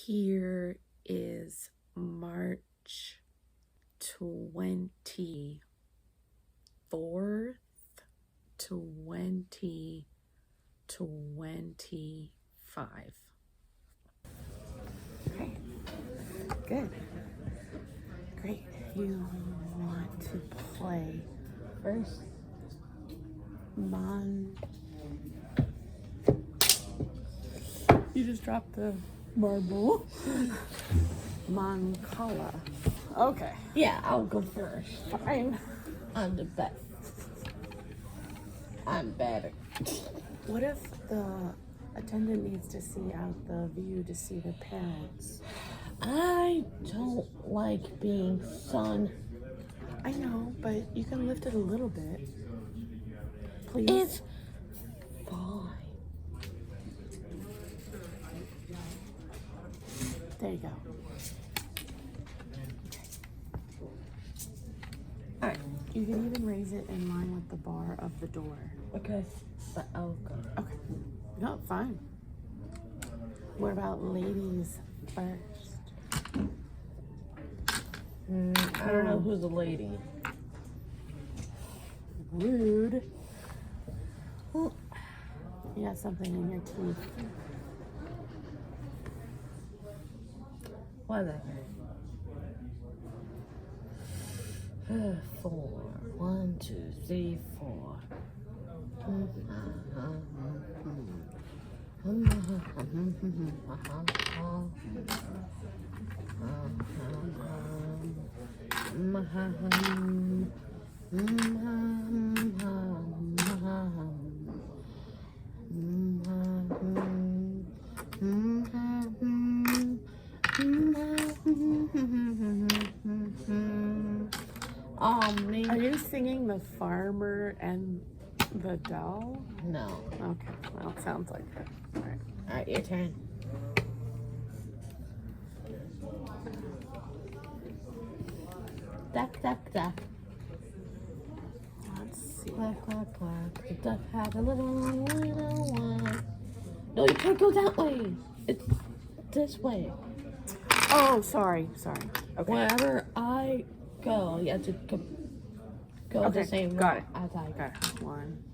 Here is March 24th, 2025. Okay, good. Great. You want to play first? You just dropped the marble. Mancala. Okay. Yeah, I'll go first. Fine. I'm the best. I'm better. What if the attendant needs to see out the view to see the parents? I don't like being sun. I know, but you can lift it a little bit. Please. It's fine. There you go. Alright. You can even raise it in line with the bar of the door. Okay. But I'll go. Okay. No, fine. What about ladies first? I don't know who's the lady. Rude. You got something in your teeth. Whatever. 4. 1, 2, 3, 4. Are you singing The Farmer and the Doll? No. Okay, well, it sounds like it. All right. Alright, your turn. Duck, duck, duck. Let's see. Quack, quack, quack. The duck had a little one. No, you can't go that way. It's this way. Oh, sorry. Okay. Wherever I go, you have to go the same got route as I go. Got it. 1.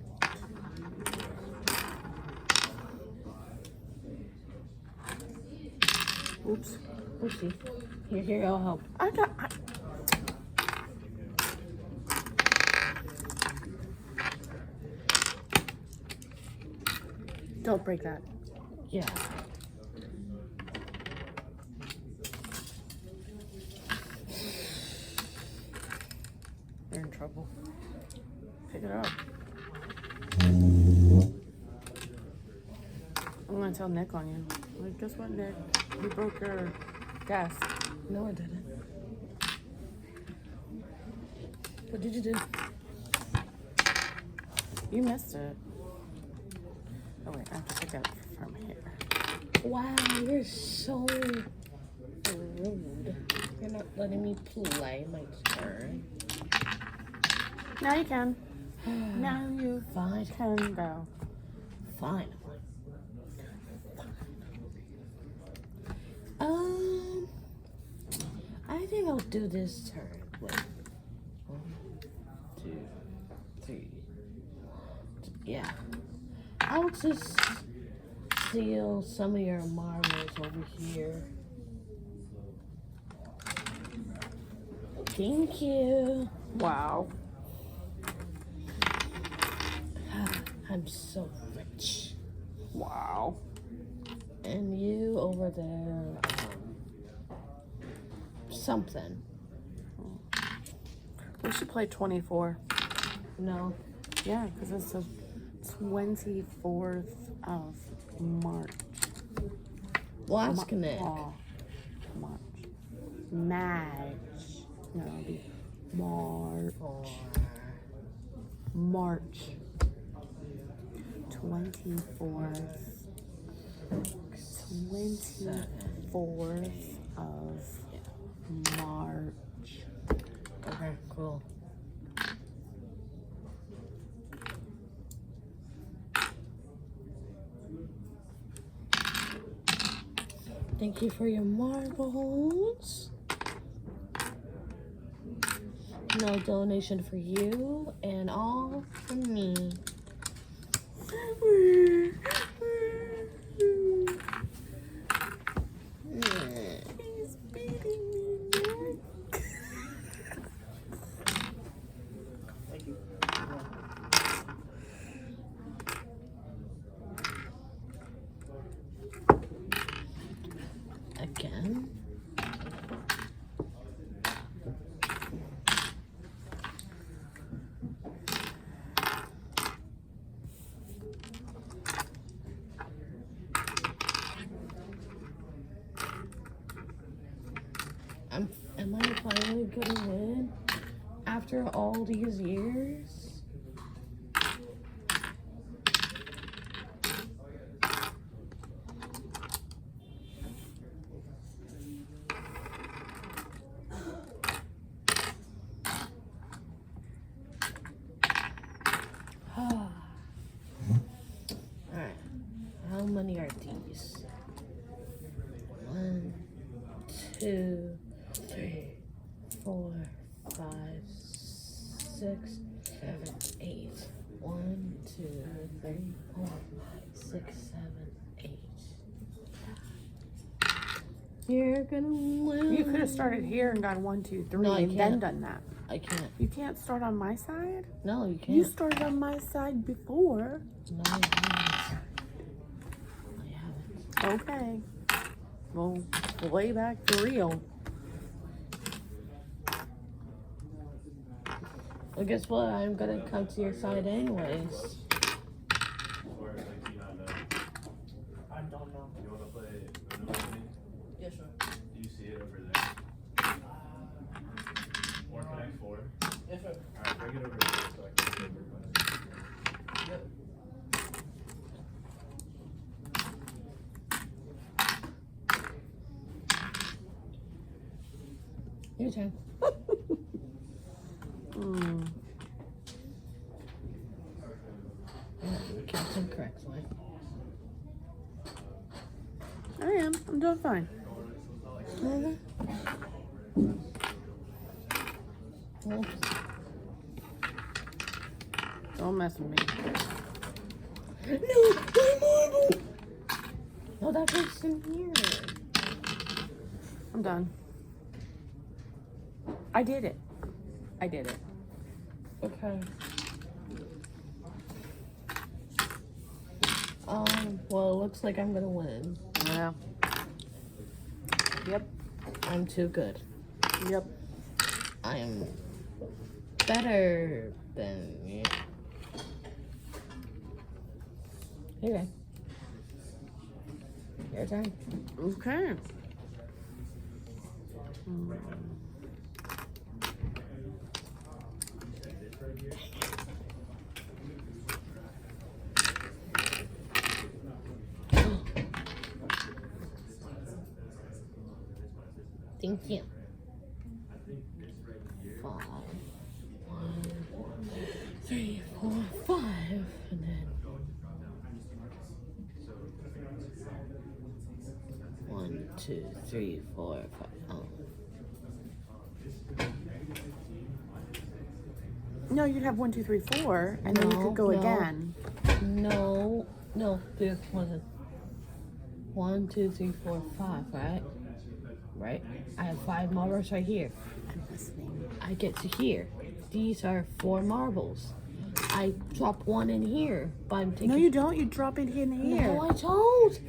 Oops. Oopsie. Here, I'll help. Don't break that. Yeah. You're in trouble. Pick it up. I'm gonna tell Nick on you. Like, guess what, Nick? You broke your desk. No, I didn't. What did you do? You missed it. Oh wait, I have to pick it up from here. Wow, you're so rude. You're not letting me play my turn. Now you can. Now you Fine. can go. Fine. I think I'll do this turn. Wait. 1, 2, 3. Yeah. I'll just steal some of your marbles over here. Thank you. Wow. I'm so rich. Wow. And you over there, something. We should play 24. No. Yeah, because it's the 24th of March. Well, ask Nick. March. No, it'll be March. March 24th. 24th of March. Okay, cool. Thank you for your marbles. No donation for you and all for me. He's beating me. Thank you. Again. Am I finally gonna win after all these years? Alright, how many are these? 1, 2, 3, 4, 5, 6, 7, 8. 1, 2, 3, 4, 5, 6, 7, 8. You're gonna win. You could have started here and gone 1, 2, 3, No, I and then can't. done that. I can't. You can't start on my side? No, you can't. You started on my side before. No, I haven't. I haven't. Okay. Well, way back for real. Well, guess what? I'm gonna come to your side anyways. I don't know. You want to play Uno with me? Yes, sir. Do you see it over there? Or Connect 4? Yes, sir. Alright, bring it over here so I can see everybody. Yep. Your turn. Yeah, count them correctly. I am. I'm doing fine. Oops. Don't mess with me. No, my marble! No, that goes in here. I'm done. I did it. I did it. Okay. Well, it looks like I'm gonna win. Yeah. Yep. I'm too good. Yep. I'm better than you. Okay. Your turn. Okay. Thank you. 5. 1, 3, 4, 5, and then 1, 2, 3, 4, 5. Oh. No, you'd have 1, 2, 3, 4, and then you could go No. again. No, there wasn't. 1, 2, 3, 4, 5, right? Right? I have 5 marbles right here. I'm listening. I get to here. These are 4 marbles. I drop 1 in here, but I'm taking. No, you don't. You drop it in here. No, I don't.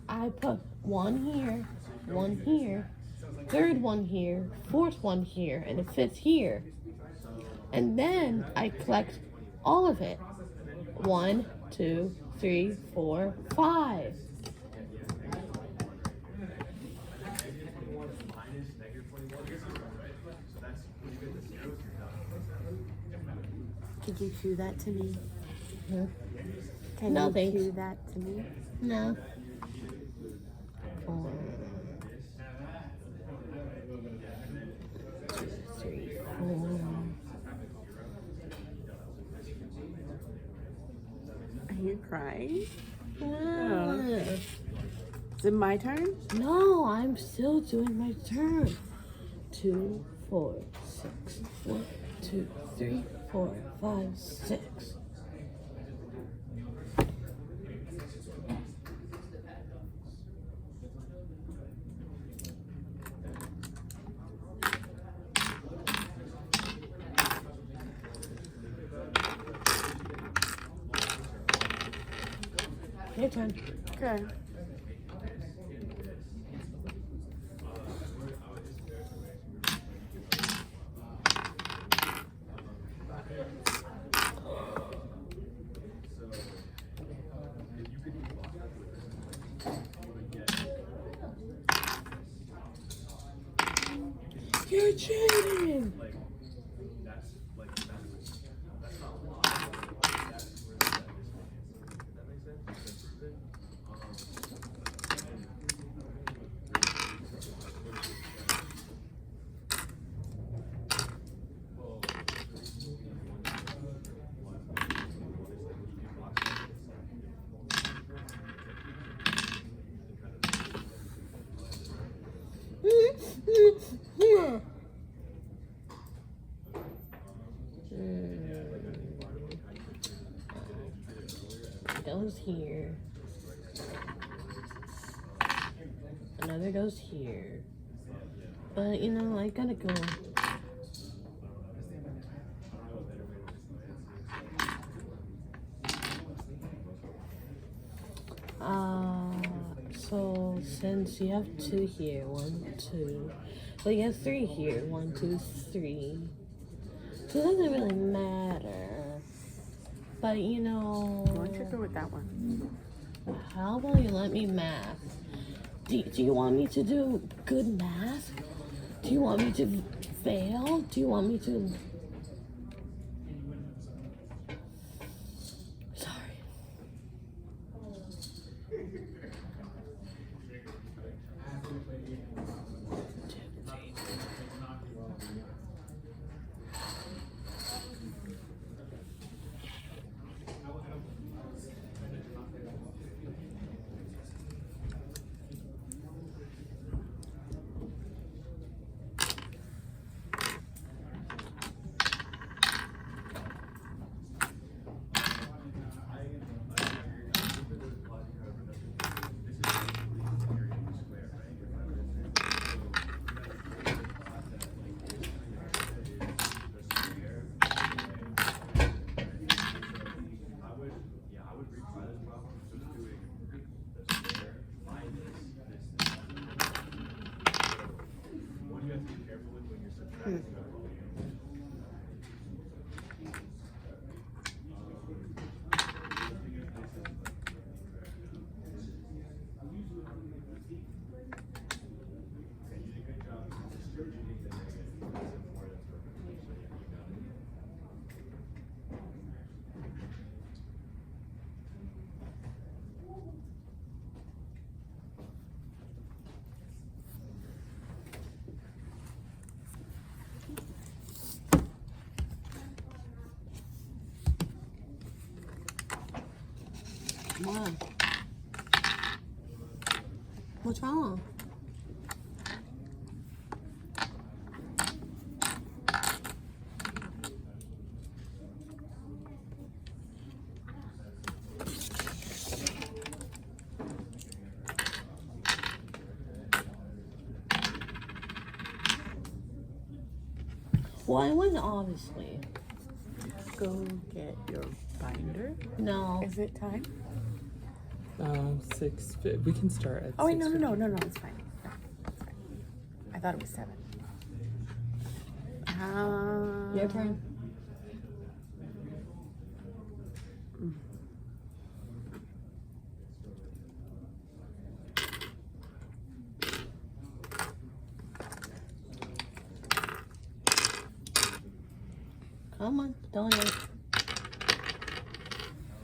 I put 1 here, 1 here, 3rd one here, 4th one here, and the 5th here. And then I collect all of it. 1, 2, 3, 4, 5. Could you cue that to me? Hmm? Can No, you thanks. cue that to me? No. 4, 2, 3, 4. Are you crying? Ah. Is it my turn? No, I'm still doing my turn. 2, 4, 6. 1, 2, 3, 4, 5, 6. Your turn. Okay. You're cheating. Goes here. Another goes here. But you know, I gotta go. So since you have 2 here, 1, 2. Well, you have 3 here, 1, 2, 3. So it doesn't really matter. But you know, Why don't you go with that one? how about you let me math? Do you want me to do good math? Do you want me to fail? Do you want me to... Sorry. What? What's wrong? Well, I win, obviously. Go get your binder. No. Is it time? 6. We can start at. Oh wait, no, 6:50. it's fine. No, it's fine. I thought it was 7. Your turn. Come on, donate.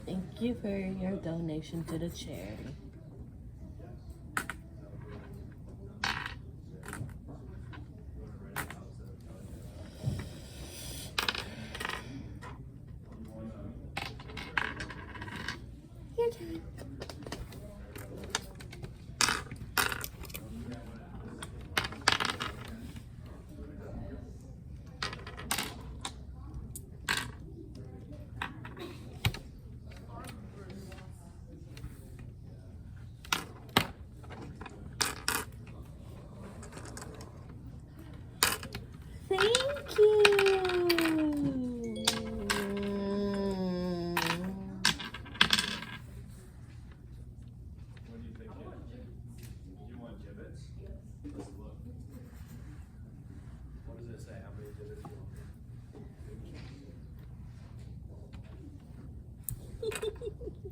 Thank you for your donation to the charity. Your turn.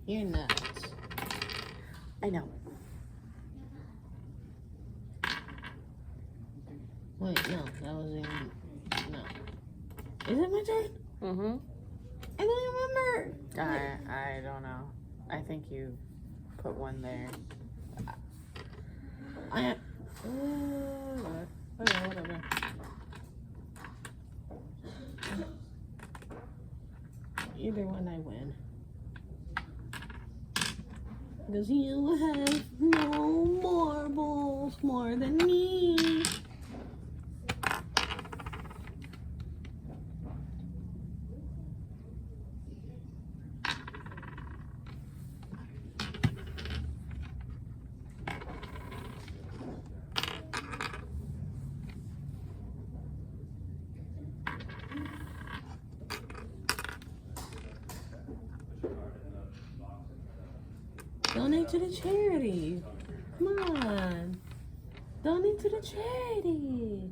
You're nuts. I know. Wait, no, that wasn't even. No. Is it my turn? Mm-hmm. I don't remember. I don't know. I think you put one there. Whatever. Either one I win. Because you have no marbles more than me. Donate to the charity. Come on. Donate to the charity.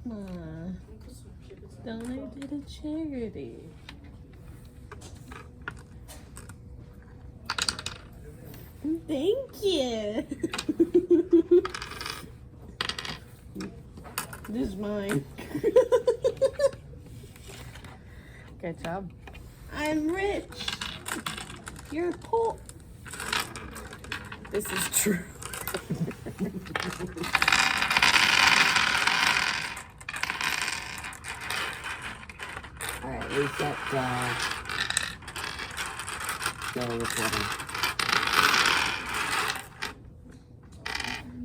Come on. Donate to the charity. Thank you. This is mine. Good job. I'm rich. You're poor. This is true. Alright, reset the recording.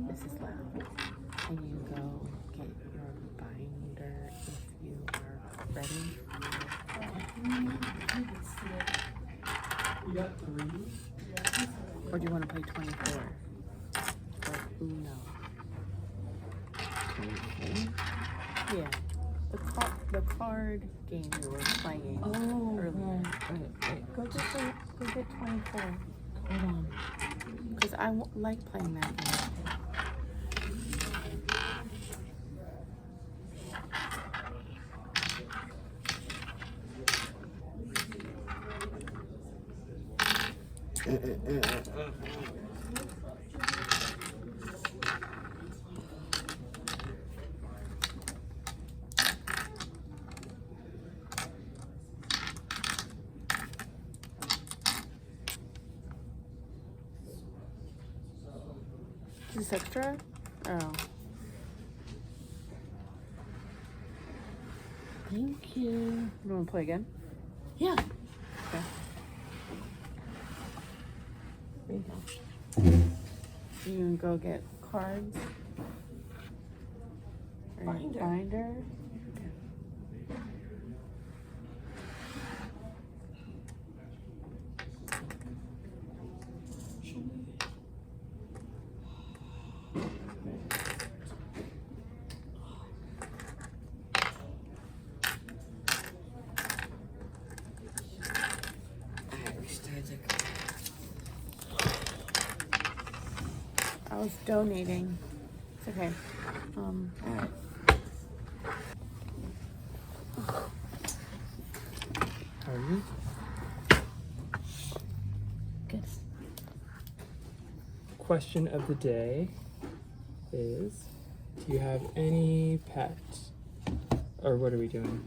This is loud. Can you go get your binder if you are ready? You got 3? Or do you want to play 24? Or Uno? 24? Yeah. The card game we were playing earlier. Go get 24. Hold on. Because I like playing that game. Is this extra? Oh. Thank you. You want to play again? Yeah. Okay. There you go. You can go get cards. Or Binder. Binder. Alright, restart the I was donating. It's okay. Alright. How are you? Good. Question of the day is, do you have any pets? Or what are we doing?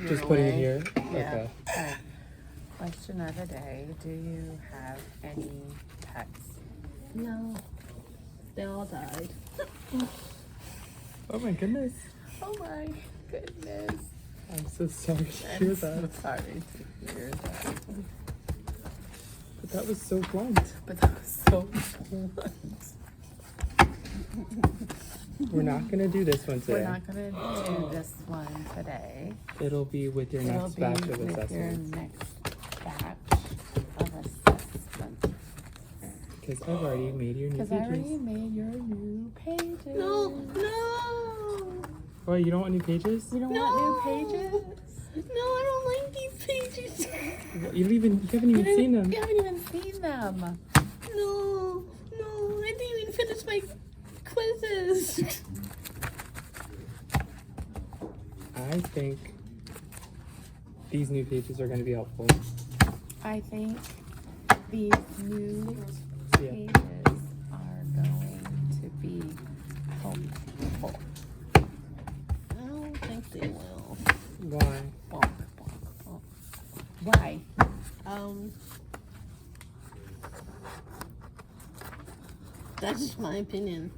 Just putting it here? Yeah. Okay. Alright. Question of the day. Do you have any pets? No. They all died. Oh my goodness. Oh my goodness. I'm so sorry to hear I'm that. so sorry to hear that. But that was so blunt. But that was so blunt. We're not gonna do this one We're today. not gonna do this one today. It'll be with your It'll next be batch of with your assessments. next batch of assessments. Because I've already made your new Because I already pages. made your new pages. No. Oh, you don't want new pages? You don't No. want new pages? No, I don't like these pages. You haven't even seen them. You haven't even seen them. No, I didn't even finish my quizzes. I think these new pages are going to be helpful. I think these new Yeah. pages are going to be helpful. I don't think they will. Why? Bonk, bonk, bonk. Why? That's just my opinion.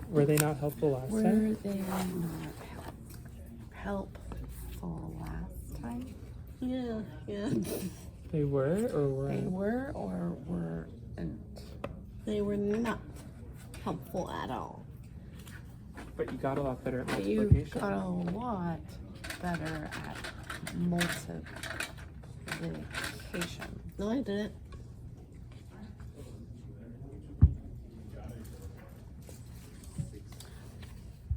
Were they not helpful last Were time? they not helpful last time? Yeah. They were or weren't? They were or weren't? They were not helpful at all. But you got a lot better at But you multiplication. got a lot better at multiplication. No, I didn't.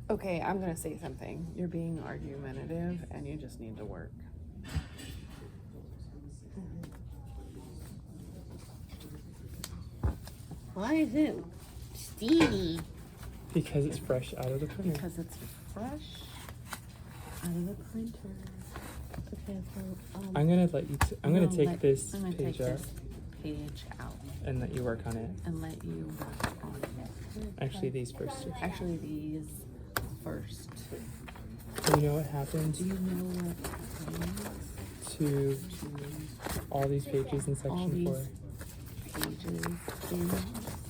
Okay, I'm gonna say something. You're being argumentative and you just need to work. Why is it steamy? Because it's fresh out of the printer. Because it's fresh out of the printer. Okay, so I'm gonna let you. I'm gonna take I'm this gonna take page out this page out and let you work on it. and let you work on it. Actually, these first two. Actually, these first. Do you know what happens Do you know what happens to all these pages in all section these 4? pages in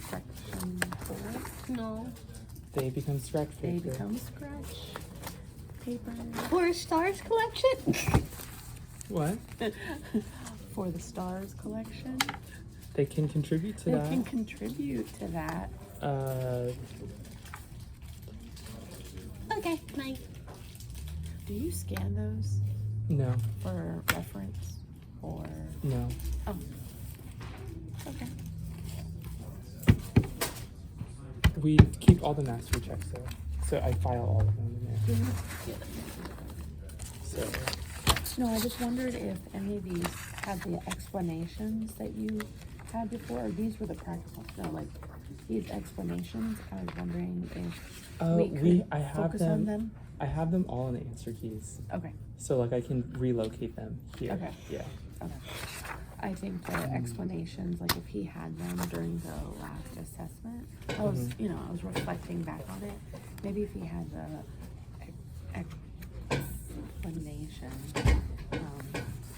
section 4? no. They become scratch They paper. become scratch paper For a stars collection? What? for the stars collection. They can contribute to They that. can contribute to that. Okay, nice. Do you scan those No, for reference or? no. Oh, okay. We keep all the master checks though, so I file all of them in there. So No, I just wondered if any of these had the explanations that you had before, or these were the practical. No, like these explanations. I was wondering if we could I have focus them. on them. I have them all in the answer keys, Okay. so like I can relocate them here. Okay. Yeah. Okay. I think the explanations, like if he had them during the last assessment, I was, I was reflecting back on it. Maybe if he had the explanation,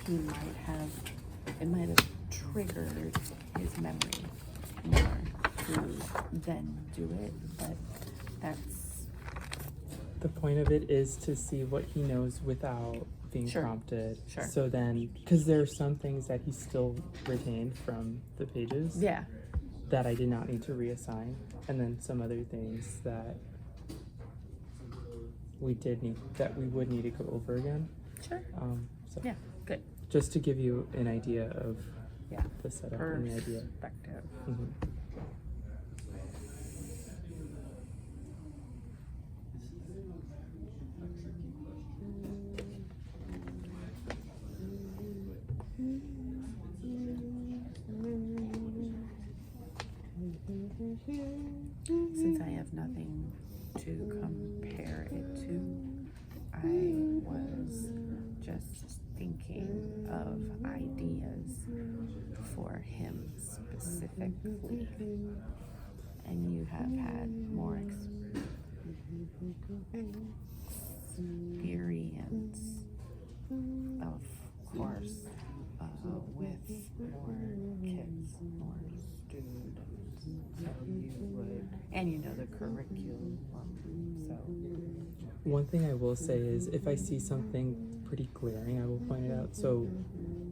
it might have triggered his memory more to then do it. But that's The point of it is to see what he knows without being Sure. prompted. Sure. So then, because there are some things that he still retained from the pages yeah. that I did not need to reassign, and then some other things that we would need to go over again. Sure. So Yeah. Good. just to give you an idea of Yeah. the setup and the idea. Perspective. Mhm. Since I have nothing to compare it to, I was just thinking of ideas for him specifically. And you have had more experience, of course, with more kids, more students. So you would, and you know the curriculum, so. One thing I will say is if I see something pretty glaring, I will point it out. So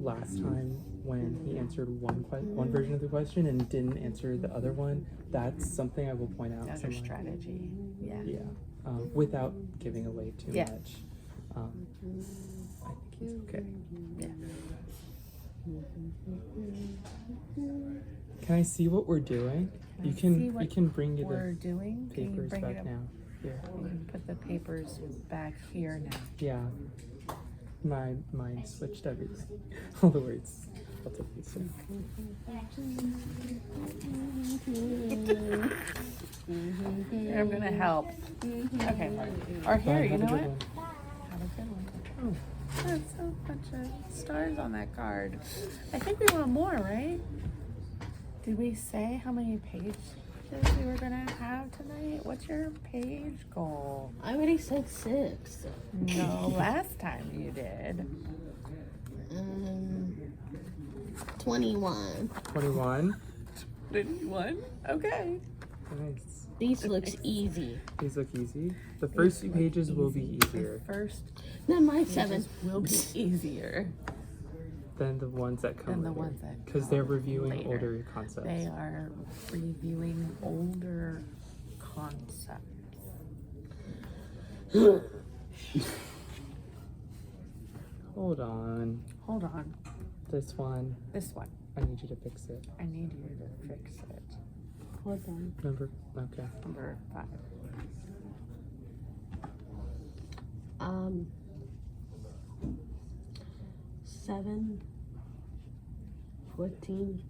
last time when he answered one version of the question and didn't answer the other one, that's something I will point out. That's your somewhere. strategy, yeah. Yeah, without giving away too Yeah. much. I think he's okay. Yeah. Can I see what we're doing? Can I You see can what you can bring We're the doing, can you papers bring it back up? now. Here. You can put the papers back here now. Yeah. My mind switched everything. All the words. I'll take these two. I'm gonna help. Okay, Mark. Or here, you Have a know good what? one. Have a good one. Oh, That's a bunch of stars on that card. I think we want more, right? Did we say how many pages we were gonna have tonight? What's your page goal? I already said 6. No, last time you did. 21. 21. 21? Okay. Nice. These looks easy. These look easy. The first few pages will be easier First No, mine's 7. will be easier than the ones that come than the later. ones that Because they're come reviewing later. older concepts. They are reviewing older concepts. Hold on. Hold on. This one, This one. I need you to fix it. I need you to fix it. Hold on. Number, okay. Number 5. 7, 14.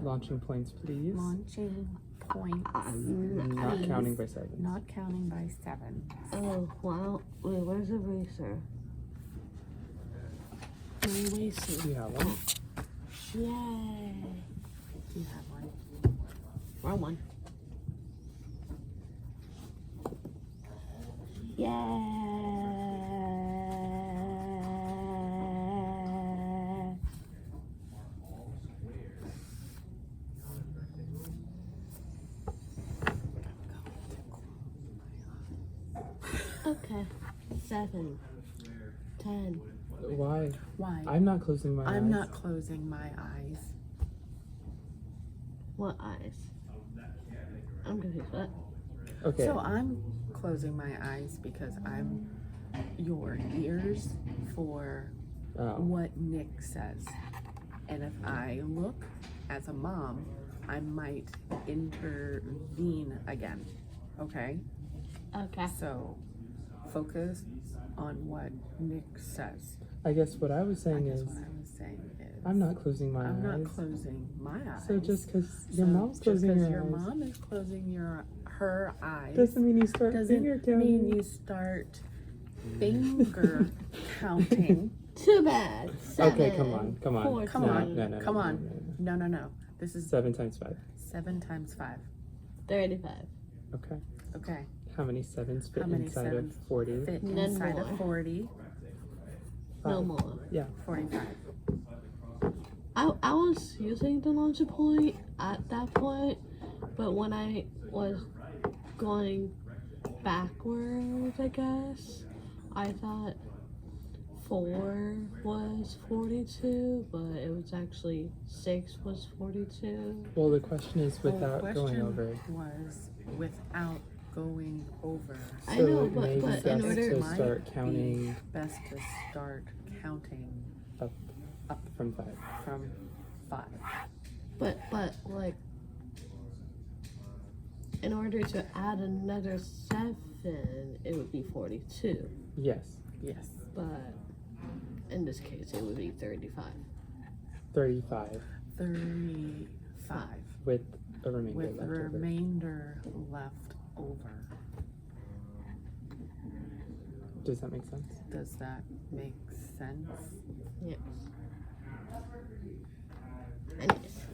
Launching points, please. Launching points. Not Please. counting by 7. Not counting by 7. Oh, wow. Wait, where's the eraser? Eraser. You have one. Yay. Do you have one? Wrong one. Yeah. Okay. 7, 10. Why? Why? I'm not closing my eyes. I'm not closing my eyes. What eyes? I'm confused. What? Okay. So I'm closing my eyes because I'm your ears for Oh. what Nick says. And if I look as a mom, I might intervene again. Okay? Okay. So focus on what Nick says. I guess what I was I saying guess is, what I was saying is I'm not closing my I'm eyes. not closing my eyes. So just because your So mom's just closing 'cause her your eyes mom is closing her eyes doesn't mean you start finger doesn't counting. mean you start finger counting. Too bad. 7, Okay, come on. 14. Come No, on, no, no, come no, on. no, no. No. This is 7 times 5. 7 times 5. 35. Okay. Okay. How many 7s fit How many inside sevens of 40? Fit None inside more. of 40, No 5. more. Yeah. 45. I was using the launcher point at that point, but when I was going backwards, I guess, I thought 4 was 42, but it was actually 6 was 42. Well, the question is Well, without the going question over. was without going over. I So know, it but- may be but best in order- to Might start be counting Best to start counting from 5. from 5. But like, in order to add another 7, it would be 42. Yes. Yes. But in this case, it would be 35. 35 35 with a remainder with left the over. remainder left over. Does that make sense? Does that make sense? Yes. Anyways.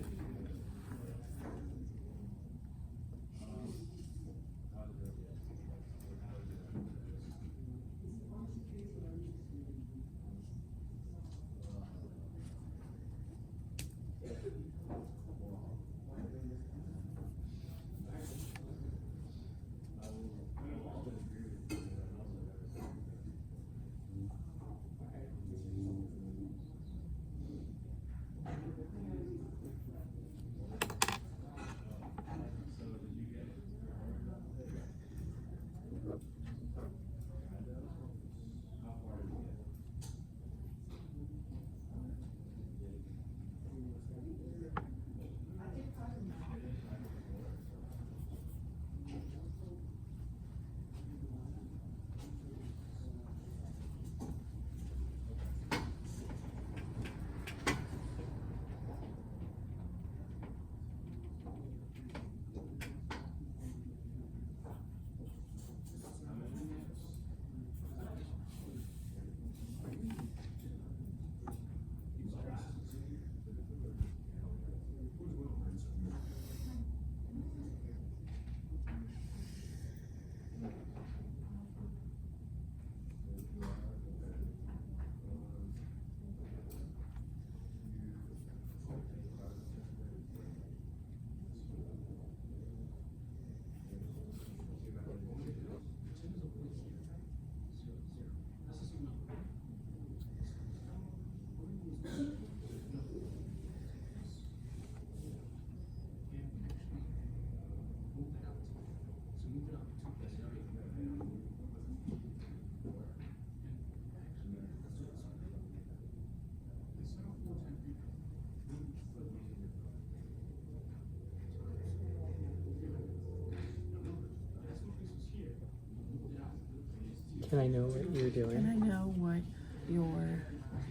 Can I know what you're Can doing I know what you're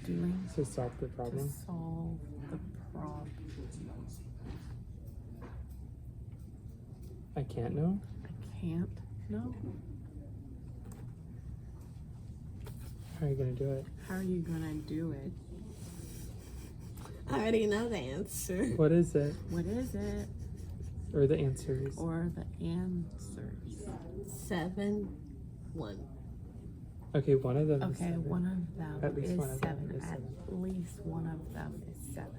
doing to solve the to problem? solve the problem? I can't know. I can't know. How are you gonna do it? How are you gonna do it? I already know the answer. What is it? What is it? Or the answers? Or the answers? 7, 1. Okay, one of them is Okay, 7. one of them At least is one of them 7. is At 7. least one of them is 7.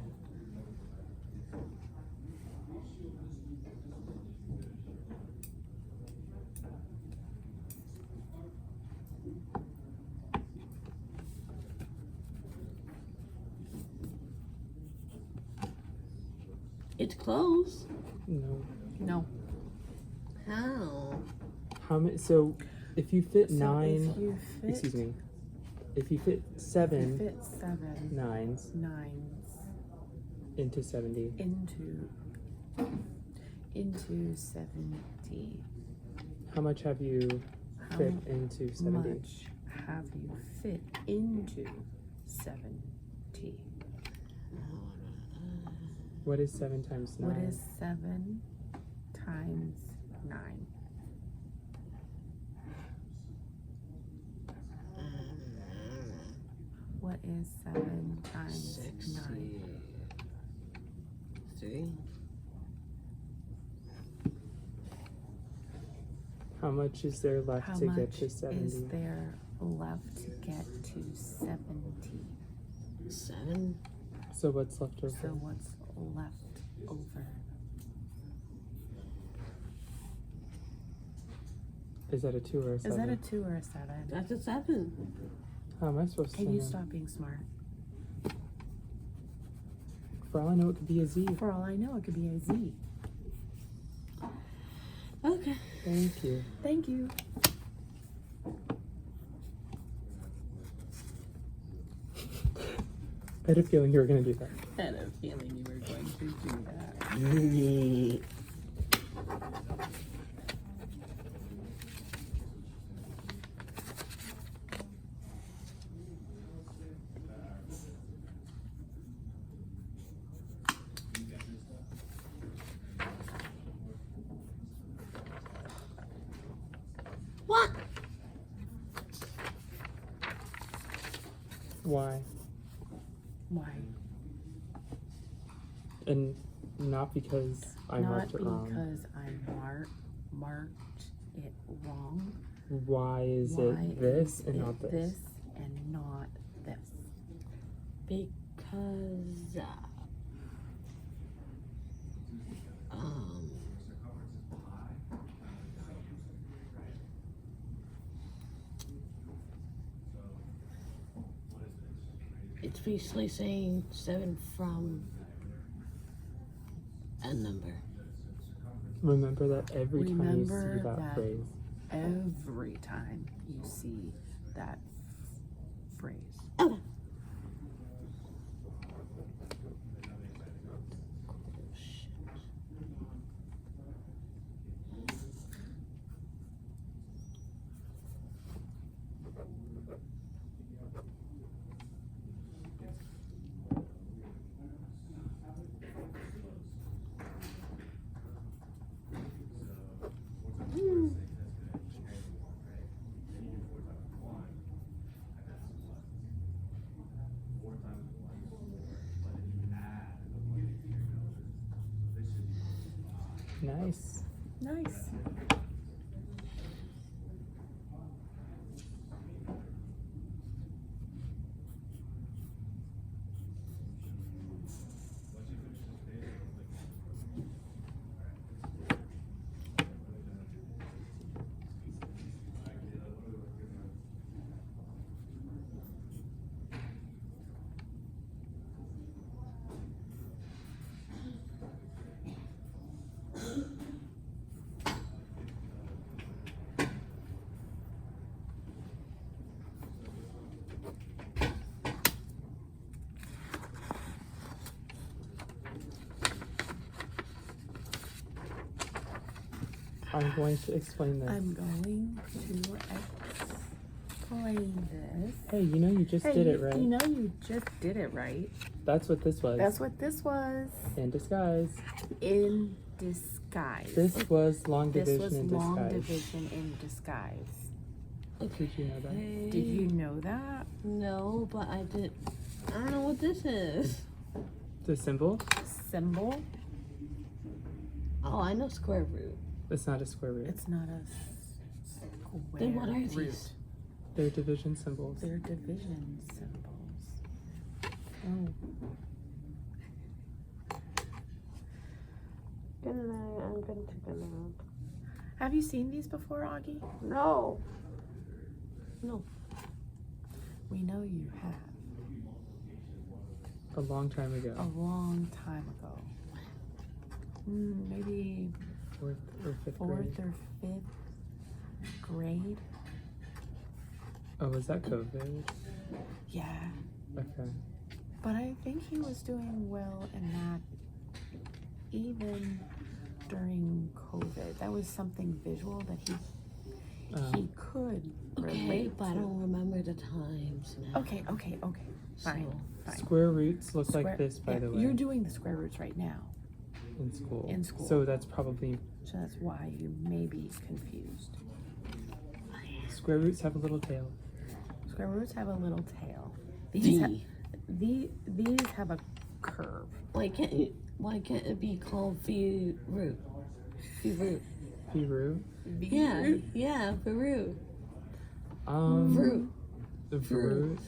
It's close. No. No. How? How many? So, if you fit So 9, if you fit, excuse me, if you fit if 7 you fit 7 nines nines into 70, into 70, how much have you how fit into 70? much have you fit into 70? What is 7 times 9? What is 7 times 9? What is 7 times 9? 63. How much is there left How to much get to 70? is there left to get to 70? 7. So what's left over? So what's left over? Is that a 2 or a 7? Is that a 2 or a 7? That's a 7. How am I supposed to Can you know? stop being smart? For all I know, it could be a Z. For all I know, it could be a Z. Okay. Thank you. Thank you. I had a feeling you were going to do that. I had a feeling you were going to do that. What? Why? Why? And not because I Not marked it wrong. because I marked it wrong. Why is Why it this is and it not this? and not this? Because it's basically saying 7 from a number. Remember that every time you Remember see that that phrase. every time you see that phrase. Okay. Nice. Nice. I'm going to explain this. I'm going to explain this. Hey, you know you just Hey, did it right. You know you just did it right. That's what this was. That's what this was. In disguise. In disguise. This was long This division was in long disguise. division in disguise. Did you know that? Did you know that? No, but I don't know what this is. The symbol? Symbol? Oh, I know square root. It's not a square root. It's not a square Then what are root. these? They're division symbols. They're division symbols. Oh. Good night. I'm going to go now. Have you seen these before, Augie? No. We know you have. A long time ago. A long time ago. Maybe Fourth or fifth fourth grade. or fifth grade. Oh, was that COVID? Yeah. Okay. But I think he was doing well in that even during COVID. That was something visual that he could Okay, relate but I to. don't remember the times now. Okay. Fine. Fine. Square roots look Square- like this, by yeah, the way, You're doing the square roots right now. in school. in school. So that's probably, So that's why you may be confused. square roots have a little tail. Square roots have a little tail. D. These have a curve. Why can't it be called V root? V root. Piru. Yeah, V root. Root. The Fruit.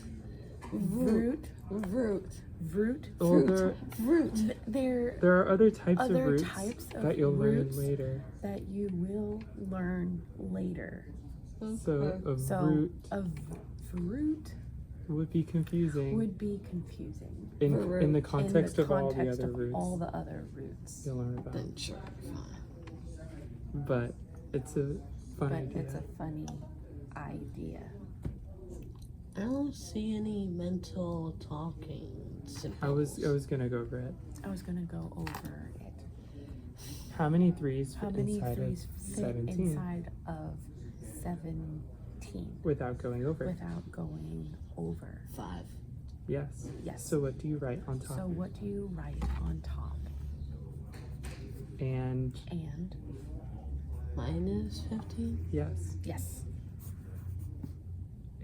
root. Root. Root. Well, there, Root. there are other types of Other roots types of that you'll roots. learn later. That you will learn later. So a So root a root would be confusing would be confusing in the context in the of all the context other of roots all the other roots. you'll learn about. Then sure, fine. But it's a fun But idea. it's a funny idea. I don't see any mental talking symbols. I was gonna go over it. I was gonna go over it. How many threes How fit many inside threes of fit 17 inside of 17 without going over? without going over? 5. Yes. Yes. So what do you write on top? So what do you write on top? And And Minus 15. yes. yes,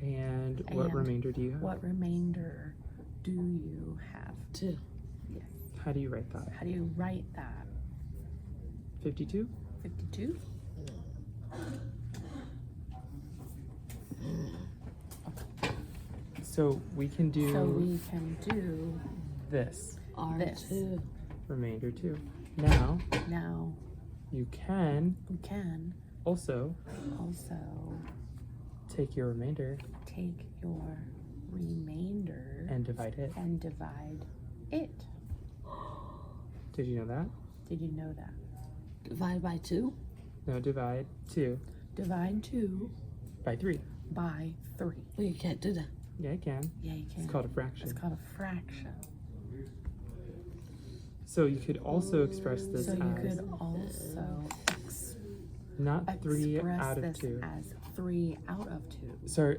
And what And remainder do you have? what remainder do you have? 2. Yes. How do you write that? How do you write that? 52? 52? So we can do So we can do this. R2. Remainder 2. Now now. you can We can also also take your remainder take your remainder and divide it. and divide it. Did you know that? Did you know that? Divide by 2. No, divide 2 Divide 2 by 3. by 3. Well, you can't do that. Yeah, I can. Yeah, you can. It's called a fraction. It's called a fraction. So you could also express this So you as could also not 3 express out of this 2. as 3 out of 2. Sorry,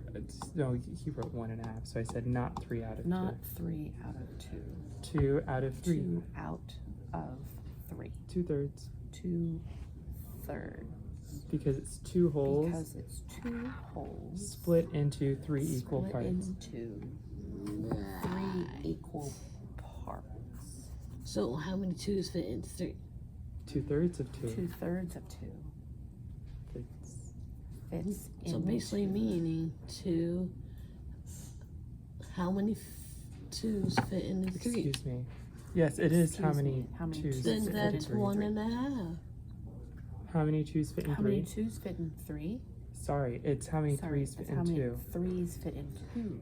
no, he wrote 1.5, so I said not 3 out of Not 3 out of 2. 2. 2 out of 3. 2 out of 3. 2/3. 2/3. Because it's 2 holes Because it's 2 holes split into 3 equal split parts. into 3 equal parts. So how many 2's fit into 3? 2/3 of 2. 2/3 of 2 It's fits So in. basically meaning 2. How many 2's fit into 3? excuse me. Yes, it is how Excuse many me, how many 2's twos Then fit in that's 3. 1.5. How many 2's fit in How many 3? 2's fit in 3? Sorry, it's how many Sorry, 3's fit it's in how many 2. 3's fit in 2.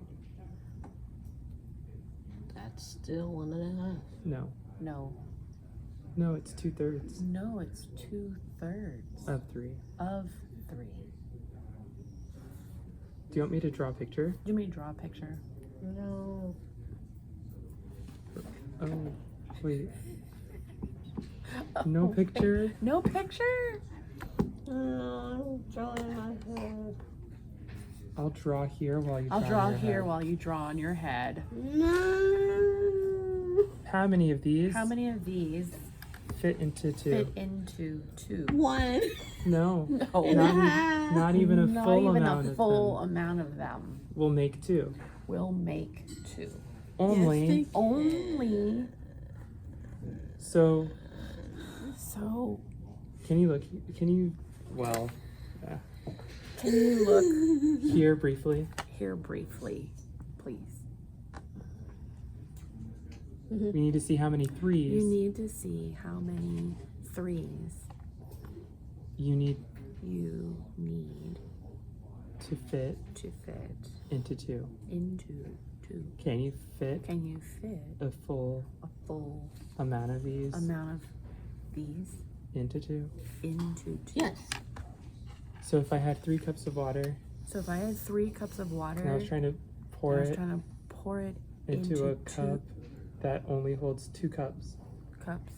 That's still 1.5. No. No. No, it's 2/3 No, it's 2/3 of 3. of 3. Do you want me to draw a picture? Do you want me to draw a picture? No. Oh, wait. No picture? No picture? I'm drawing my head. I'll draw here while you I'll draw draw in your here head. while you draw on your head. No. How many of these How many of these fit into 2? fit into 2? One. No. No. And a Not, half. not even a Not full even amount a of full them amount of them will make 2. will make 2. Only. Yes, Only. So, So, can you look? Can you? Well, can you look here briefly. here briefly, please? We need to see how many 3s You need to see how many 3s you need you need to fit to fit into 2. into 2. Can you fit Can you fit a full a full amount of these amount of these into 2? into 2? Yes. So if I had 3 cups of water So if I had 3 cups of water, and I was trying to pour I was it trying to pour it into a 2 cup that only holds 2 cups. cups.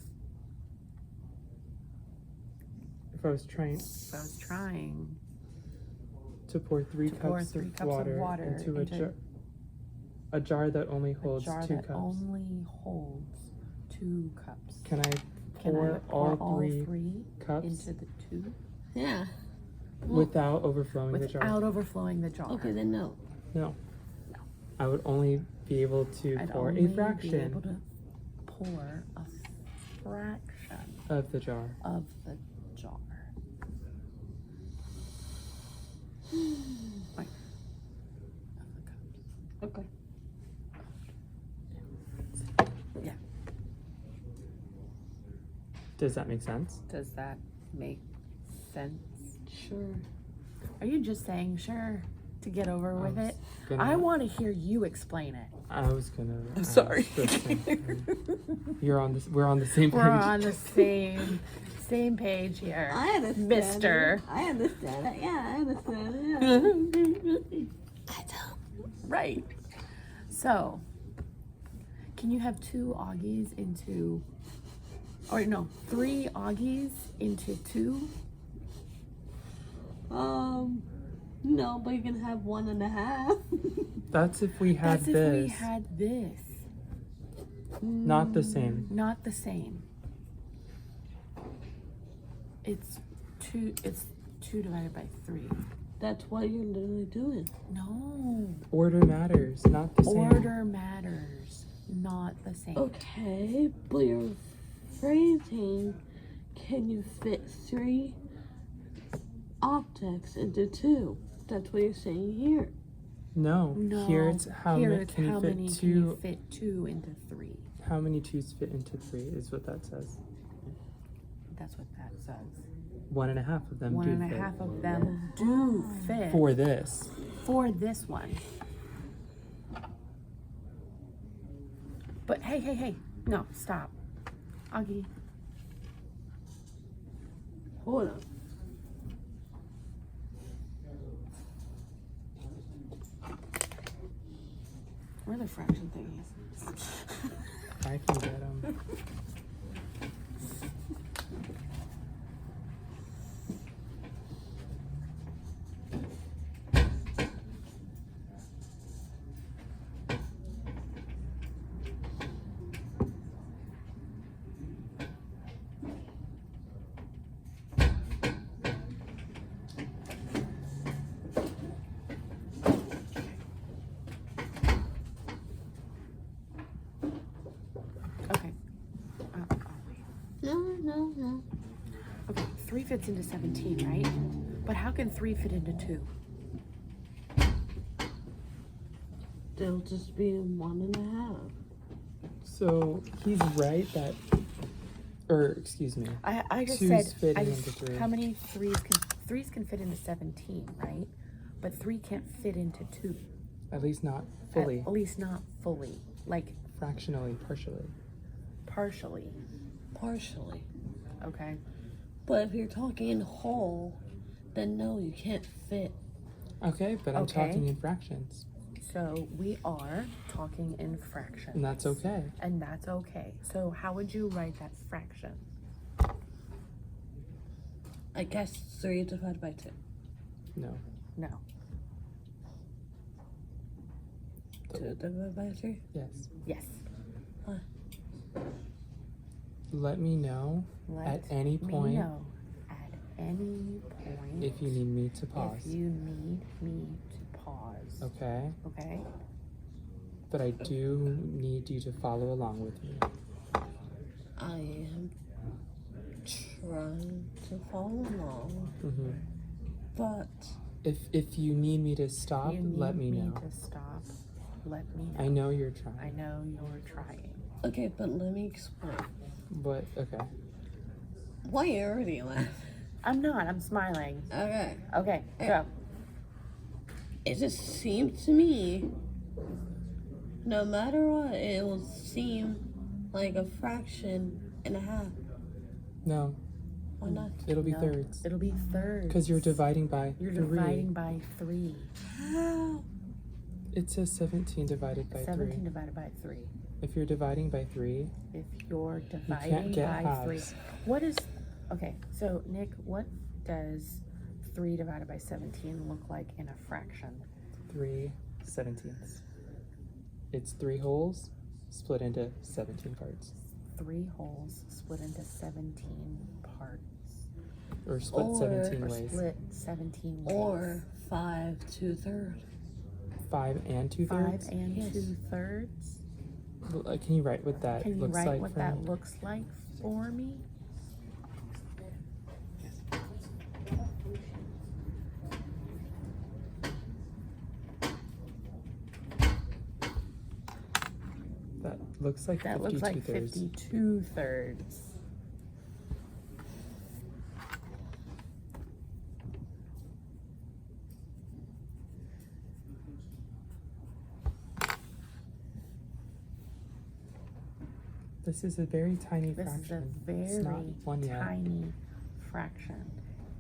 If I was trying If I was trying to pour 3 to pour cups, 3 of, cups water of water into into a jar that only a holds jar 2 that cups, only holds 2 cups, can I can I pour pour all 3 cups into the 2 Yeah. without overflowing the jar? without overflowing the jar? Okay, then no. No. I would only be able to I'd pour only a be able fraction to pour a fraction of the jar. of the jar. Like, of the cups. Okay. Does that make sense? Does that make sense? Sure. Are you just saying sure to get over with was it? gonna- I want to hear you explain it. I was gonna. I'm ask sorry. the same thing. You're on this. We're on the same page. We're on the same page here, I understand. Mister. I understand it. Yeah, I understand it. Yeah. I don't. Right. So, can you have 2 Augies into, or no, 3 Augies into 2? No, but you can have 1.5. That's if we had That's if this. we had this. Not the same. Not the same. It's 2. It's 2 divided by 3. That's what you're literally doing. No. Order matters, not the same. Order matters, not the same. Okay, but you're phrasing, can you fit 3 objects into 2? That's what you're saying here. No. No. Here it's how Here many it's can you how fit many 2? can you fit 2 into 3? How many 2s fit into 3 is what that says. That's what that says. 1.5 of them One do and a fit. half of them do fit For this. for this one. But hey, no, stop. Augie, Hold on. where the fraction thingies? I can get them. Okay. I'll wait. No. Okay, 3 fits into 17, right? But how can 3 fit into 2? They'll just be 1.5. So he's right that, or excuse me. I just 2's said fitting into 3. how many 3s can fit into 17, right? But 3 can't fit into 2. At least not fully. At least not fully. Like Fractionally, partially. partially. Partially. Okay. But if you're talking whole, then no, you can't fit. Okay, but I'm Okay. talking in fractions. So we are talking in fractions. And that's okay. And that's okay. So how would you write that fraction? I guess 3 divided by 2. No. No. 2 divided by 3? Yes. Yes. Let me know Let at any me point know at any point if you need me to pause. if you need me to pause. Okay? Okay? But I do need you to follow along with me. I am trying to follow along, Hmm. but If you need me to stop, You need let me know. to stop. Let me know. I know you're I trying. know you're trying. okay, but let me explain. But okay. Why are you already laughing? I'm not. I'm smiling. Okay. Okay, go. It just seemed to me, no matter what, it will seem like a fraction and a half. No, Why not? it'll be No, thirds. It'll be thirds. Because you're dividing by You're 3. dividing by 3. How? It says 17 divided by 17 3. divided by 3. If you're dividing by 3, If you're can't dividing get by 3. halves. What is, okay, so Nick, what does 3 divided by 17 look like in a fraction? 3 17ths. It's 3 wholes split into 17 parts. 3 wholes split into 17 parts. Or split Or- 17 Or ways. split 17 ways. Or 5 2/3. 5 and 2 5 thirds? and Yes. 2/3. Can you write what that Can you looks write like what for that me? looks like for me? That looks like That 52 looks like thirds. 52 thirds. This is a very tiny This is a fraction. It's not very 1 yet. tiny fraction.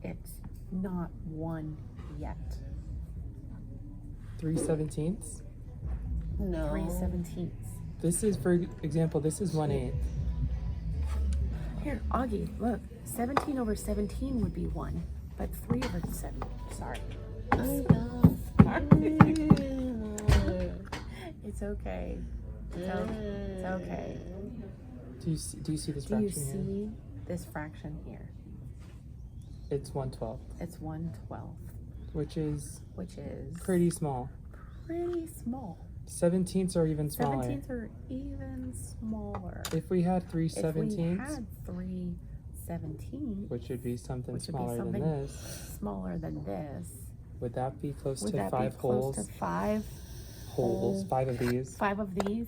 It's not 1 yet. 3 17ths? No. 3/17. This is, for example, this is 1/8. Here, Augie, look. 17 over 17 would be 1, but 3 over 7. Sorry. I know. It's okay. It's okay. Do you see this Do you fraction here? see this fraction here? It's 1/12, It's 1/12, which is which is pretty small. pretty small. 17ths are even smaller. 17ths are even smaller. If we had 3 If we 17ths, had 3 17, which would be something which would be smaller than something this, smaller than this, would that be close would to that 5 be close holes? to 5 Holes, 5 of these. 5 of these?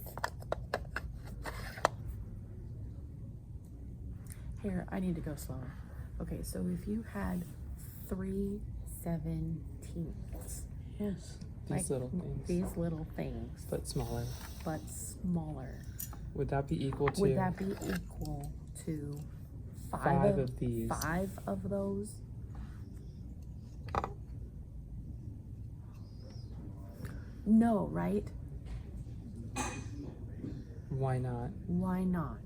Here, I need to go slower. Okay, so if you had 3 17ths, Yes. These little things, these little things, but smaller. but smaller, Would that be equal to would that be equal to 5 of these? 5 of those? No, right? Why not? Why not?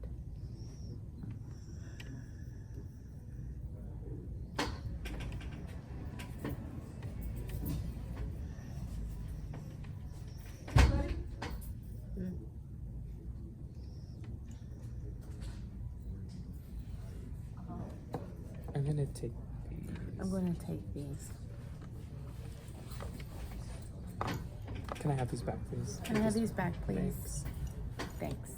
I'm gonna take these. I'm going to take these. Can I have these back, please? Can I have these back, please? Thanks. Thanks.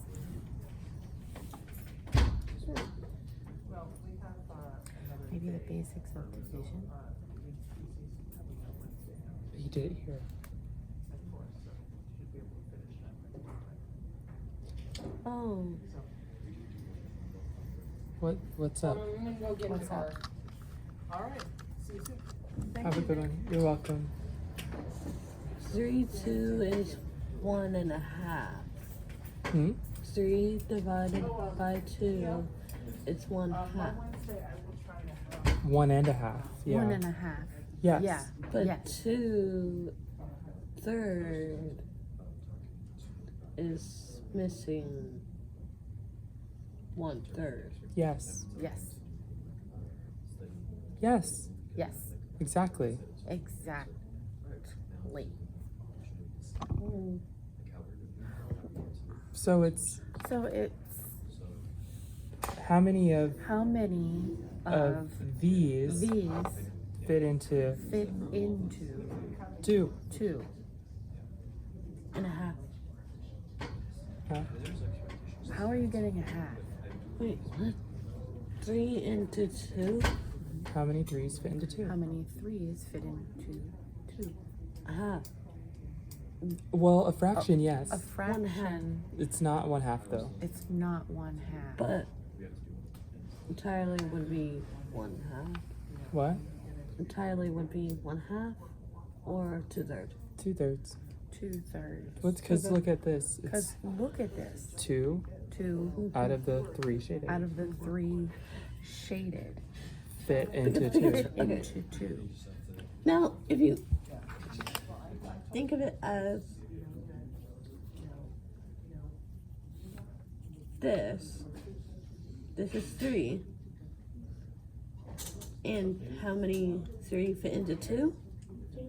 Maybe the basics of division. He did it here. Oh. What's up? I'm gonna go get in the What's car. up? All right. See you soon. Have a good one. You're welcome. 3 2 is 1.5. Hmm? 3 divided by 2 is 1/2. Wednesday I will try to have 1.5. Yeah. 1.5. Yes. Yeah. But Yes. 2/3 is missing 1/3. Yes. Yes. Yes. Yes. Exactly. Exactly. Oh. So it's So it's how many of of these these fit into fit into 2? 2 and a half. Huh? How are you getting a half? Wait, what? 3 into 2? How many 3s fit into 2? How many 3s fit into 2? A half. Well, a fraction, yes. A fraction. It's not 1/2 though. It's not 1/2. But entirely would be 1/2. What? Entirely would be 1/2 or 2/3. 2/3. 2/3. What's because look at this. Because It's look at this. 2 2 out of the 3 shaded out of the 3 shaded fit into 2. Okay. into 2. Now, if you think of it as this is 3. And how many 3 fit into 2?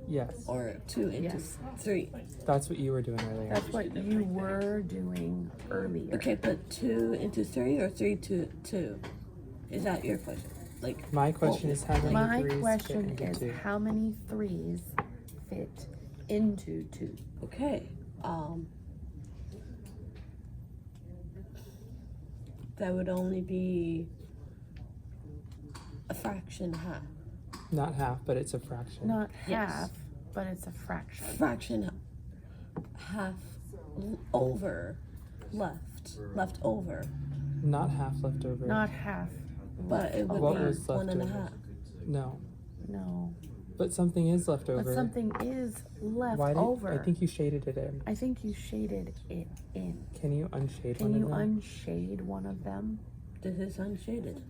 Yes, Or 2 into Yes. 3? that's what you were doing earlier. That's what you were doing earlier. Okay, but 2 into 3 or 3 to 2? Is that your question? Like, My question is how many My 3s question fit into is 2? how many 3s fit into 2? okay, that would only be a fraction half. Not half, but it's a fraction. Not Yes. half, but it's a fraction. Fraction half over left over, Not half left over. Not half. but it would What be was left 1 over? 1/2. No, No. but something is left over. But something is left Why did over. I think you shaded it in? I think you shaded it in. Can you unshade Can one you of them? unshade one of them? This is unshaded.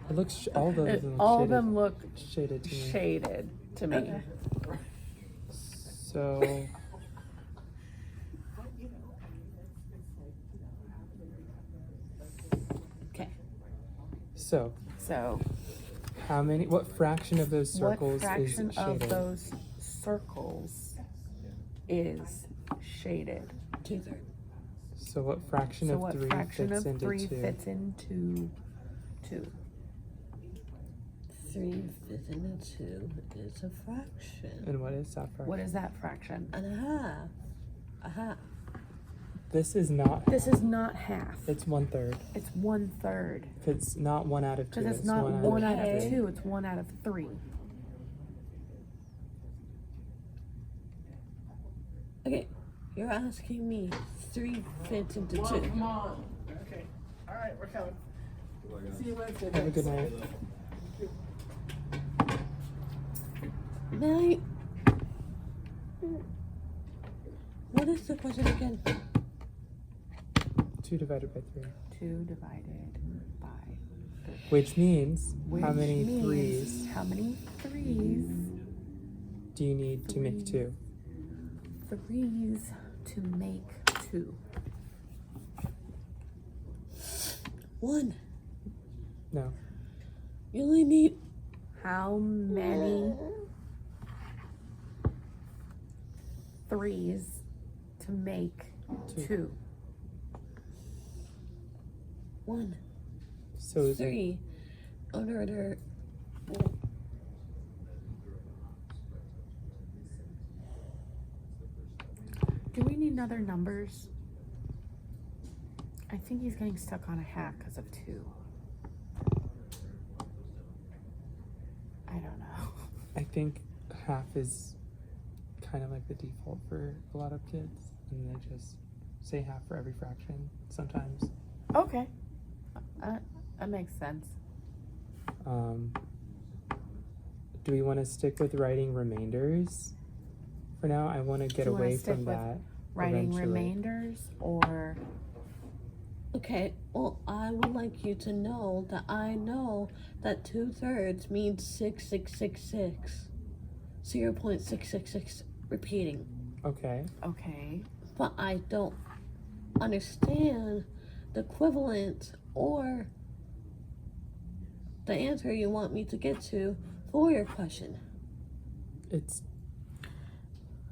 It looks all those look All of shaded, them look shaded to me. shaded to me. Okay. So Okay. so So, how many? What fraction of those what circles is fraction shaded? of those circles is shaded? 2/3. So what fraction So of what 3 fraction fits of into 3 2? fits into 2? 3 fits into 2 is a fraction. And what is that fraction? What is that fraction? And a half. A half. This is not. This is not half. It's 1/3. It's 1/3. It's not 1 out of 2. Because it's not 1 out of Okay. 2, it's 1 out of 3. Okay, you're asking me 3 fits into 2. Come on. Okay. All right, we're coming. See you Wednesday. Have a good night. Now, what is the question again? 2 divided by 3. 2 divided by 3. Which means how Which many means 3s How many 3s? do you need to make 2? 3s to make 2. 1. No. You only need How many 3s to make 2? 1, So is 3 in order. Do we need other numbers? I think he's getting stuck on a half because of 2. I don't know. I think half is kind of like the default for a lot of kids, and they just say half for every fraction sometimes. Okay. That makes sense. Do we want to stick with writing remainders for now? I want to get Do you wanna away stick from with that. Writing eventually. remainders or Okay, well, I would like you to know that I know that 2/3 means 6,666. 0.666 repeating. Okay. okay. But I don't understand the equivalent or the answer you want me to get to for your question. It's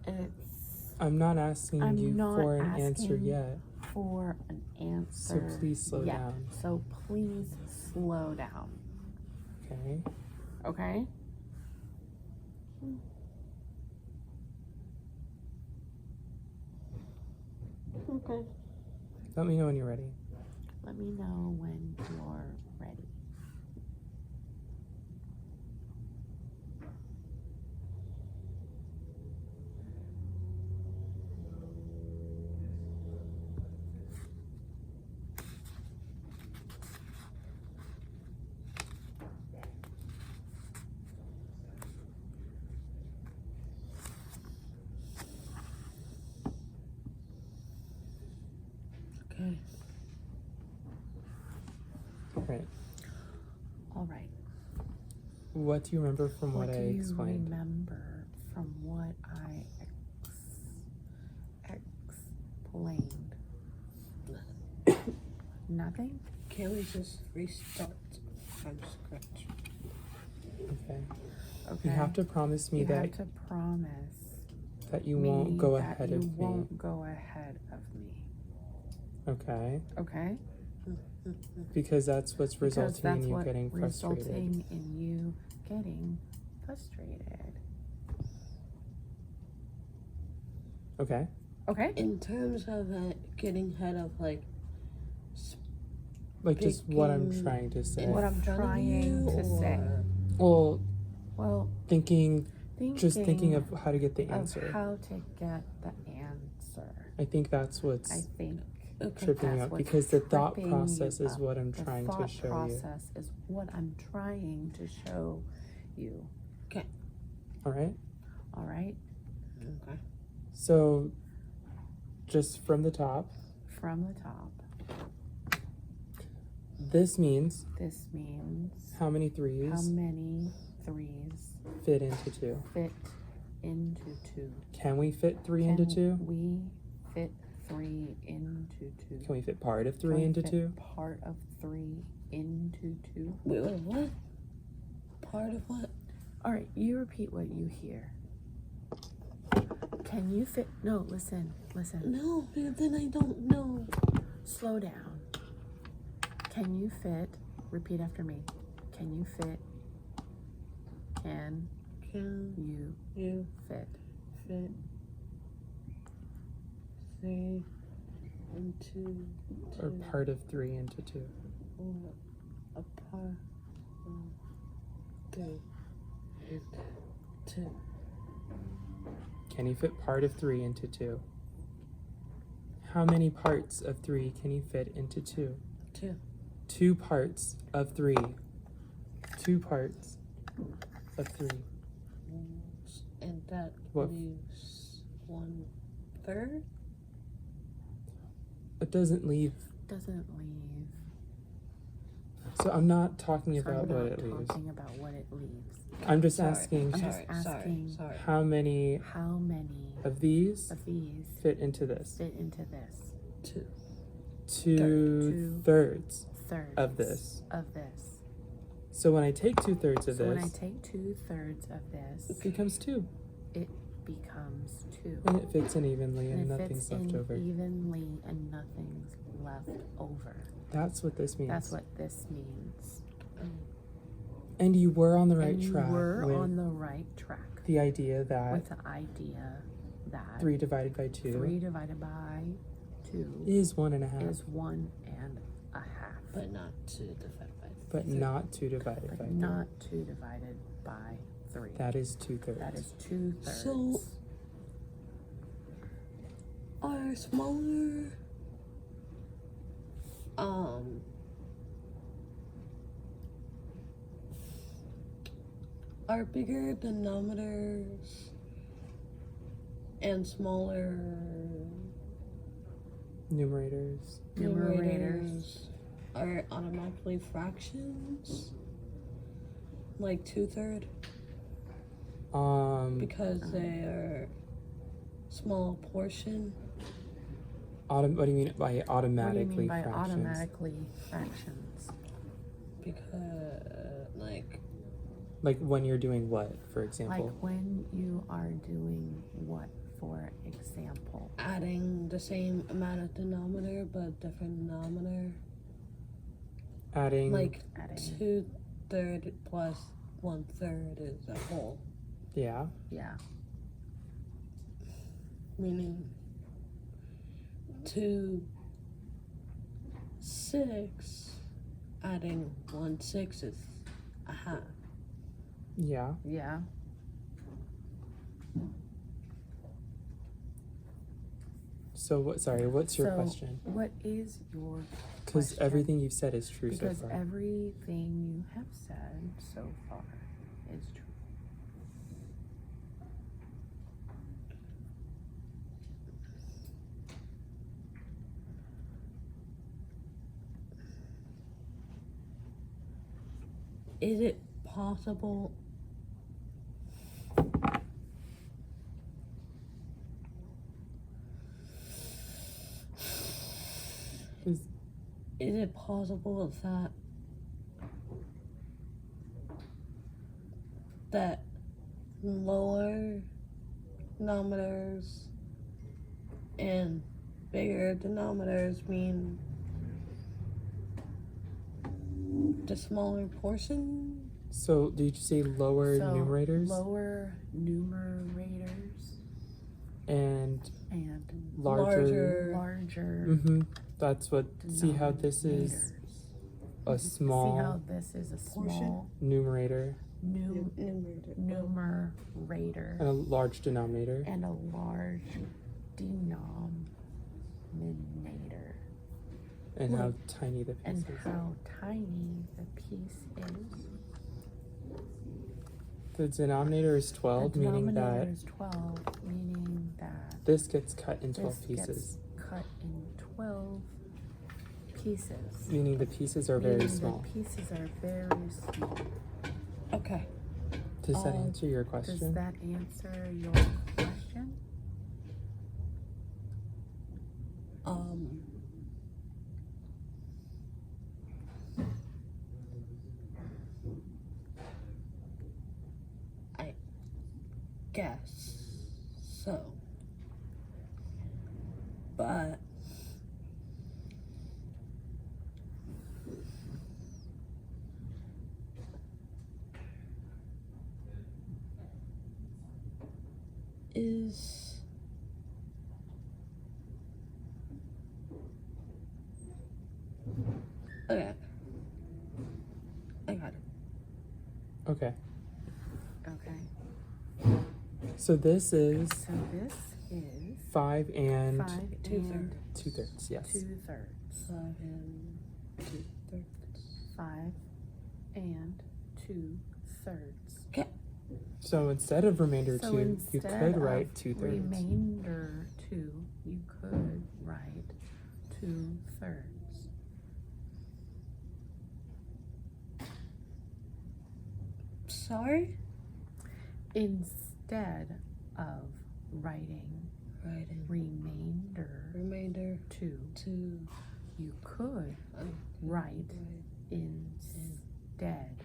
It's I'm not asking I'm you not for an answer asking yet. for an answer. So please slow yet. down. So please slow down. Okay. Okay? Okay. Let me know when you're ready. Let me know when you're ready. Okay. Right. All right. What do you remember from what I do you explained? remember from what I explained? Nothing? Can we just restart from scratch? Okay. Okay. You have to promise me You that have to promise that you me won't go that ahead you of me. won't go ahead of me. Okay. Okay? Because that's what's Because resulting that's in you what getting frustrated. resulting in you getting frustrated. Okay. Okay? In terms of getting ahead of like Like just what I'm Speaking trying to say. What I'm front of trying you, to say. or- Well, Well, just thinking of thinking how to get the of answer. how to get the answer. I think that's I what's think tripping me that's up what's because the thought tripping you process is up. what I'm The trying to thought show you. process is what I'm trying to show you. All right? All right? Okay. So just from the top, From the top, this means this means how many how threes many threes fit into 2? fit into 2. Can we fit 3 Can into 2? we fit 3 into 2? Can we fit part of Can 3 we into fit 2? part of 3 into 2? Wait, what? Part of what? All right, you repeat what you hear. Can you fit? No, listen. No, then I don't know. Slow down. Can you fit? Repeat after me. Can you fit? Can Can you you fit? fit 3 into Or 2, part of 3 into 2? or a part of 3 into 2? Can you fit part of 3 into 2? How many parts of 3 can you fit into 2? 2. 2 parts of 3. 2 parts of 3. And that What? leaves 1/3? It doesn't leave. Doesn't leave. So I'm not talking So about I'm what not it leaves. talking about what it leaves. I'm just Sorry, asking I'm just sorry, asking sorry. how many How many of these of these fit into this? fit into this? 2. 2 thirds Thirds of this. Of this. So when I take 2/3 of So when I this, take 2/3 of this, it becomes 2. it becomes 2. And it fits in evenly and And it nothing's fits left in over. evenly and nothing's left over. That's what this means. That's what this means. And you were on the right And you track were with on the right track the idea that with the idea that 3 divided by 2 3 divided by 2 is 1.5, is 1.5. But not 2 divided by 3. but not 2 divided by But 3. not 2 divided by 3. That is 2/3. That is 2/3. So- Are smaller are bigger denominators and smaller numerators. Numerators are automatically fractions, like 2/3, because they are small portion. What do you mean by What do you automatically mean by fractions? automatically fractions? Because Like when you're doing what, for example? Like when you are doing what, for example. Adding the same amount of denominator but different denominator. Adding. Like Adding. 2/3 plus 1/3 is a whole. Yeah. Yeah. Meaning 2/6 adding 1/6 is a half. Yeah. Yeah. So what? Sorry, what's your So, question? what is your Because question? everything you've said is true Because so far. everything you have said so far is true. Is it possible Is- is it possible that lower denominators and bigger denominators mean the smaller portion? So did you say lower So, numerators lower numerators and and larger? Mm-hmm. That's what. See how this is denominators. a See how small this is a Portion? small numerator numerator and a large denominator. and a large denominator, And how tiny the piece and is. how tiny the piece is. The denominator is The 12, meaning denominator that is 12, meaning that this gets cut in 12 this pieces. gets cut in 12 pieces. Meaning the pieces are very Meaning small. The pieces are very small. Okay. Does that answer your Does question? that answer your question? I guess so. But is okay. I got it. Okay. Okay. So this is So this is 5 and 5 and 2/3. Yes. 2/3. 5 and 2/3. 5 and 2/3. Okay. So instead of remainder So 2, you instead could of write 2/3. remainder 2, you could write 2/3. Sorry? Instead of writing remainder 2, 2 you could write instead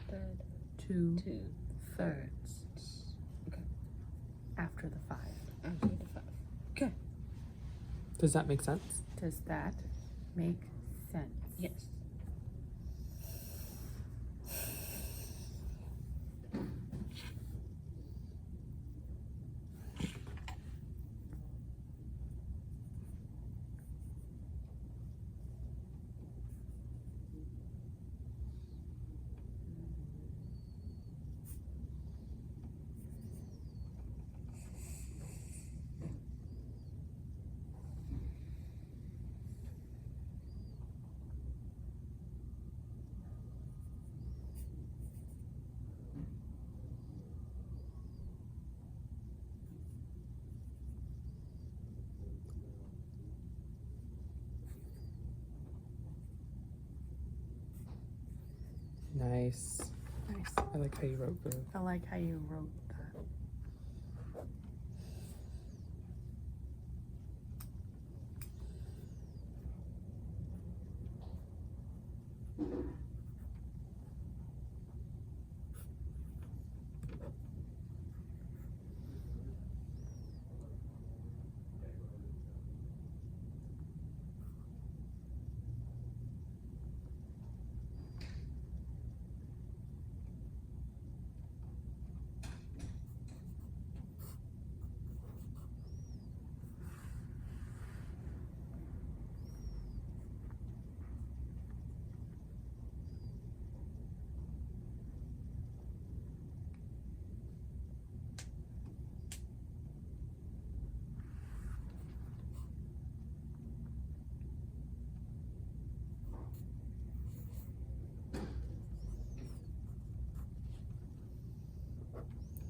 2/3 Okay. after the 5. After the 5. Okay. Does that make sense? Does that make sense? Yes. Nice. Nice. I like how you wrote both. I like how you wrote that.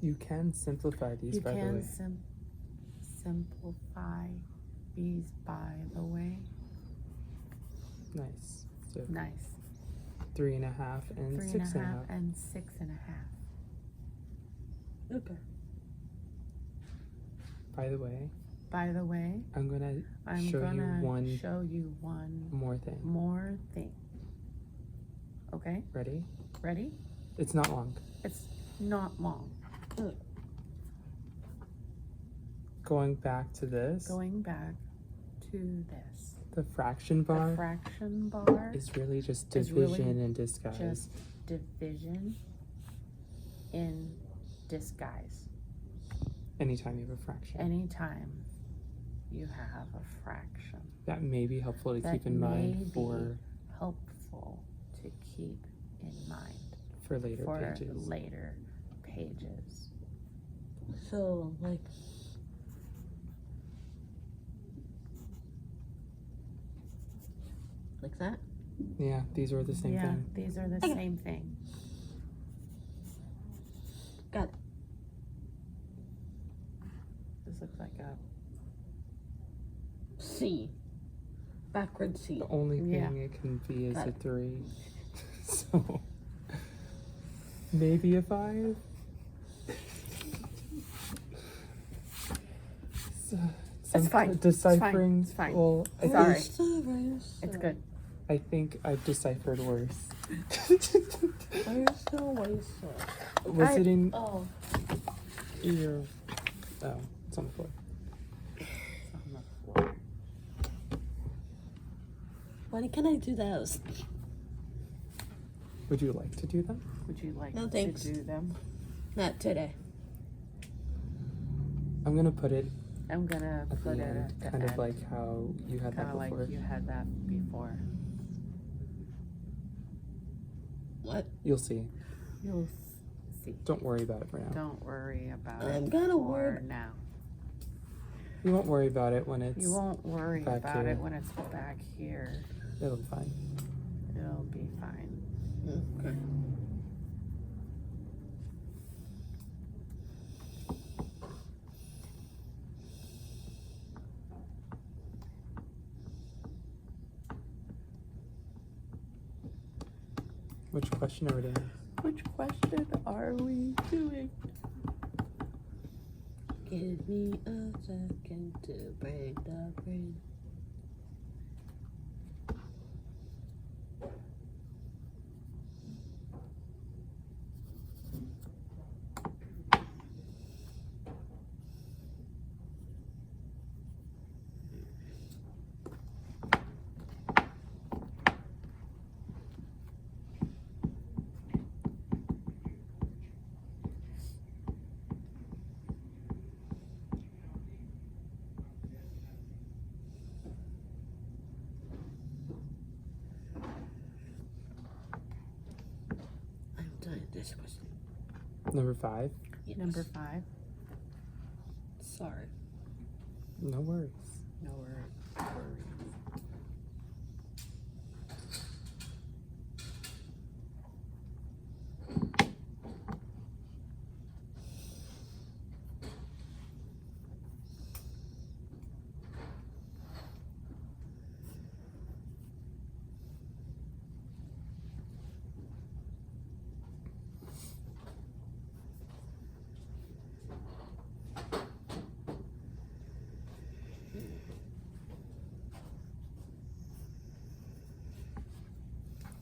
You can simplify these, You by the can way. simplify these, by the way. Nice. So Nice. 3.5 and 3.5 6.5. and 6.5. Okay. By the way, By the way, I'm gonna I'm show gonna you one show you one more thing. more thing. Okay, Ready? ready? It's not long. It's not long. Going back to this, Going back to this. the fraction The bar fraction bar is really just is really division in disguise. just division in disguise. Anytime you have a fraction. Anytime you have a fraction, That may be helpful to that keep in may mind be for helpful to keep in mind later for pages. later pages. So, like, that? Yeah, these are the same Yeah, thing. these are the Okay. same thing. Got it. This looks like a C. Backward C. The only thing Yeah. it can be is Got a it. 3. So maybe a 5. So, It's fine. Deciphering. It's fine. Well, I Sorry. think, It's good. I think I've deciphered worse. Was it in Oh. your? Oh, it's on the floor. It's on the floor. When can I do those? Would you like to do them? Would you like No, to thanks. do them? Not today. I'm gonna put it I'm gonna at put the it end, at the kind end. of like how you had Kind that of like before. you had that before. What? You'll see. You'll see. Don't worry about it for now. Don't worry about I'm it gonna for worry. now. You won't worry about it when it's. You won't worry back about here. it when it's back here. It'll be fine. It'll be fine. Okay. Which question are we doing? Which question are we doing? Give me a second to break the brain. I'm done this question. Number 5. Yes. Number 5. Sorry. No worries. No worries.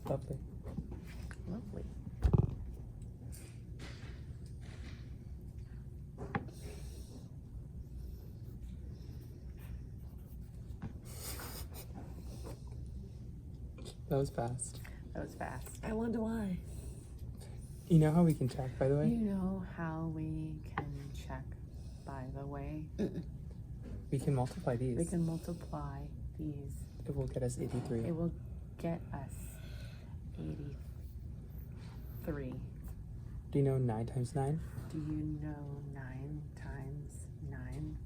Lovely. Lovely. That was fast. That was fast. I wonder why. You know how we can check, by the way? You know how we can check, by the way? We can multiply these. We can multiply these. It will get us 83. It will get us 83. Do you know 9 times 9? Do you know 9 times 9?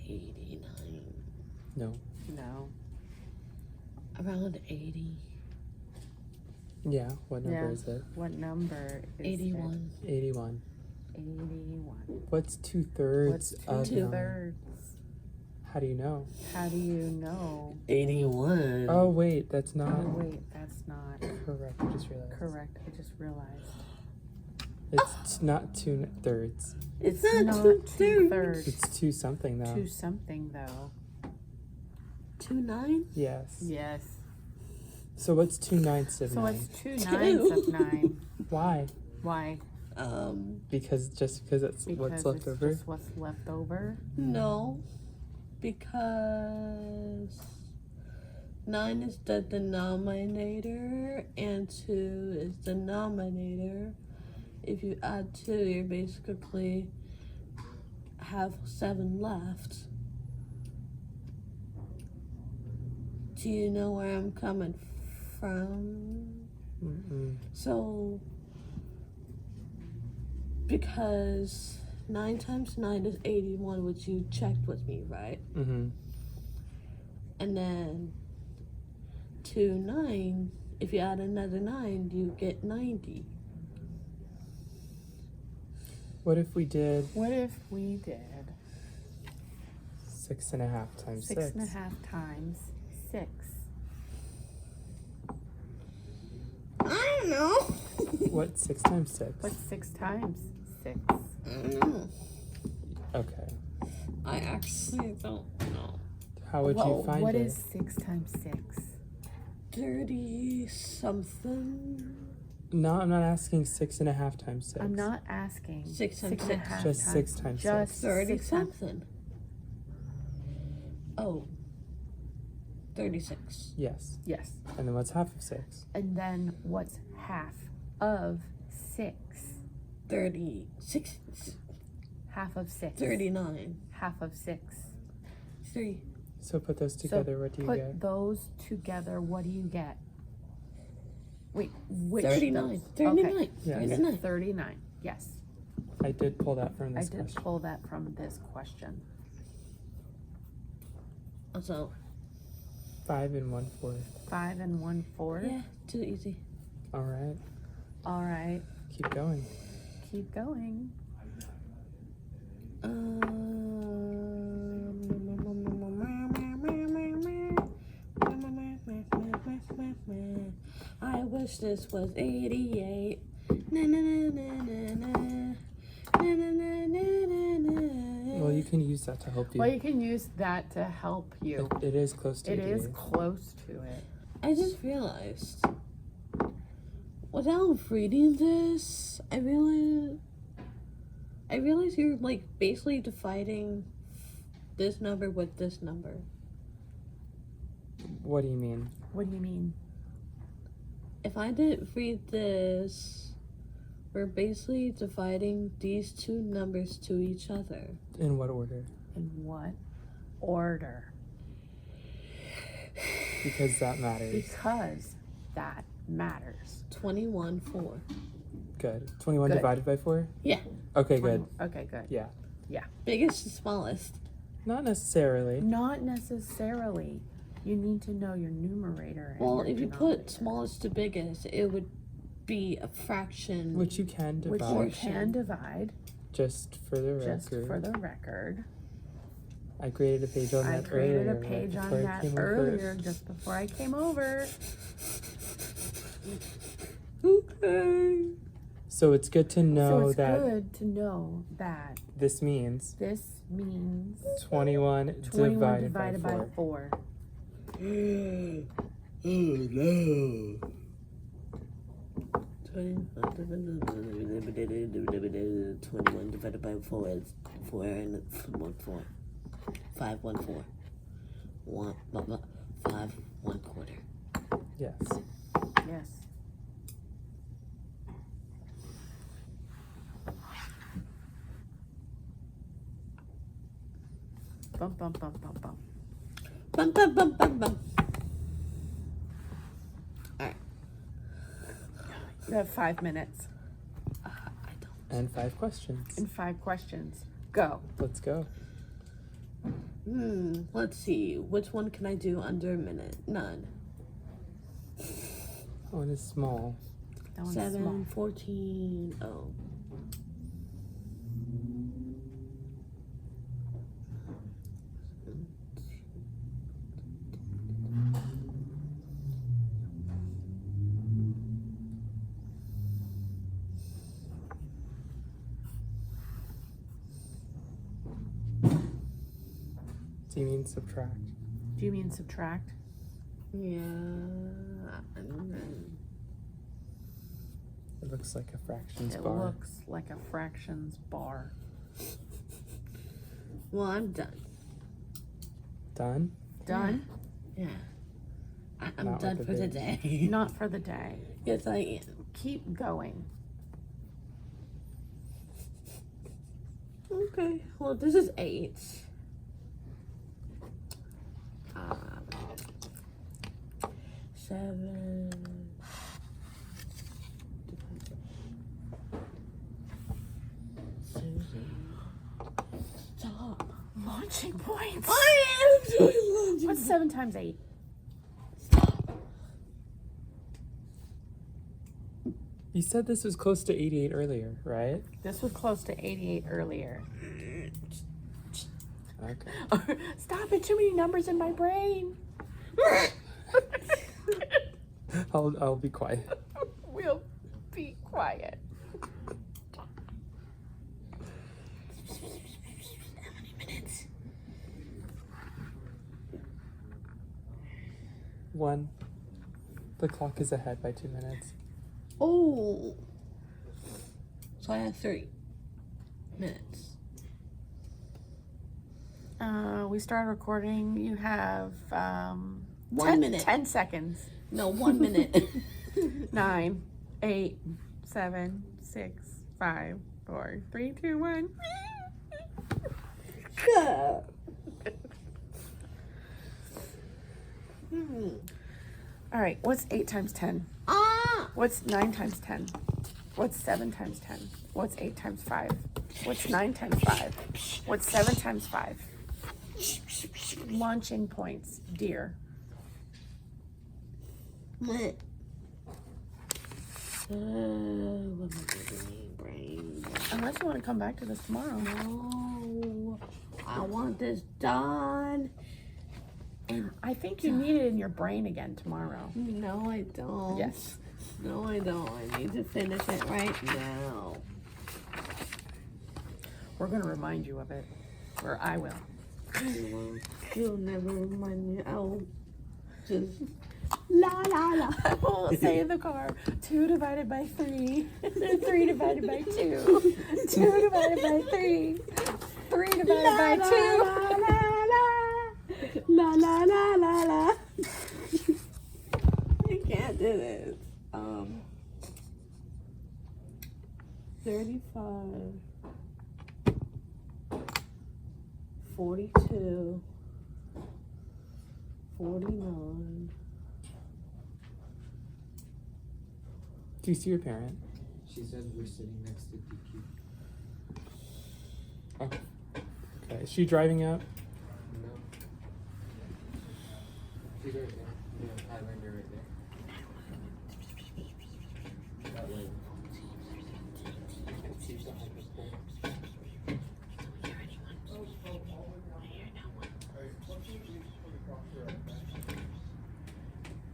89. No. No. Around 80. Yeah, what number Yeah. is it? What number is 81. 81. 81. What's 2/3 What's of 2/3? How do you know? How do you know? 81. Oh wait, that's Oh, not wait, that's not correct. I just realized. correct. I just realized. It's not 2/3. It's It's not not 2/3. 2/3. It's 2 something though. 2 something, though. 2/9. Yes. Yes. So what's 2/9 of So 9? it's 2/9 of 9. Why? Why? Because it's Because what's left it's over. just what's left over. No, because 9 is the denominator and 2 is the nominator. If you add 2, you basically have 7 left. Do you know where I'm coming from? Mm-mm. So, because 9 times 9 is 81, which you checked with me, right? Mm-hmm. And then 9, if you add another 9, you get 90. What if we did What if we did 6.5 times 6? 6.5 times 6? I don't know. What's 6 times 6? What's 6 times 6? I don't know. Okay. I actually don't know. How would you find What it? is 6 times 6? 30 something. No, I'm not asking 6.5 times 6. I'm not asking. 6 times 6. 6.5 Just times- 6 times Just 6. 30 6 times. something. Oh. 36. Yes. Yes. And then what's half of 6? And then what's half of 6? 36. Half of 6. 39. Half of 6. 3. So put those together, what do you Put get? those together, what do you get? Wait, which 39. those? 39. Okay. Yeah. 39. 39. Yes. I did pull that from I this did question. pull that from this question. So, 5 and 1/4. 5 and 1/4. yeah, too easy. All right. All right. Keep going. Keep going. I wish this was 88. Na, na, na, na, na, na. Na, na, na, na, na, na. Well, you can use that to help you. Well, you can use that to help you. It is close to It is 88. close to it. I just realized, without reading this, I realized you're like basically dividing this number with this number. What do you mean? What do you mean? If I didn't read this, we're basically dividing these two numbers to each other. In what order? In what order? Because that matters. Because that matters. 21, 4. Good. 21 Good. divided by 4? Yeah. Okay, good. Okay, good. Yeah. Biggest to smallest. Not necessarily. Not necessarily. You need to know your numerator. And Well, your if you put denominator. smallest to biggest, it would be a fraction. Which you can Which divide. you can divide, Just for the just record. for the record. I created a page on I that created earlier. a page right on before I that came over. earlier, just before I came over. Okay. So it's good to know So it's that good to know that this means this means 21 21 divided by 4. 4. Oh no. 21 divided by 4 is 4 and 1 4. 5 1 4. 1 blah, blah, 5 1/4. Yes. Yes. Bum bum bum bum bum. Bum bum bum bum bum. You have 5 minutes I don't. And 5 questions. and 5 questions. Go. Let's go. Let's see. Which one can I do under a minute? None. That one is small. That one's 7 small. 14. Oh. he means subtract. Do you mean subtract? Yeah. It looks like a fractions It bar. looks like a fractions bar. Well, I'm done. Done? Done? Yeah. I'm Not done like a for the bitch. day. Not for the day. Yes, I am. Keep going. Okay. Well, this is 8. Uh, 7. Susie. Stop. Launching points. I am doing laundry. What's 7 times 8? You said this was close to 88 earlier, right? This was close to 88 earlier. Okay. Stop it, too many numbers in my brain. I'll be quiet. We'll be quiet. How many minutes? 1. The clock is ahead by 2 minutes. Oh. So I have 3 minutes. We started recording. You have 1 minute. 10 seconds. No, 1 minute. 9, 8, 7, 6, 5, 4, 3, 2, 1. Shut up. All right, what's 8 times 10? Ah! What's 9 times 10? What's 7 times 10? What's 8 times 5? What's 9 times 5? What's 7 times 5? Launching points, dear. What? What am I doing, brain? Unless you want to come back to this tomorrow. No. I want this done. And I think you need it in your brain again tomorrow. no, I don't. Yes. No, I don't. I need to finish it right now. We're going to remind you of it. Or I will. You'll never remind me. I'll just la la la. I will say in the car, 2 divided by 3. 3 divided by 2. 2 divided by 3. 3 divided by 2. La la la la la. I can't do this. 35, 42, 49. Do you see your parent? She said we're sitting next to DQ. Okay. Is she driving up? No. She's right there. Yeah, Highlander right there. That way. She's the hyperpole.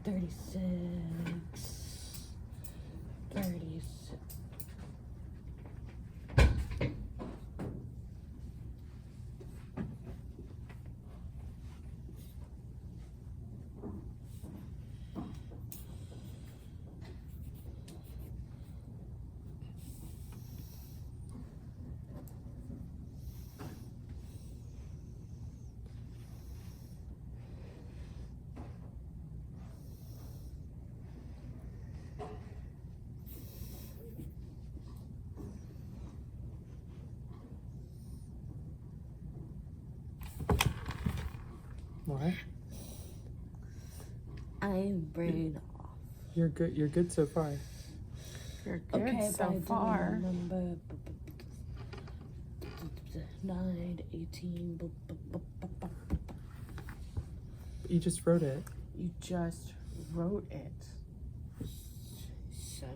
36, 36. What? I'm brain off. You're good. You're good so far. You're good Okay, so but I far. didn't remember 9, 18. You just wrote it. You just wrote it. 7.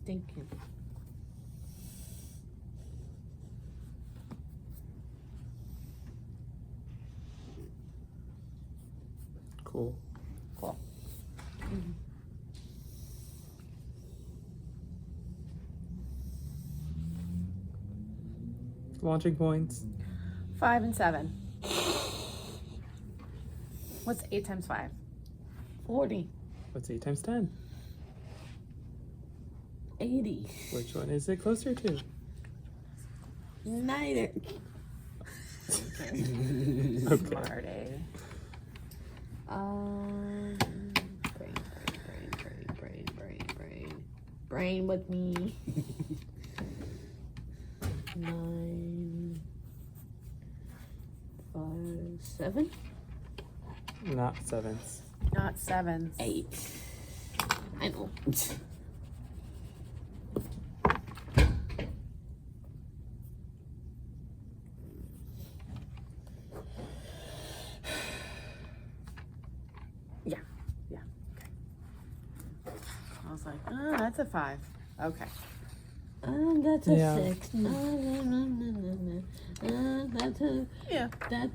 Thank you. Cool. Launching points. 5 and 7. What's 8 times 5? 40. What's 8 times 10? 80. Which one is it closer to? Neither. Smart, eh? Brain with me. 9, 5, 7, Not sevens. Not 7s. 8. I know. I was like, oh, that's a 5. Okay. That's a Yeah. 6. That's a Yeah.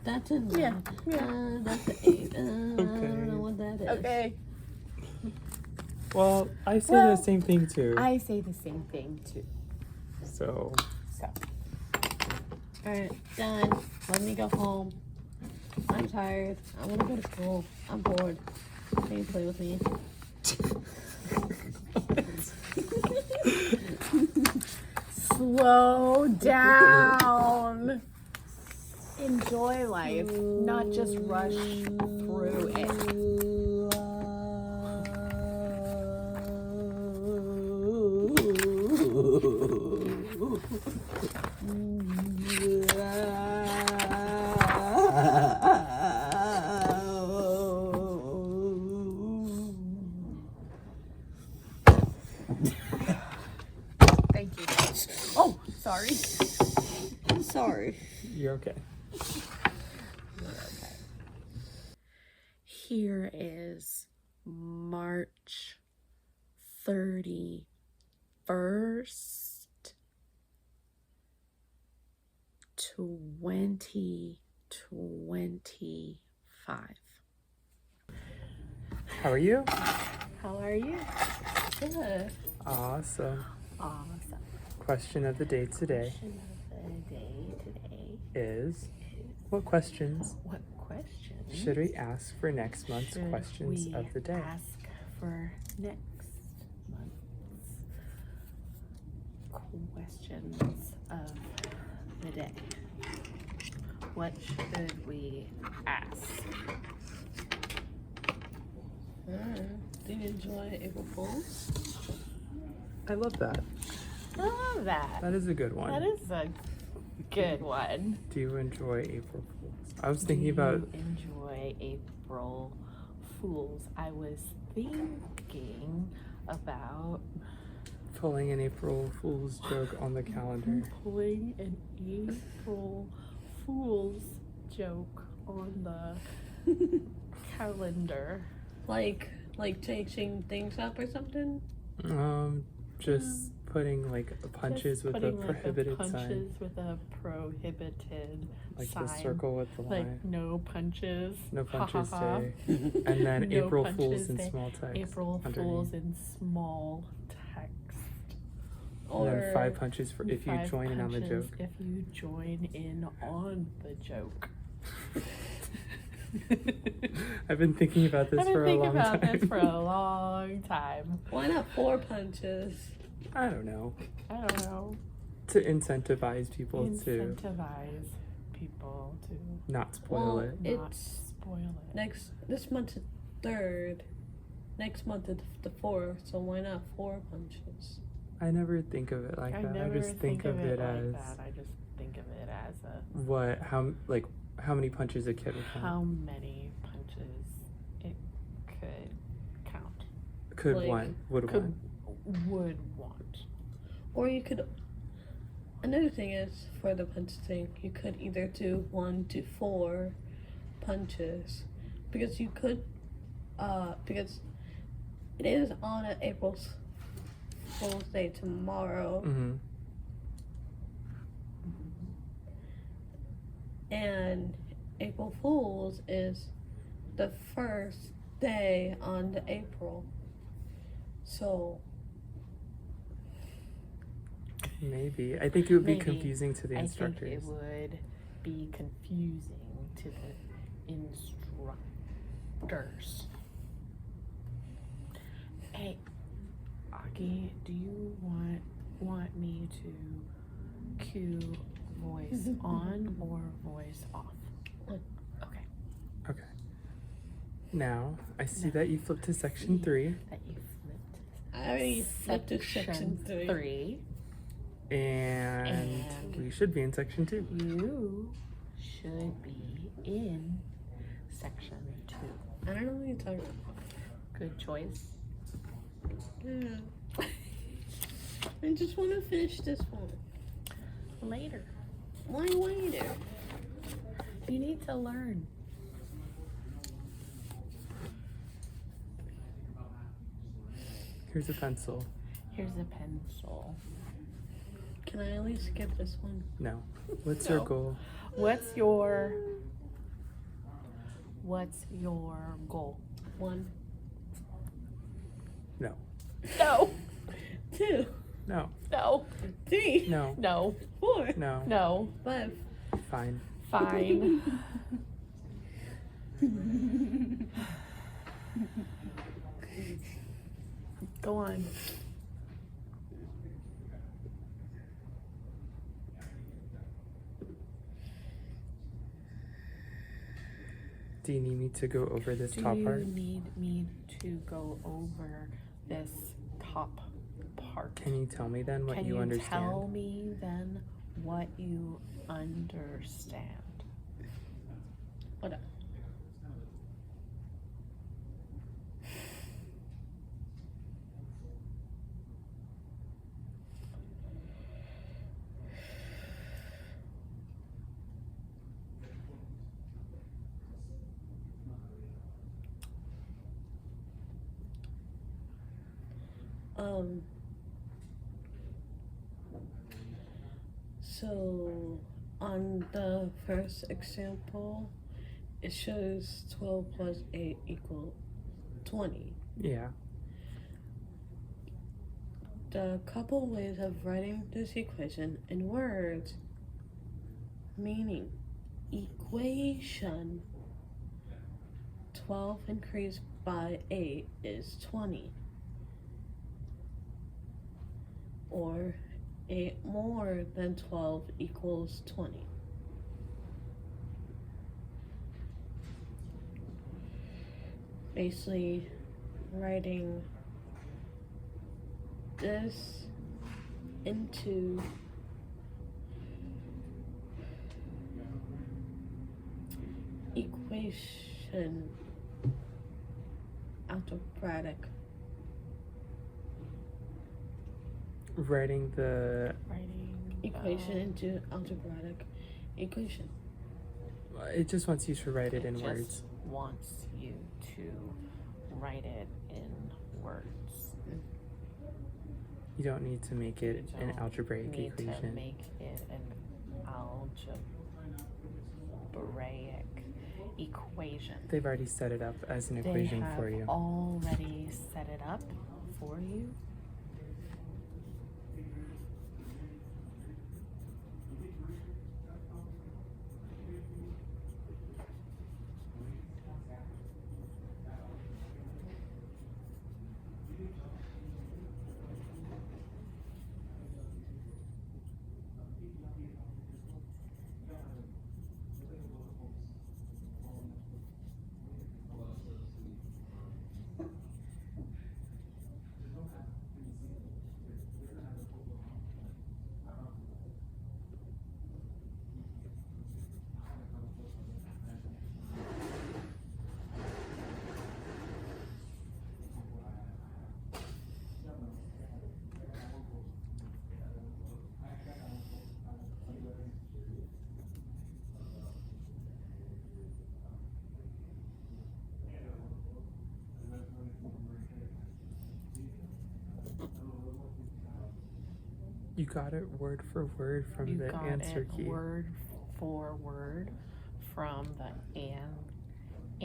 that's a 9. Yeah. That's an 8. I don't know what that is. Okay. Well, I say Well, the same thing too. I say the same thing too. So, So, Alright, done. Let me go home. I'm tired. I want to go to school. I'm bored. Can you play with me? slow down. Enjoy life, not just rush through it. Thank you. Oh, sorry. Sorry. you're okay. Here is March 31st, 2025. How are you? How are you? Good. Awesome. Awesome. Question of the day today Question of the day today. is, what questions What question should we ask for next month's should questions we of the day? ask for next month's questions of the day? What should we ask? Do you enjoy April Fools? I love that. I love that. That is a good one. That is a good one. Do you enjoy April Fools? I was Do thinking about you enjoy April Fools? I was thinking about pulling an April Fool's joke on the calendar. pulling an April Fool's joke on the calendar. Like changing things up or something? Just putting like punches Just with a putting, like, the prohibited sign. punches with a prohibited Like sign. the circle with the Like line. no punches. No Ha, ha, punches ha. day. And then No April punches Fools in day. small text. April underneath. Fools in small text. And then 5 punches for if you 5 join in on the punches joke. If you join in on the joke. I've been thinking about this I've been for a thinking long about time. this for a long time. Why not 4 punches? I don't know. I don't know. To incentivize people to Incentivize people to not spoil it. not It's spoil it. this month is 3rd. Next month is the 4th, so why not 4 punches? I never think of it like I that. I never just think of it as like that. I just think of it as a what how many punches a kid would count. how many punches it could count. Could like, want would Could want. would want. Or you could. Another thing is for the punch thing, you could either do 1 to 4 punches, because you could, because it is on April Fool's Day tomorrow, Mm-hmm. and April Fool's is the first day on the April, so Maybe. I think it would be Maybe. confusing to the I think instructors. it would be confusing to the instructors. Hey, Aki, do you want me to cue voice on or voice off? On. Okay. Okay. Now, I see Now, that you flipped to section see 3, that you flipped I already flipped to section 3. 3. and And- we should be in section 2. You should be in section 2. I don't know what you're talking about. Good choice. Yeah. I just want to finish this one. Later. Why later? You need to learn. Here's a pencil. Here's a pencil. Can I at least skip this one? No. What's your No. goal? What's your goal? 1, No. No. 2, No. No. 3, No. No. 4, No. No. 5. Fine. Fine. Go on. Do you need me to go over this Do top you part? need me to go over this top part? Can you tell me then what Can you understand? tell me then what you understand? Hold on. So on the first example, it shows 12 plus 8 equal 20. Yeah. The couple ways of writing this equation in words, meaning equation 12 increased by 8 is 20. Or 8 more than 12 equals 20. Basically, writing this into equation algebraic. Writing the. Equation into algebraic equation. It just wants you to write it in just words. wants you to write it in words. You don't need to make it an Don't algebraic need to equation. make it an algebraic equation. They've already set it up as an They equation have for you. already set it up for you. You got it word for word from You the got answer it key. word for word from the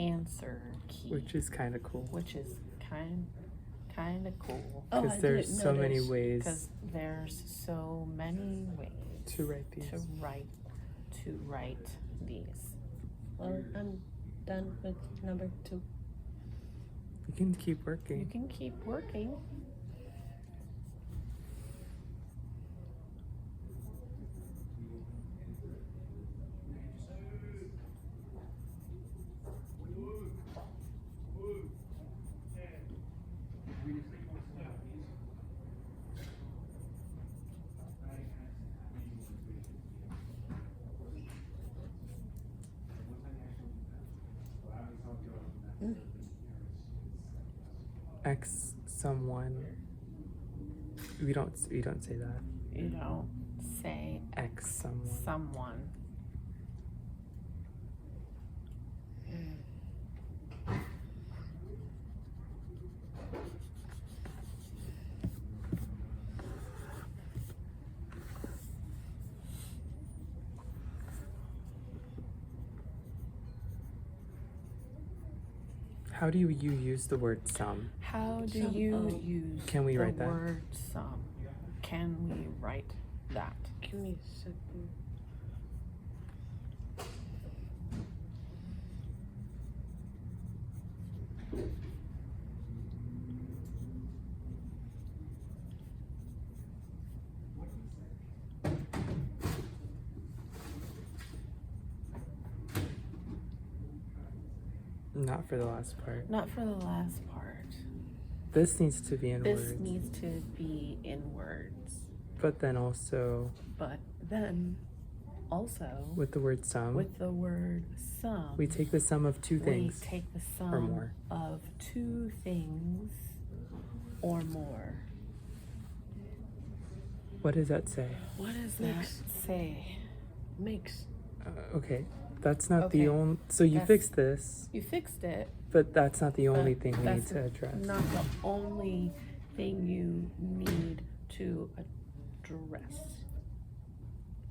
answer key, Which is kind of cool. which is kind of cool. Oh, Because I there's didn't so many notice. ways Because there's so many ways to write these. to write these. Well, I'm done with number 2. You can keep You working. can keep working. X someone. We don't say that. You don't say X someone. someone. How do you use the word some? How do Some you of. use Can we the write that? word some? Can we write that? Give me a second. Not for the last part. Not for the last part. This needs to be in This words. needs to be in words. But then also But then also with the word some, with the word some, we take the sum of two we things. take the sum more. of 2 things or more. What does that say? What does Mix. that say? Makes. Okay, that's not Okay, the only. So you that's- fixed this, You fixed it. but that's not the only but thing we need that's to address. Not the only thing you need to address.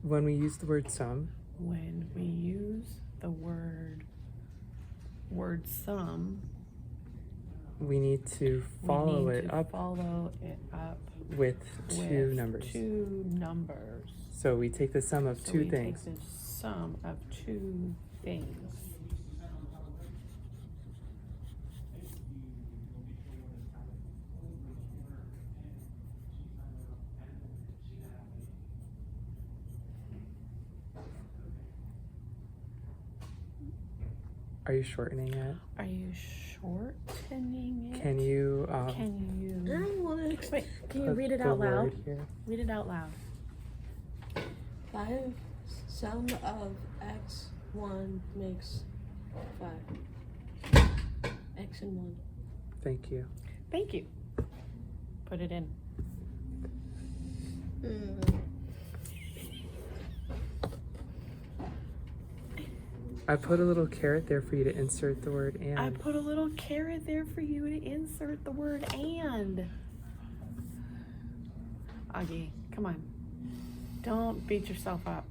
When we use the word some, When we use the word some, we need to follow we need it to up follow it up with two with numbers. 2 numbers. So we take the sum of So two we things. take the sum of 2 things. Are you shortening it? Are you shortening it? Can you Can you? I want to. Wait, can you put read it the out loud? word here? Read it out loud. 5 sum of x1 makes 5. X and 1. Thank you. Thank you. Put it in. I put a little caret there for you to insert the word and. I put a little caret there for you to insert the word and. Augie, come on. Don't beat yourself up.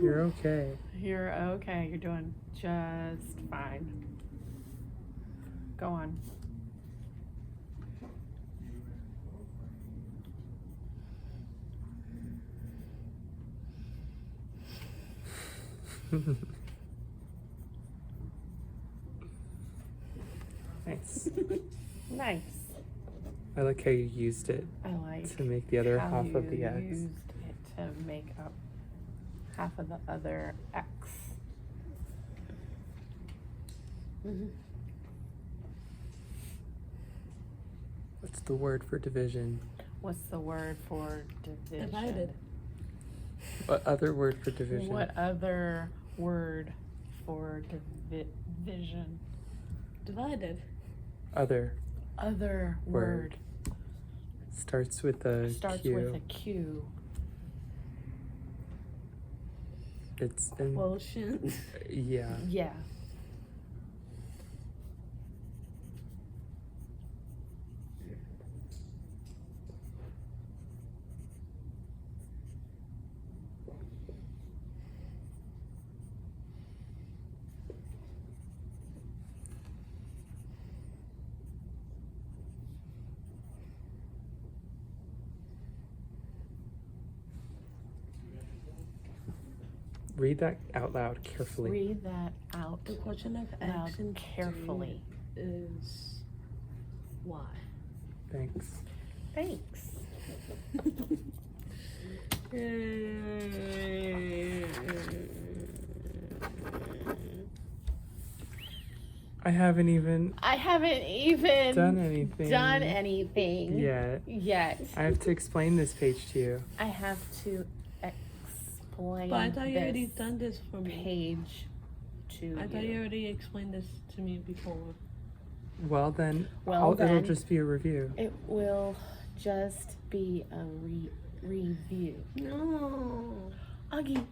You're okay. You're okay. You're doing just fine. Go on. Nice. Nice. I like how you used it I like to make the other how half you of the X. used it to make up half of the other X. What's the word for division? What's the word for division? Divided. What other word for division? What other word for division? Divided. Other Other Word. word starts with a starts Q. with a Q. It's in, Quotient. yeah. Yeah. read that out loud carefully. Read that out The question of loud x and carefully. is y. Thanks. Thanks. I haven't even I haven't even done anything. yet. I have to explain this page to you. I have to explain But I thought you already this done this for me. page to I thought you already explained this to me before. Well then, Well it'll then. just be a review. It will just be a review. No. Augie.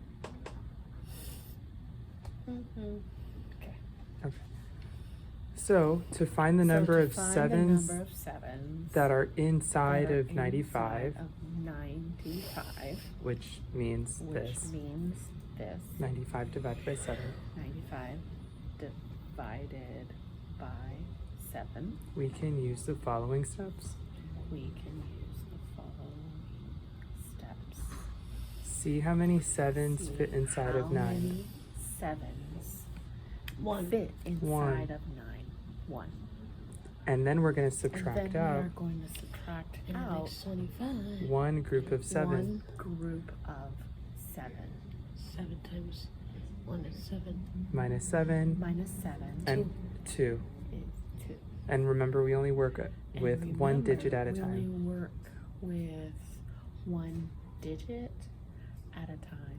So to find the number of sevens The number of sevens that are inside that are of 95, inside of 95, which means which this. means this. 95 divided by 7. 95 divided by 7. We can use the following steps. We can use the following steps. See how many sevens See fit inside of how 9. many sevens One. fit inside One. of 9. 1. And then we're going to And subtract then out we're going to subtract And it out makes 25. one group of 7. one group of 7. 7 times 1 is 7. Minus 7 Minus 7 and 2. is 2. And remember, we only work And with one remember, digit at a we time. only work with one digit at a time.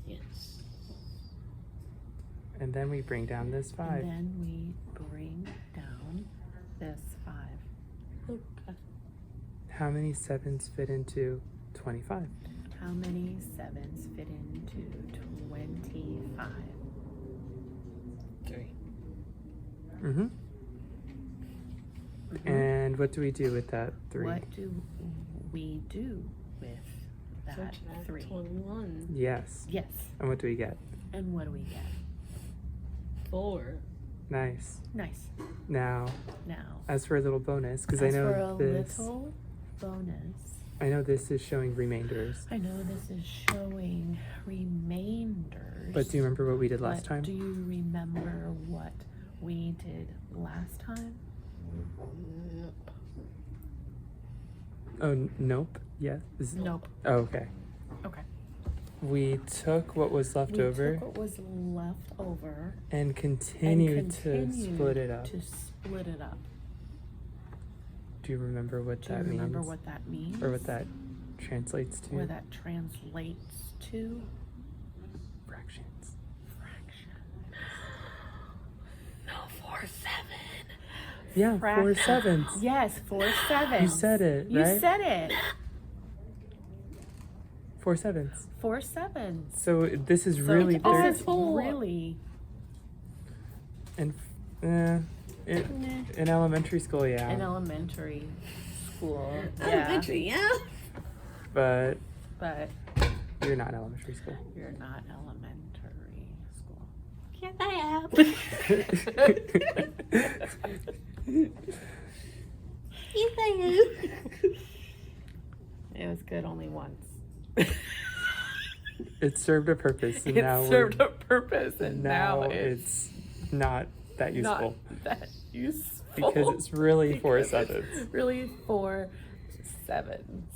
Yes. And then we bring down this 5. And then we bring down this 5. Okay. How many 7s fit into 25? How many 7s fit into 25? 3. Mm-hmm. And what do we do with that 3? What do we do with that Subtract 3? 21. Yes. Yes. And what do we get? And what do we get? 4. Nice. Nice. Now, Now, as for a little bonus, because I as for know a this, little bonus, I know this is showing remainders. I know this is showing remainders. But do you remember what we did last but time? Do you remember what we did last time? Nope. Oh, nope. Yeah. Nope. Oh, okay. Okay. We took what was left We over took what was left over and and continued to continued split it up. To split it up. Do you remember what Do you that remember means? what that means? Or what that translates to? Where that translates to? Fractions. Fraction. No, 4 7. Yeah, 4 sevens. Yes, 4 sevens. You said it, You right? said it. 4 sevens. 4 sevens. So this is So really this is four. really in elementary school, yeah. in elementary school. Elementary, yeah. But But you're not in elementary school. you're not elementary school. Yes, I am. Yes, I am. It was good only once. It served a purpose, and It now served a purpose, and now it's not that useful not that useful. because it's really 4 Because it's sevens. Really 4 sevens.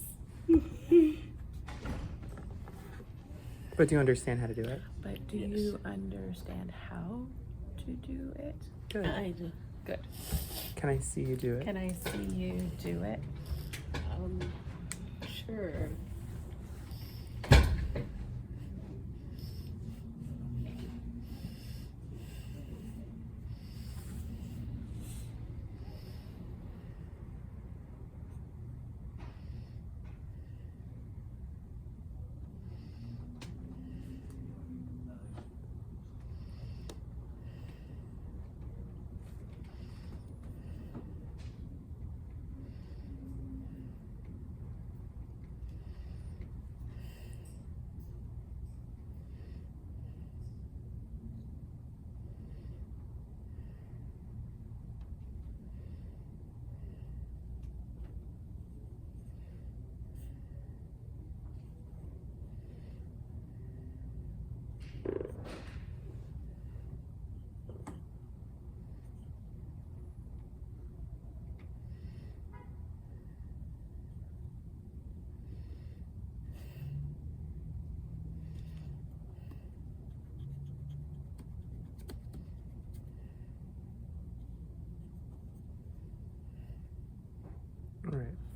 But do you understand how to do it? But do Yes. you understand how to do it? Good. I do. Good. Can I see you do it? Can I see you do it? Sure.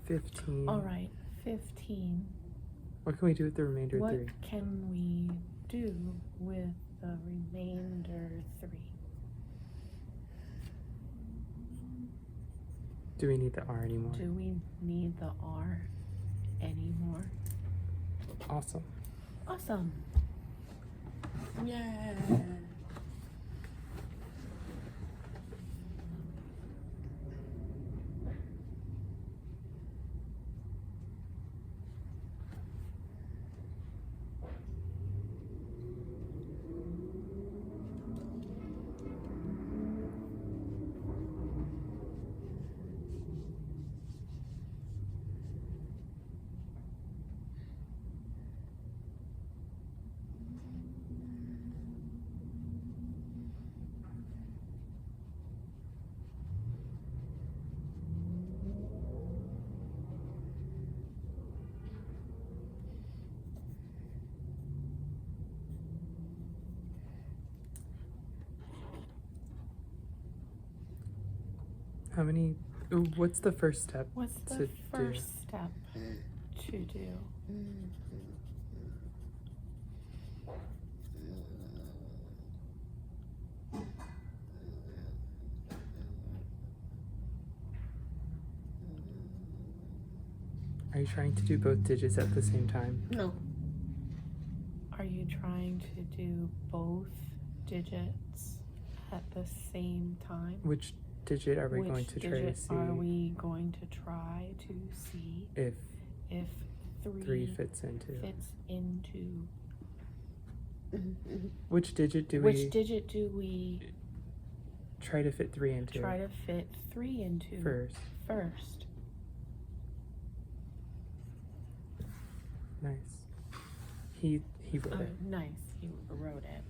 15. All right, 15. What can we do with the remainder What 3? can we do with the remainder 3? Do we need the R anymore? Do we need the R anymore? Awesome. Awesome. Yeah. How many? Ooh, what's the first step? What's to the do? first step to do? Are you trying to do both digits at the same time? No. Are you trying to do both digits at the same time? Which digit are we Which going to try to digit see are we going to try to see if if 3 fits into? fits into? Which digit do Which we digit do we try to fit 3 into try to fit 3 into first? first? Nice. He wrote it. Nice, you wrote it.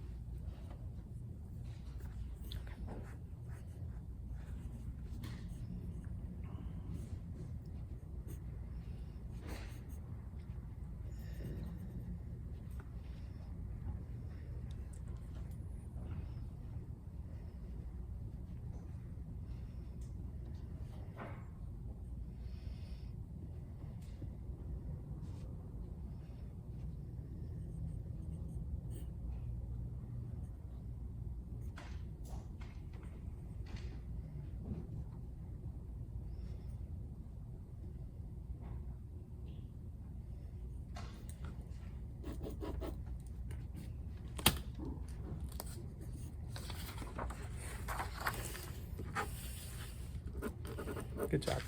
Good job.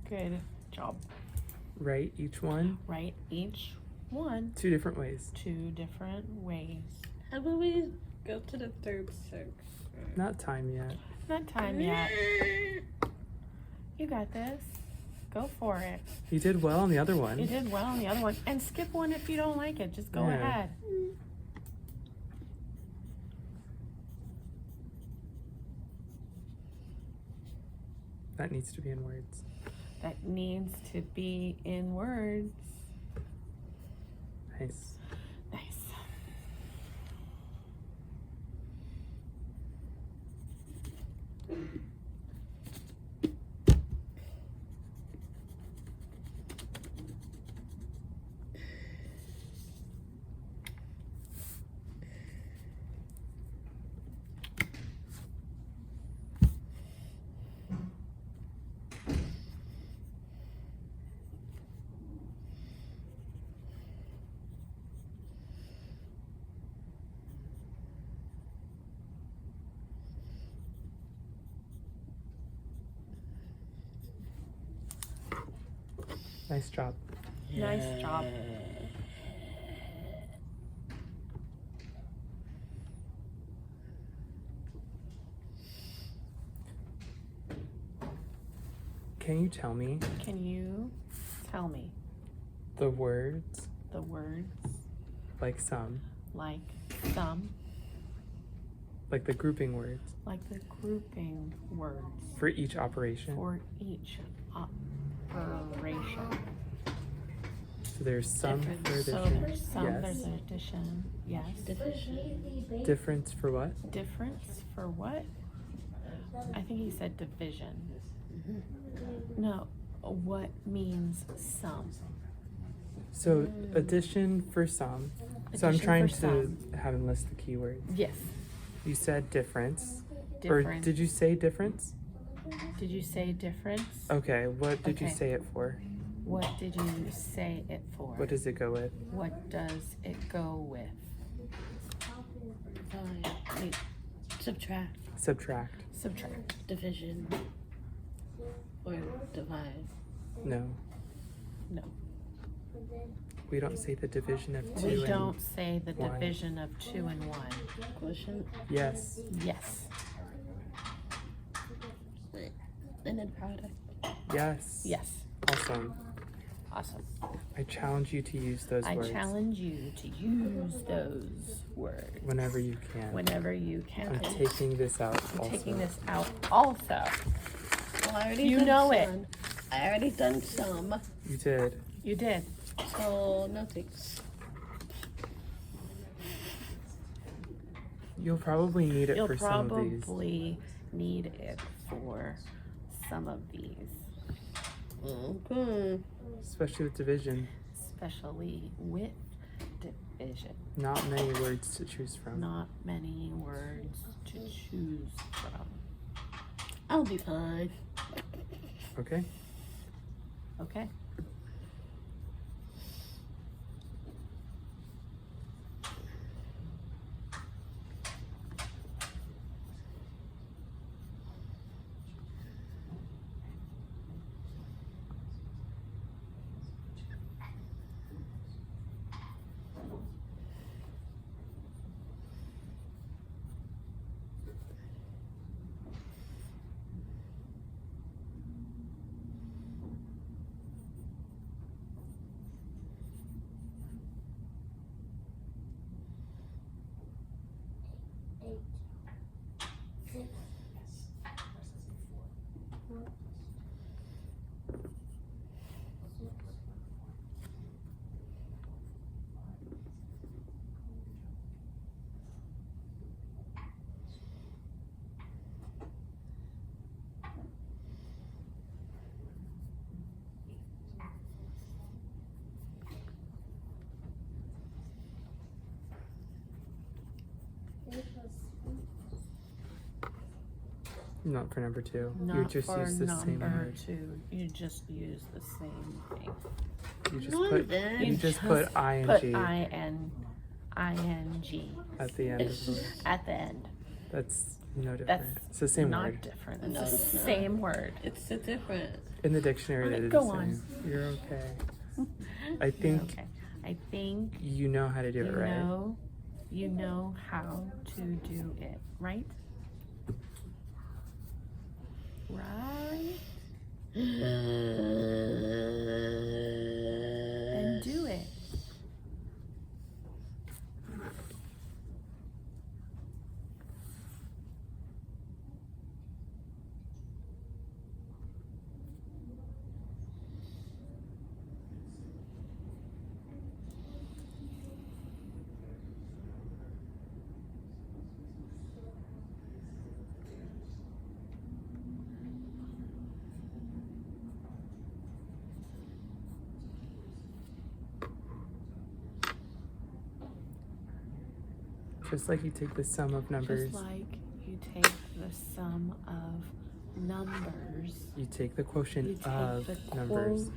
Good job. Write each one Write each one 2 different ways. 2 different ways. How about we go to the third section? Not time yet. Not time yet. You got this. Go for it. You did well on the other one. You did well on the other one. And skip one if you don't like it. Just go Yeah. ahead. That needs to be in words. That needs to be in words. Nice. Nice. Nice job. Nice job. Can you tell me Can you tell me the words the words like some, like some, like the grouping words like the grouping words for each operation? for each operation? So there's some Difference. for So addition. there's some, Yes. there's an addition, yes. Division. Difference for what? Difference for what? I think he said division. No, what means sum? So addition for sum. So I'm Addition trying for to sum. have him list the keywords. Yes. You said difference. Or Difference. did you say difference? Did you say difference? Okay, what did you Okay. say it for? What did you say it for? What does it go with? What does it go with? Wait, subtract, Subtract. Subtract. division, or divide. No. No. We don't say the division of 2 We and don't say the one. division of 2 and 1. Quotient, Yes. Yes. and then product. Yes. Yes. Awesome. Awesome. I challenge you to use those I words challenge you to use those words whenever you can. whenever you can. I'm taking this out also. Taking this out also. Well, I already You done know it. some. I already done some, You did. You did. so no thanks. You'll probably need it You'll for some of these. probably need it for some of these, Okay. Especially with division. especially with division. Not many words to choose from. Not many words to choose from. I'll be fine. Okay? Okay? Not for number 2. You Not just for use the same number word. 2. You just use the same thing. You just No, put then. you just put ing Put ing at the end of the word. at the end. That's no different. That's It's the same not word. different. No, It's the it's not. same word. It's a different. In the dictionary Alright, it is go the on. same. You're okay. I think Okay. I think you know how to do you it, right? know how to do it, right? Right? Then do it. Just like you take the sum of numbers, Just like you take the sum of numbers. you take the quotient You take of the numbers.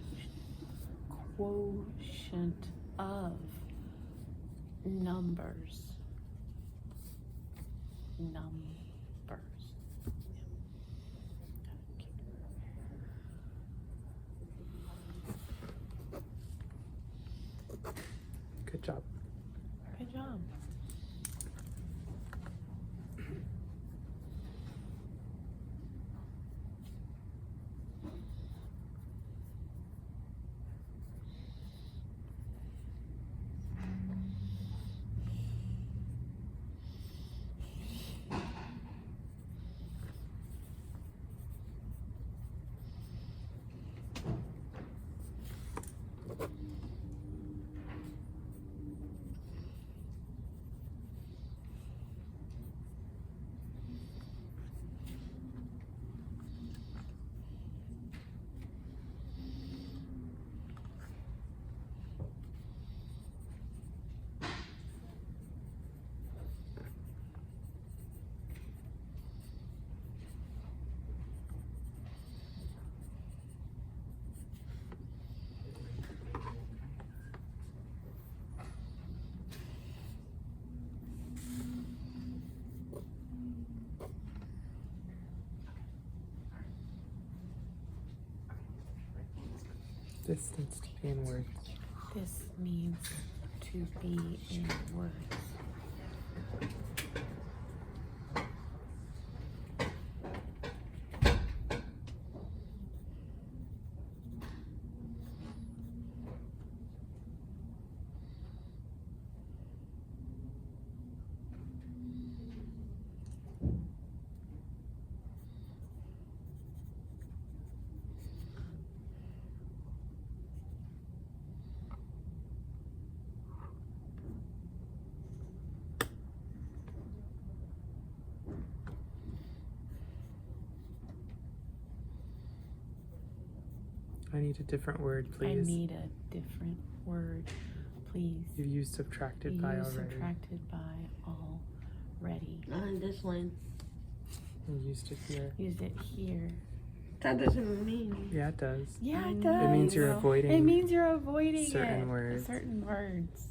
quotient of numbers. Good job. Good job. This needs to be in words. This needs to be in words. I need a different word, I please. need a different word, please. You've used subtracted You by use already. subtracted by already. Not in this line. You used it here. Use it here. That doesn't mean. Yeah, it does. Yeah, it does. It means you're avoiding It means you're avoiding certain it. words. Certain words.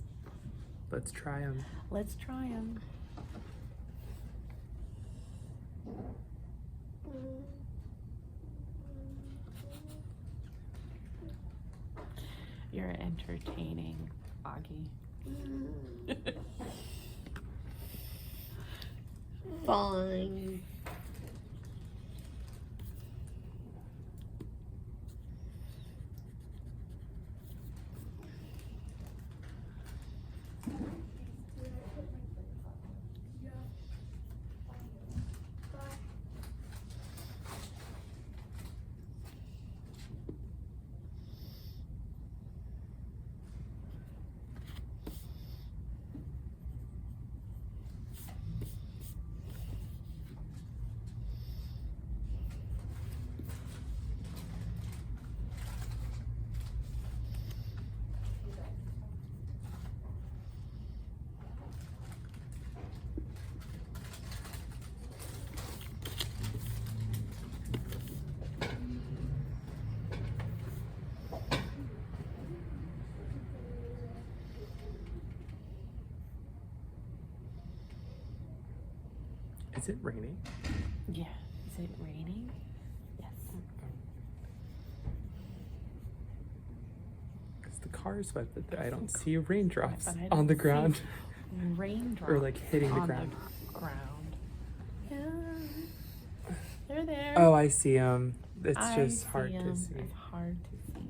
Let's try them. Let's try them. You're entertaining, Augie. Fine. Is it raining? Yeah. Is it raining? Yes. Because the car swept it. I don't see raindrops But I on don't the see ground. Raindrops. Or like hitting the on ground. The ground. Yeah. They're there. Oh, I see them. It's I just hard see to 'em. see. It's hard to see.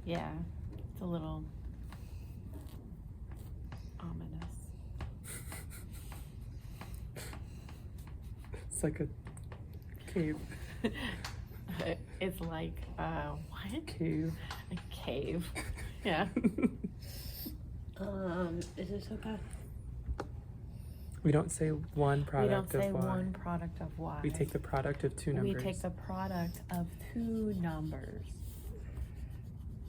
Yeah. It's a little ominous. It's like a cave. It's like, what? Cave. A cave. Yeah. Is this okay? We don't say one We product don't say of y. one product of y. We take the product of two We numbers. take the product of two numbers.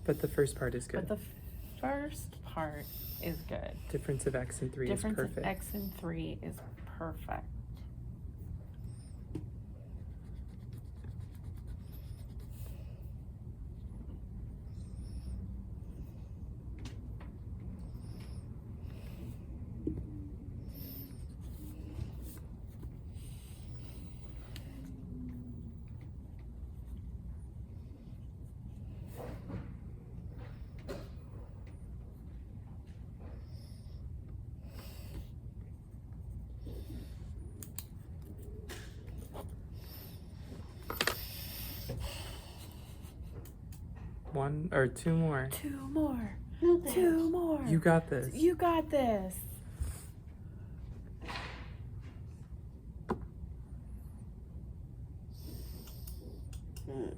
But the first part is good. But the first part is good. Difference of x and 3 Difference is perfect. of x and 3 is perfect. One or two more. Two more. No thanks. Two more. You got this. You got this. Mm.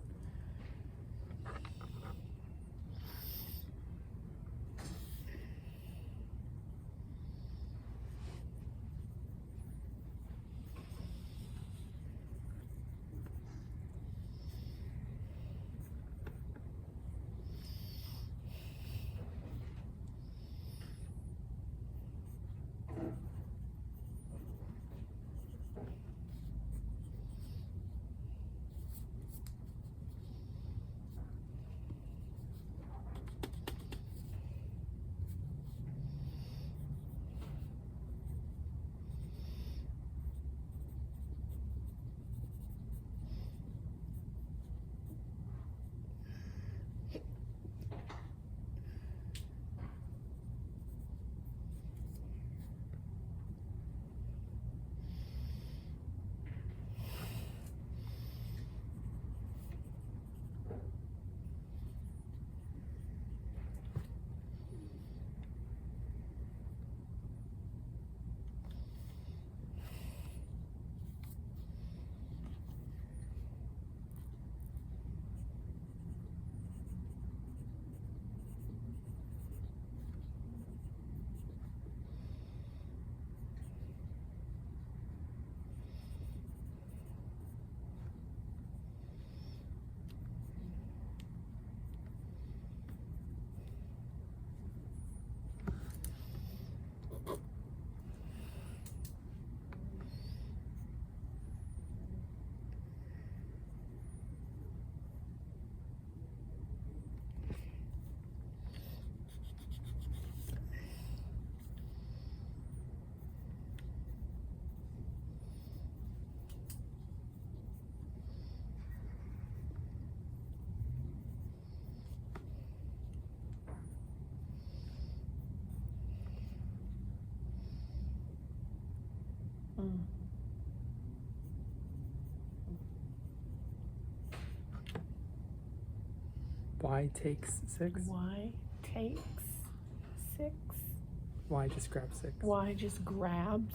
Y takes 6. Y takes 6. Y just grabs 6. Y just grabs.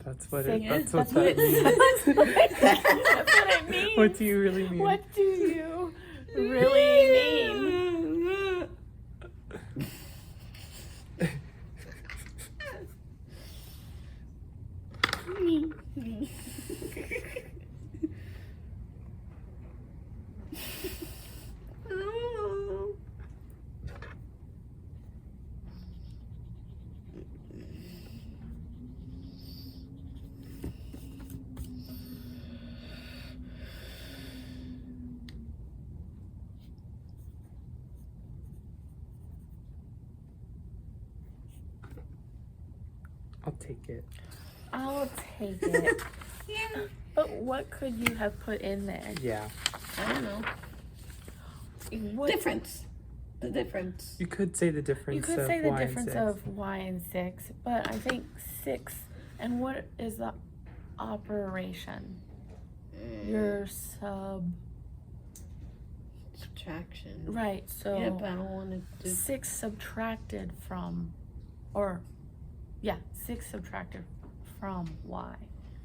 That's what Six. it. That's what That's that means. That's what it means. What do you really mean? What do you really mean? I'll take it. I'll take it. But what could you have put in there? Yeah. I don't know. What, Difference. The difference. You could say the you difference could of say the Y and difference 6. of Y and 6, but I think 6. And what is the operation? Your Subtraction. right. So Yeah, but I don't want to do. 6 subtracted from, or yeah, 6 subtracted from Y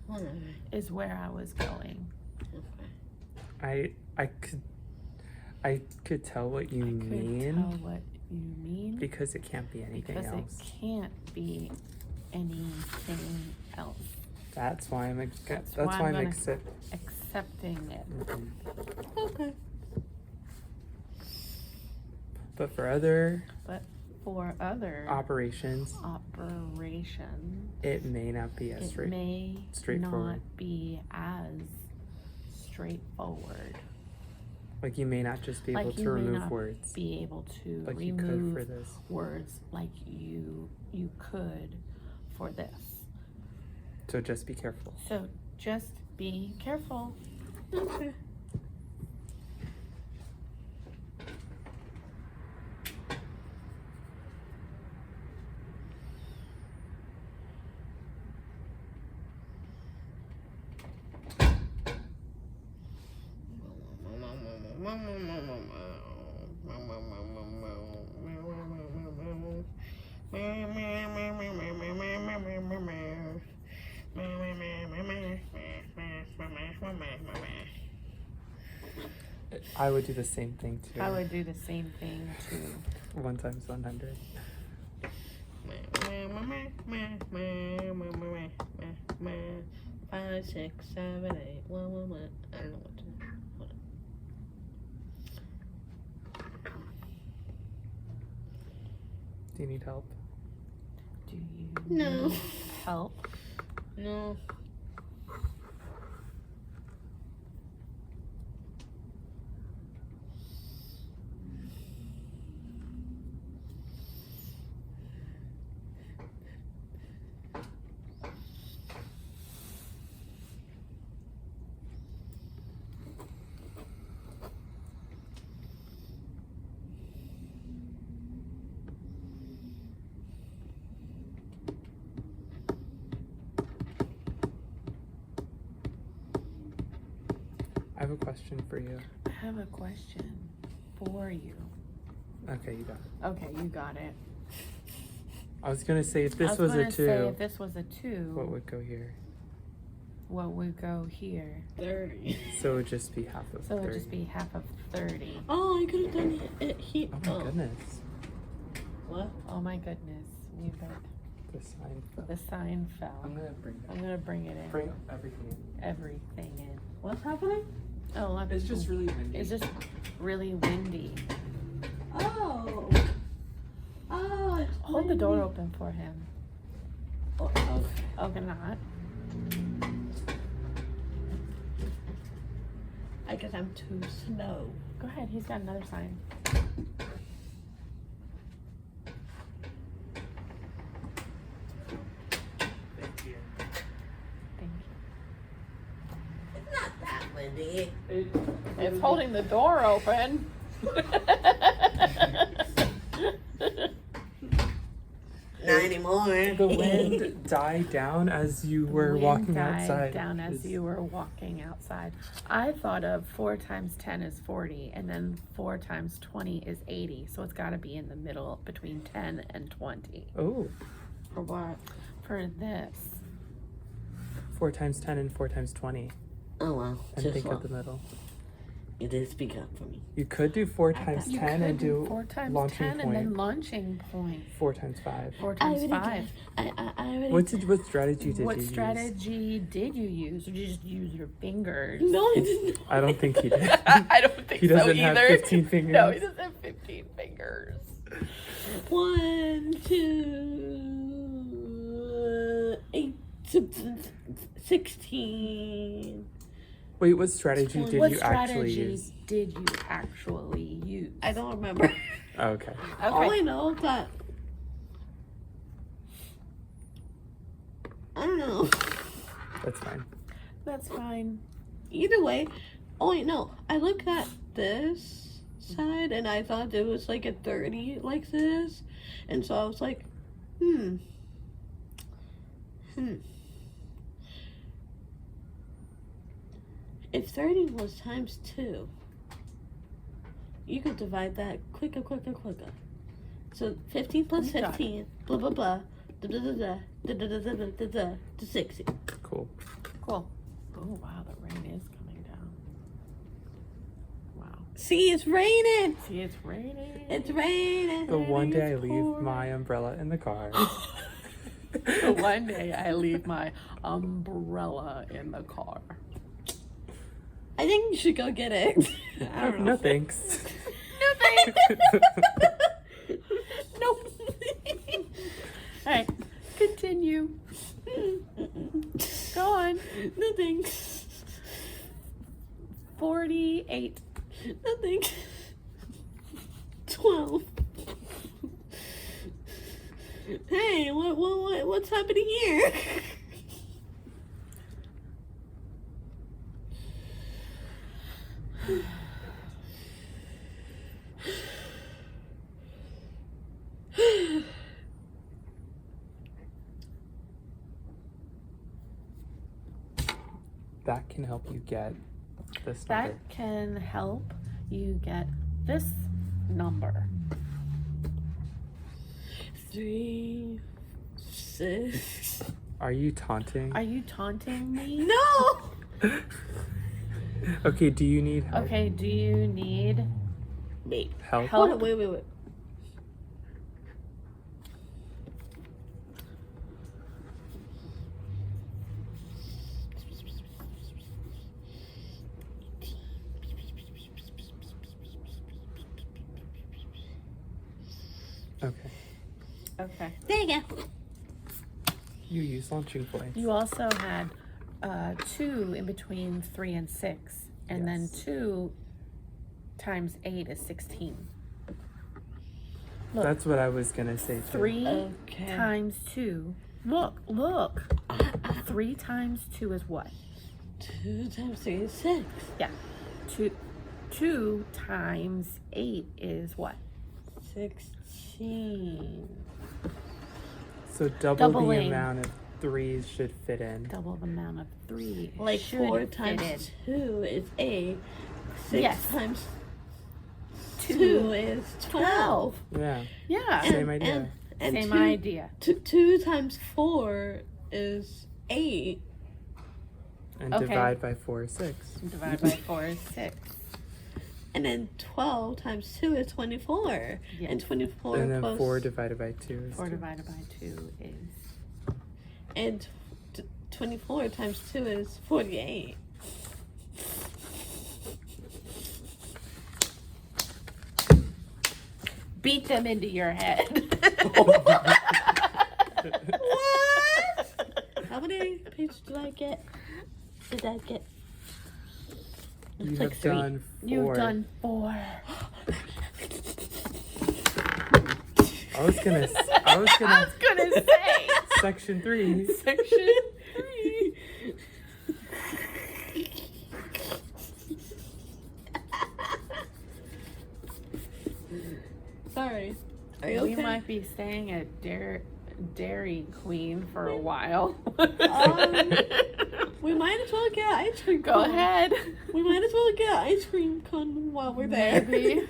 Alright, is where I was going. okay. I could tell what you Could mean tell what you mean because it can't be anything because else. it can't be anything else. That's why I'm That's why why I'm I'm gonna- Accepting it. Okay. But for other But for other operations, operation, it may not be as it may straightforward. not be as straightforward. Like you may not just be able Like to you may remove not words Be able to like you could for remove this. words like you could for this. So just be careful. So just be careful. Okay. I would do the same thing too. I would do the same thing too. 1 times 100. 5, 6, 7, 8, 1, 1, 1. I don't know what to do. Do you need help? Do you No. need help? No. I have a question for you. I have a question for you. Okay, you got it. Okay, you got it. I was gonna say if I this was a gonna say 2, if this was a 2, what would go here? what would go here? 30. So it would just be half of So it 30. would just be half of 30. Oh, I could have done it here. Oh my goodness. What? Oh my goodness. We got The sign fell. the sign fell. I'm gonna bring I'm gonna bring it in. bring everything in. Everything in. What's happening? Oh, look. It's just really windy. It's just really windy. Oh. Oh, it's Hold the door windy. open for him. Oh, okay. Okay, not. I guess I'm too slow. Go ahead. He's got another sign. Thank you. Thank It's not that windy. you. It's holding the door open. Not anymore. more. The wind died down as you were walking outside. Down as you were walking outside. I thought of 4 times 10 is 40, and then 4 times 20 is 80. So it's got to be in the middle between 10 and 20. Oh, For what? For this. 4 times 10 and 4 times 20. Oh well, And just think well. of the middle. You did speak up for me. You could do 4 times You 10 could and do 4 times launching 10 and then point. launching point. 4 times 5. 4 I times already 5. did. I already. What strategy did What you use? strategy did you use? Or did you just use your fingers? No, I didn't. I don't think he did. I don't think He so doesn't have either. 15 fingers. No, he doesn't have 15 fingers. 1, 2, 8, 16. Wait, what strategy did What you actually strategy use? did you actually use? I don't remember. Oh, okay. All Okay. I know is that I don't know. That's fine. That's fine. Either way, oh wait, no. I looked at this side and I thought it was like a 30 like this, and so I was like, If 30 was times 2, you could divide that quicker. So 15 plus Got it. 15, blah blah blah, da da da da da da da da da da da to 60. Cool. Cool. Oh, wow, the rain is coming down. Wow. See, it's raining. See, it's raining. It's raining. The one day I is leave pouring. my umbrella in the car. The one day I leave my umbrella in the car. I think you should go get it. I don't know. No thanks. No thanks. Nope. All right, continue. Go on. No thanks. 48. No thanks. 12. Hey, what's happening here? That can help you get this number. That can help you get this number. 3, 6. Are you taunting? Are you taunting me? No. Okay, do you need help? Okay, do you need Wait. Help? help? Hold on, wait. Okay. Okay. There you go. You use launching points. You also had 2 in between 3 and 6, and then Yes. 2 times 8 is 16. Look, That's what I was gonna say too. 3 Okay. times 2. Look. 3 times 2 is what? 2 times 3 is 6. Yeah. 2 times 8 is what? 16. So double Doubling. the amount of 3s should fit in. Double the amount of 3. Like should 4 fit times in. 2 is 8. 6 Yes. times 2 2 is 12. Yeah. Yeah. Same idea. And Same 2 idea. 2 times 4 is 8. And Okay. divide by 4 is 6. Divide by 4 is 6. And then 12 times 2 is 24. Yeah. And 24 And then plus 4 divided by 2 is 4 2. divided by 2 is... and 24 times 2 is 48. Beat them into your head. What? How many pages did I get? Did I get? You It's have like 3. done 4. You've done 4. I was gonna I was gonna say section 3. section 3. Sorry. Are you We okay? might be staying at Dairy Queen for a while. We might as well get ice cream Go cone. ahead. We might as well get ice cream cone while we're there. Maybe.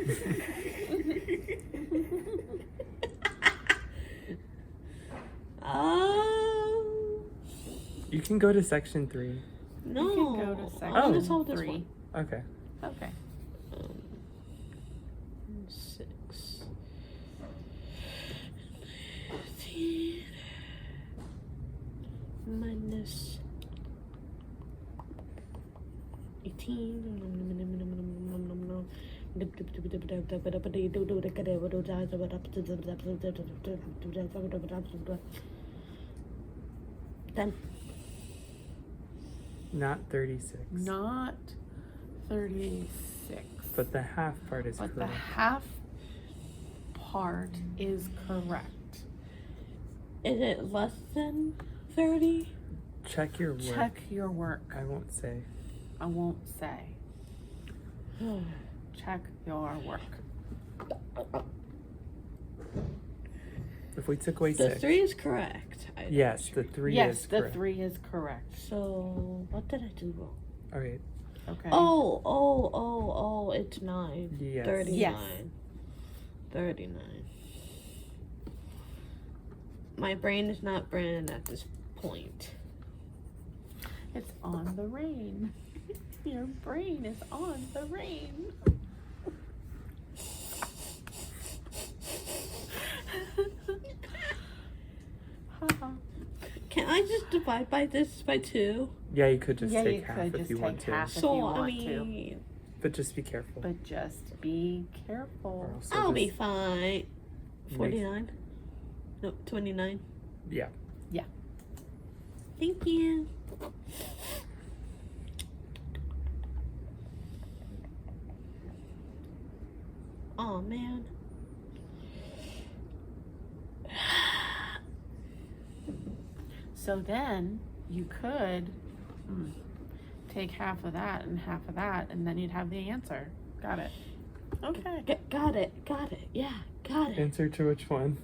You can go to section 3. No. You can go to section I want to solve this 3. one. Okay. Okay. 6. 15 minus 10. Not 36. Not 36. But the half part is But the correct. half part is correct. Is it less than 30? Check your work. Check your work. I won't say. I won't say. Check your work. If we took away The 6. 3 is correct. Yes, the 3 Yes, is the correct. 3 is correct. So, what did I do wrong? Okay. Okay. Oh, it's 9. Yes. 39. Yes. 39. My brain is not branded at this point. It's on the rain. Your brain is on the rain. Can I just divide by this by 2? Yeah, you could just Yeah, take you half could if just you take want to. half. If So, you I want to. mean, But just be careful. But just be Or careful. else I'll you'll be just- fine. 49? No, 29. Yeah. Thank you. Oh man. So then you could take half of that and half of that, and then you'd have the answer. Got it. Okay. Got it. Yeah, got it. Answer to which one?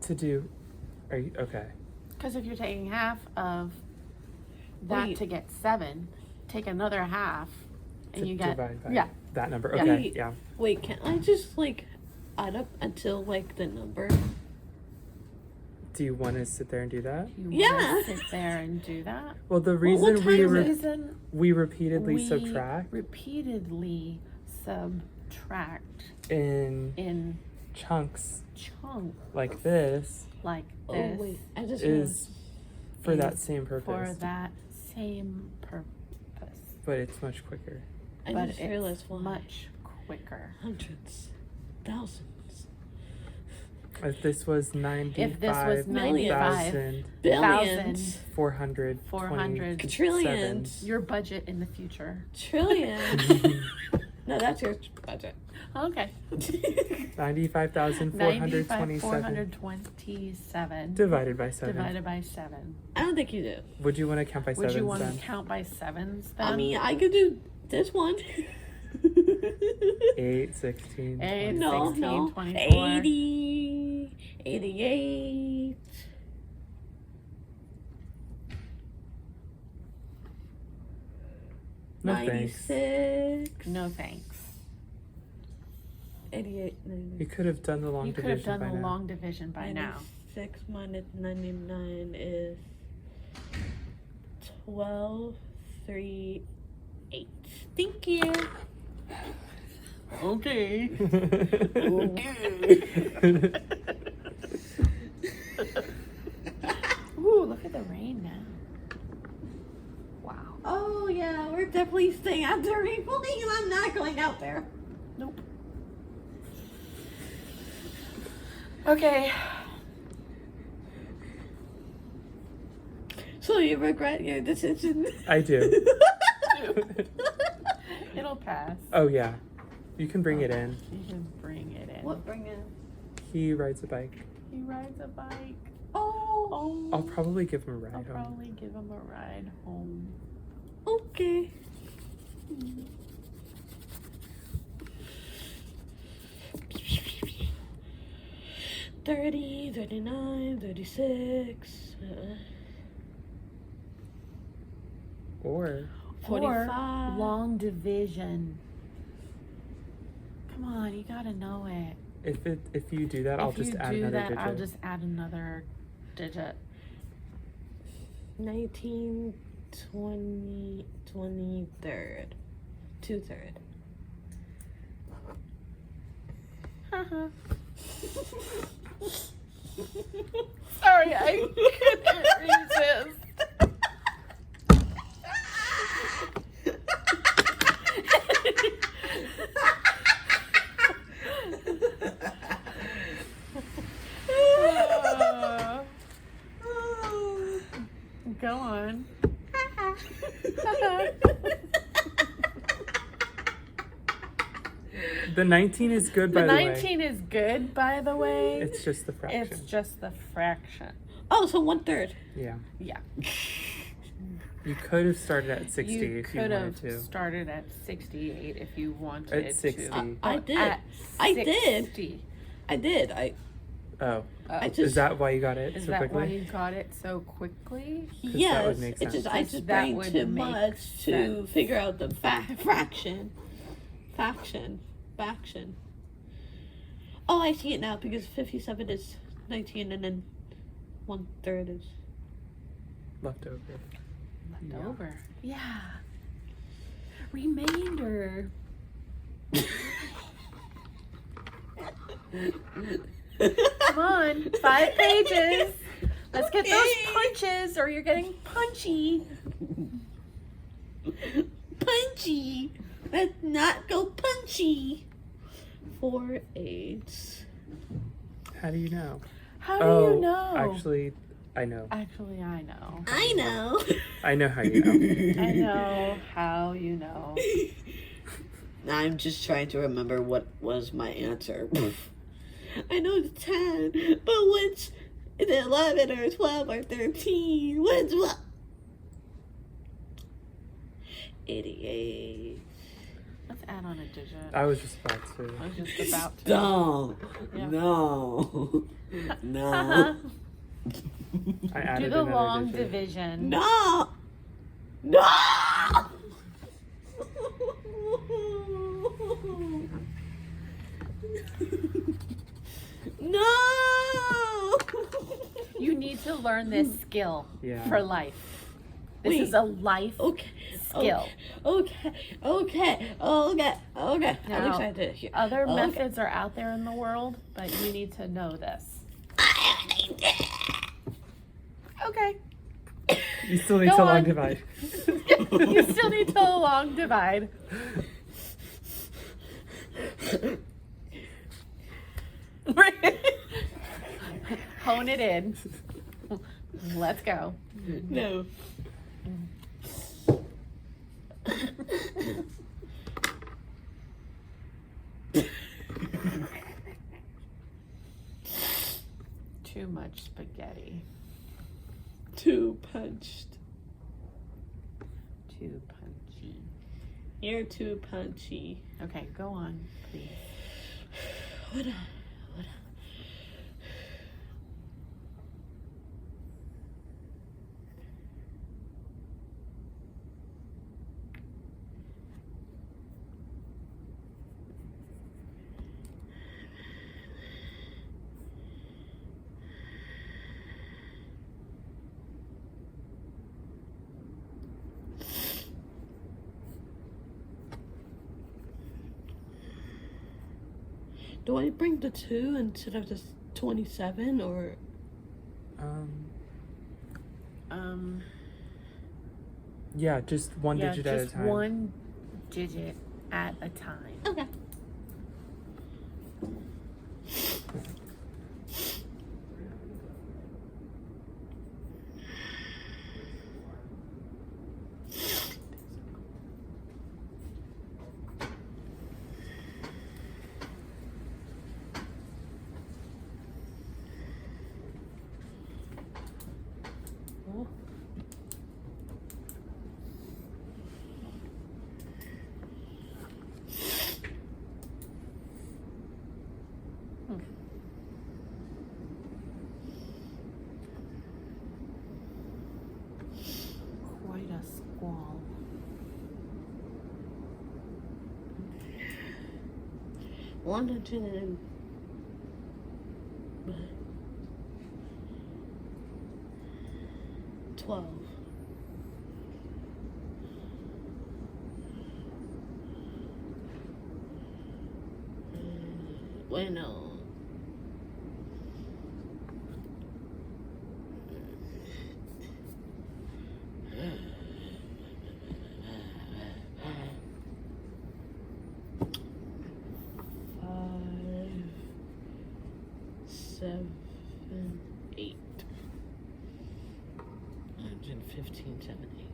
To do. Are you okay? Because if you're taking half of that Wait. to get 7, take another half, and To you get divide by yeah. that number. Yeah. Okay. Wait. Yeah. Wait, can I just like add up until like the number? Do you want to sit there and do that? You Yeah. want to sit there and do that. Well, the what reason time we is it? Reason we repeatedly we subtract repeatedly subtract in in chunks chunks like this like Oh this wait, I just is for is that same purpose, for that same purpose. but it's much quicker. I But just it's realized why. much quicker. Hundreds, thousands, If this was If this was 95,000, billions, 400, 400, trillions, your budget in the future. trillions. No, that's your budget. Okay. 95,427 427 divided by 7. divided by 7. I don't think you do. Would you want to count by Would 7s you want then? to count by 7s then? I mean, I could do this one. 8, 16, 8, 20. No, 16, no. 24. 80, 88. No thanks. 96. No thanks. 88. You could have done the long You could have division done by the now. long division by now. 6 minus 99 is 12, 3, 8. Thank you. Okay. Ooh, look at the rain now. Wow. Oh, yeah, we're definitely staying out there. And I'm not going out there. Nope. Okay. So you regret your decision? I do. It'll pass. Oh, yeah. You can bring it in. You can bring it in. What bring in? He rides a bike. He rides a bike. Oh. I'll probably give him a I'll ride home. probably give him a ride home. Okay. 30, 39, 36, Or 45. Or long division. Come on, you gotta know it. if you do that, I'll If just you add do another that, digit. I'll just add another digit. 19, 20, 23rd. 2/3. Haha. Sorry, I couldn't resist. Go on. The 19 is good, by The the way. 19 is good, by the way. It's just the fraction. It's just the fraction. Oh, so 1/3. Yeah. Yeah. You could have started at 60 You if you could wanted have to. started at 68 if you wanted At 60. to. I did. At I did. 60. I did. I Oh. I Is just that why you got it Is so that quickly? why you got it so quickly? yes. that would make It's just sense. I just That brain would too make much to sense. figure out the fraction. Faction. Oh, I see it now because 57 is 19 and then 1/3 is. Leftover. Left Yeah. over. Yeah. Remainder. Come on, 5 pages. Let's get those punches or you're getting punchy. Punchy. Let's not go punchy. 4 8. How do you know? How do you know? Actually, I know. Actually, I know. I know. I know how you know. I know how you know. I'm just trying to remember what was my answer. I know it's 10, but which is it 11 or 12 or 13? What's what? 88. Let's add on a digit. I was just about to. I was just about to. No. Yeah. No. No. I added Do the another long digit. division. No. No. No. You need to learn this skill Yeah. for life. This Wait. is a life Okay. skill. Okay. I'm Now, excited to hear. Other Okay. methods are out there in the world, but you need to know this. Okay. You still need Go to on. long divide. You still need to long divide. Hone it in. Let's go. No. Too much spaghetti. Too punched. Too punchy. You're too punchy. Okay, go on, please. What? Do I bring the 2 instead of just 27 or? Yeah, just one Yeah, digit at a just time. one digit at a time. Okay. Squall. $112. Bueno. Seven, 8. 115, 7, 8.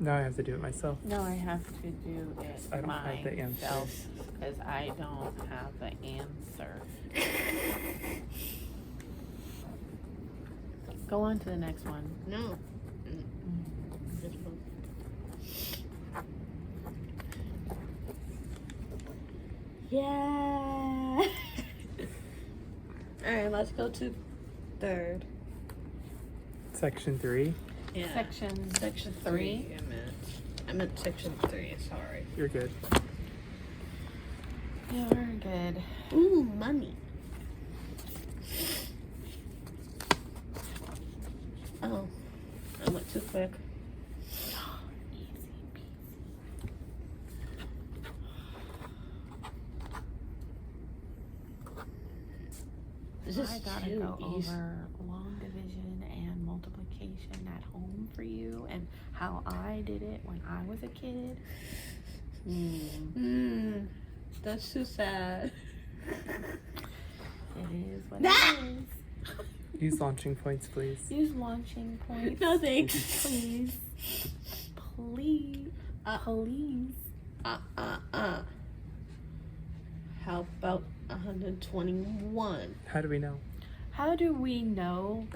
Now I have to do it myself. No, I have to do it I don't have the answer. myself because I don't have the answer. Go on to the next one. No. Yeah. Alright, let's go to third. Section 3. Yeah. Section 3. I meant section 3, sorry. You're good. Yeah, we're good. Ooh, money. Oh, I went too quick. This is I gotta too go easy. over long division and multiplication at home for you and how I did it when I was a kid. That's too sad. It is what Ah! it is. Use launching points, please. Use launching points. No thanks. Please. Please. Please. How about 121? How do we know? How do we know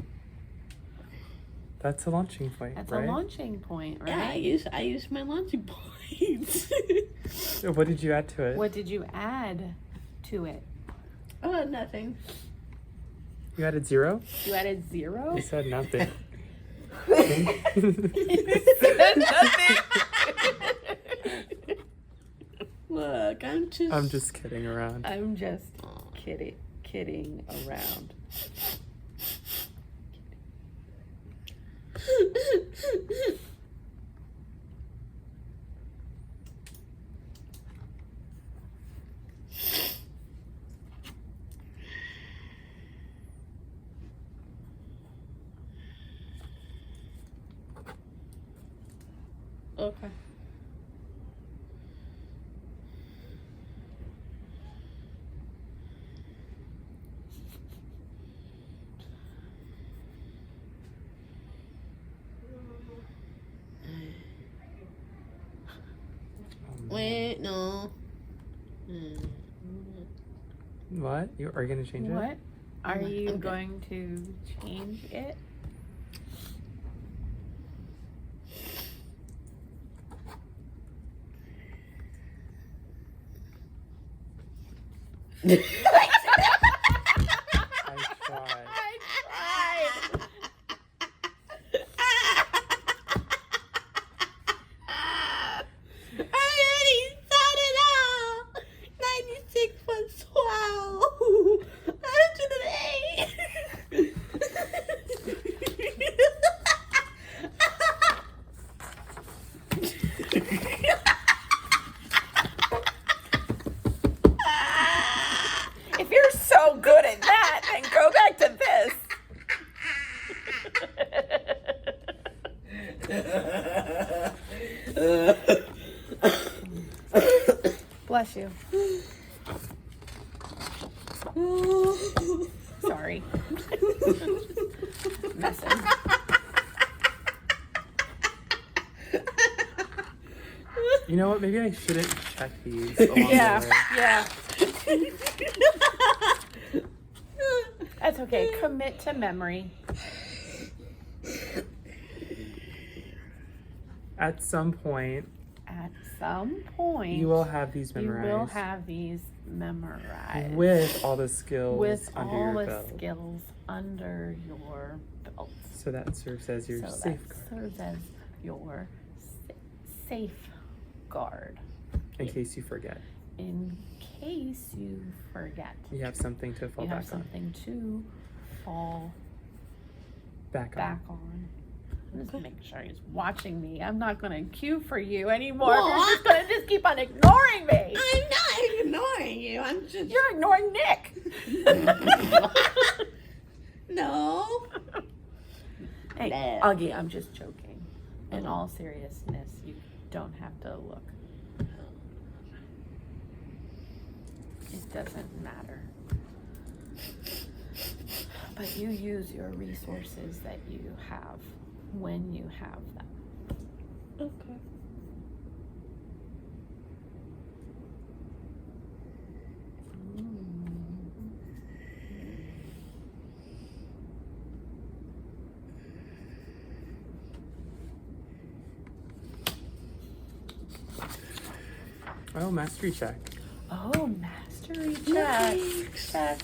That's a launching point, that's right? a launching point, right? Yeah, I use my launching points. So what did you add to it? What did you add to it? Oh, nothing. You added 0? You added 0? You said nothing. Look, I'm just kidding around. I'm just kidding around. Okay. Wait, no. What? You are gonna change it? What? Are I'm you good. going to change it? I tried. I already thought it out. 96 plus 12. 108. If you're so good at that, then go back to this. Bless you. Sorry. Messing. You know what? Maybe I shouldn't check these along the way. Yeah. That's okay. Commit to memory. At some point, At some point, you will have these you memorized. will have these memorized. With all the skills With under all your the belt. skills under your belt. So that serves as your So safeguard. that serves as your safeguard. In case you forget. In case you forget. You have something to fall You have back on. something to fall Back back on. on. I'm just making sure he's watching me. I'm not going to cue for you anymore. Well, You're just going to just keep on ignoring me. I'm not ignoring you. I'm just. You're ignoring Nick. No. Hey, No. Augie, I'm just joking. In all seriousness, you don't have to look. It doesn't matter. But you use your resources that you have when you have them. Okay. Oh, mastery check. Oh, mastery check. Check.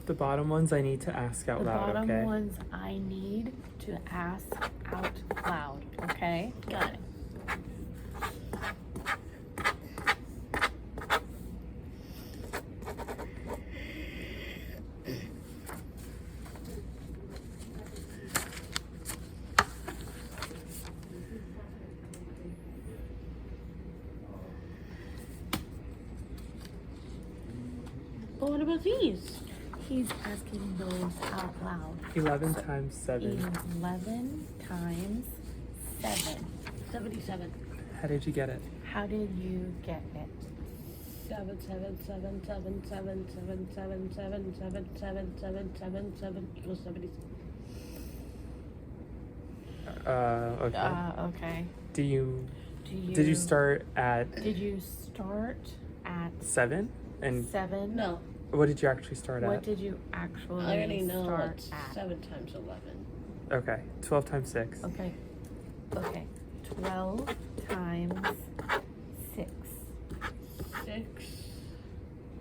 The bottom ones I need to ask out The loud, bottom okay? ones I need to ask out loud, okay? Got it. But what about these? He's asking those out loud. 11 times 7. 11 times 7. 77. How did you get it? How did you get it? 7, 7, 7, 7, 7, 7, 7, 7, 7, 7, 7, 7, 7 equals 77. Okay. Okay. Did you start at Did you start at 7? And 7? No, what did you actually start What at? did you actually I already know start it's at? 7 times 11. Okay. 12 times 6. Okay. Okay. 12 times 6. 6.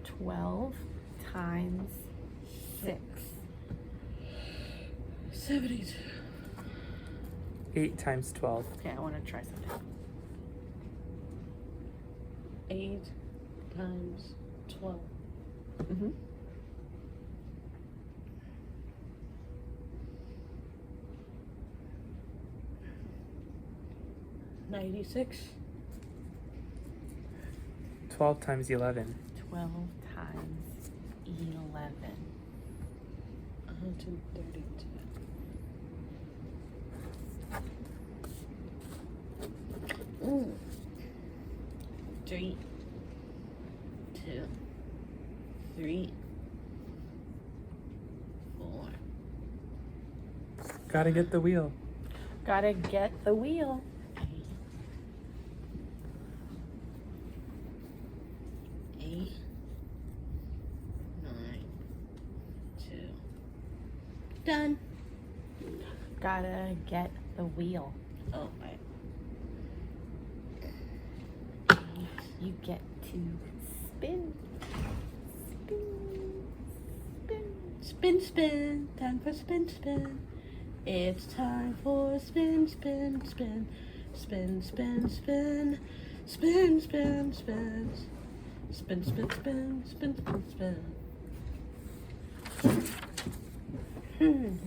12 times 6. 72. 8 times 12. Okay, I want to try something. 8 times 12. Mm-hmm. $96. 12 times 11. 12 times 11. 132. Ooh. 3, 2, 3, 4. Gotta get the wheel. Gotta get the wheel. 8, 9, 2. Done. Gotta get the wheel. Oh, right. You get to spin. Spin. Spin. Spin, spin. Time for spin, spin. It's time for spin, spin, spin. Spin, spin, spin. Spin, spin, spin. Spin, spin, spin. Spin, spin, spin.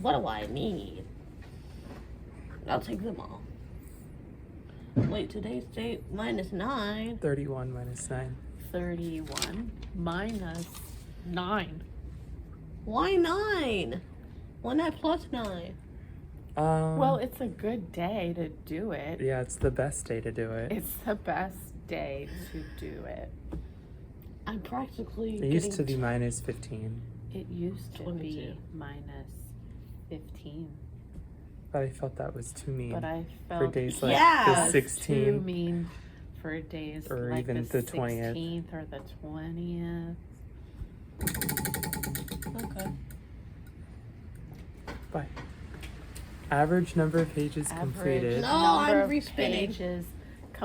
What do I need? I'll take them all. Wait, today's date -9. 31 minus 9. 31 minus 9. Why 9? Why not plus 9? Well, it's a good day to do it. yeah, it's the best day to do it. It's the best day to do it. I'm practically It used getting to be minus 15, It used to 22. be minus 15. but I felt that was too mean But I for felt days like Yeah. the too 16th. mean for days Or like even the 20th. 16th or the 20th. Okay. Bye. Average number of pages Average completed. No, number I'm of respinning. pages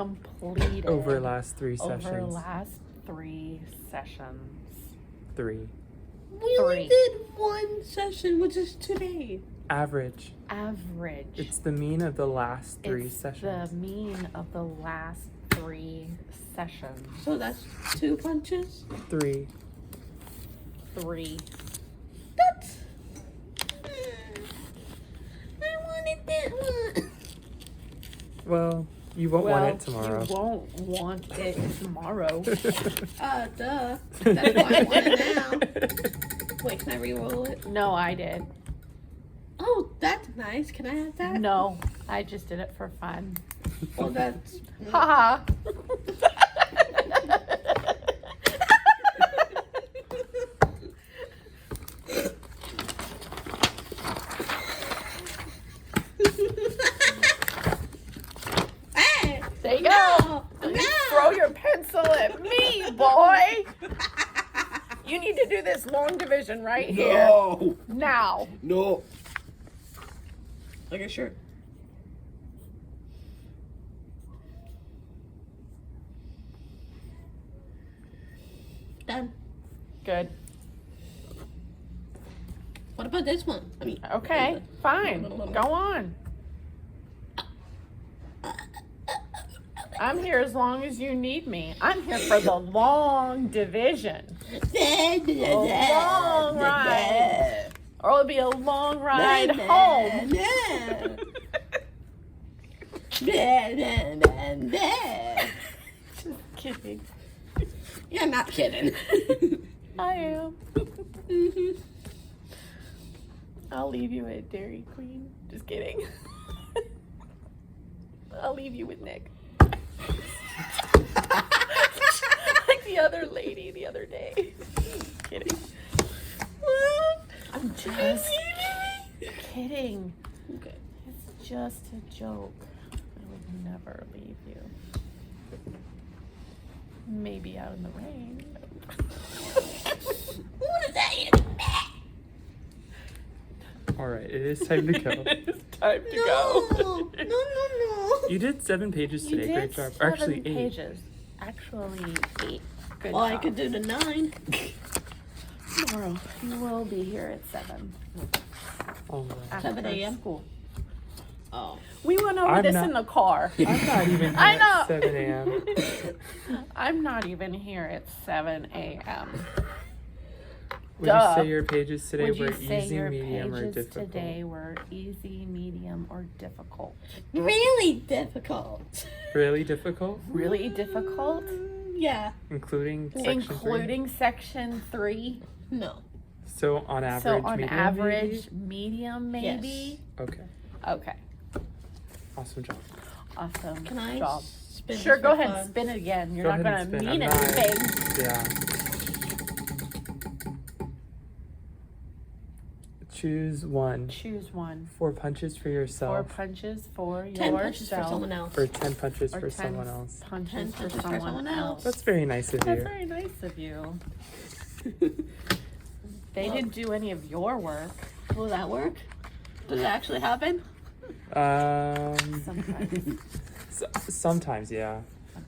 completed over last 3 over sessions. last 3 sessions. 3. We only 3. did 1 session, which is today. Average. Average. It's the mean of the last 3 It's sessions. the mean of the last 3 sessions. So that's 2 punches. 3. 3. That's. I wanted that one. Well, you won't want it tomorrow. You won't want it tomorrow. Duh. That's why I want it now. Wait, can I re-roll it? No, I did. Oh, that's nice. Can I have that? No, I just did it for fun. Well, that's. Haha. Hey! There you go. No! Don't No! you throw your pencil at me, boy. You need to do this long division right here. No! Now. No! Okay, sure. Done. Good. What about this one? I mean, Okay, fine. Go on. I'm here as long as you need me. I'm here for the long division. A long ride. Or it'll be a long ride home. Just kidding. You're not kidding. I am. I'll leave you at Dairy Queen. Just kidding. I'll leave you with Nick. Like the other lady the other day. Kidding. I'm just kidding. Okay. It's just a joke. I would never leave you. Maybe out in the rain. What is that? Alright, it is time to go. It's time to No, go. no. You did 7 pages You today. did Great job. 7 Actually, 8. pages. Actually 8. Good Well, I job. could do the 9. Tomorrow. You will be here at 7. Alright. After 7 a.m.? school. Oh. We went over I'm this not- in the car. I'm not even here I know. at 7 a.m. I'm not even here at 7 a.m. Would you Duh. say your pages today Would were you say easy, your medium, or pages difficult? today were easy, medium, or difficult? Really difficult. Really difficult? Really difficult? Yeah. Including section 3? Including section 3? No. So on average, So on medium, average, medium, maybe? maybe? Okay. Okay. Awesome job. Awesome Can I job. spin Sure, this go for ahead fun? and spin it again. You're Go not ahead going and to spin. mean I'm not- anything. Yeah. Choose one. Choose one. 4 punches for 4 yourself. punches for 10 yourself. punches for someone else. Or 10 punches or for 10 someone else. Punches 10 for punches for someone someone else. else. That's very nice of That's you. very nice of you. They didn't do any of your work. Will that work? Does it actually happen? Sometimes. Sometimes, yeah.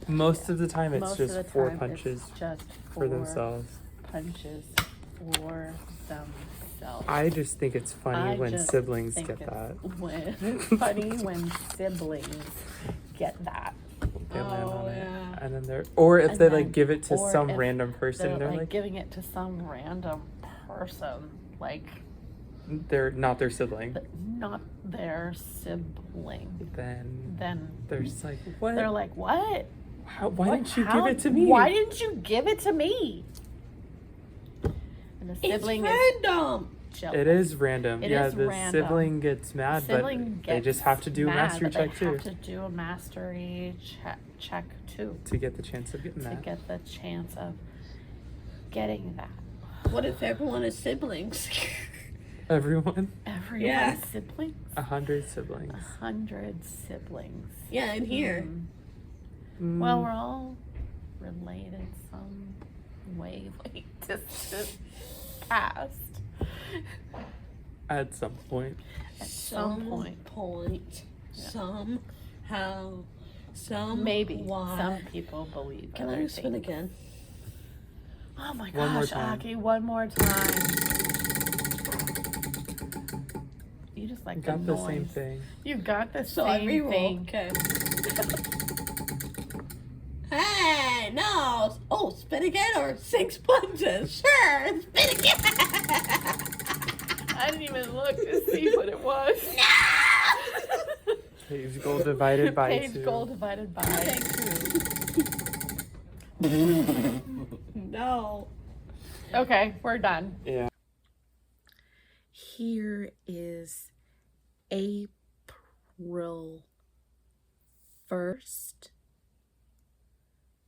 Most of the time, it's Most just of the 4 time, punches it's just for themselves. Punches for themselves. I just think it's funny I when just siblings think get it's that. funny when siblings get that. They land Oh, on it. yeah. And then they're, or if And they then- like give it to or some if random person, They're they're like like, giving it to some random person, like they're not their sibling. not their sibling. Then Then they're just like, what? they're like, "What? Why What? didn't you How- give it to me? Why didn't you give it to me?" And the sibling it's is random. jealous. It is random. It yeah, is the random. sibling gets mad, Sibling but they just have to do a mad, mastery but they check too have to do a mastery check too to get the chance of getting to that. get the chance of getting that. What if everyone is siblings? Everyone, Everyone Yeah. siblings. 100 siblings. 100 siblings. Yeah, in here. Mm, Well, we're all related some way, like distant past. at some point. At some point. Somehow, Maybe Why? some people believe Can other I spin things. again? Oh my One more gosh, time. Aki, one more time. You just like You got the the same noise. thing. You got the So I same reroll. thing. Okay. Hey, no! Oh, spin again or 6 punches? Sure, spin again! I didn't even look to see what it was. Page goal divided by Page 2. goal divided by 2. No. Okay, we're done. Yeah. Here is April 1st,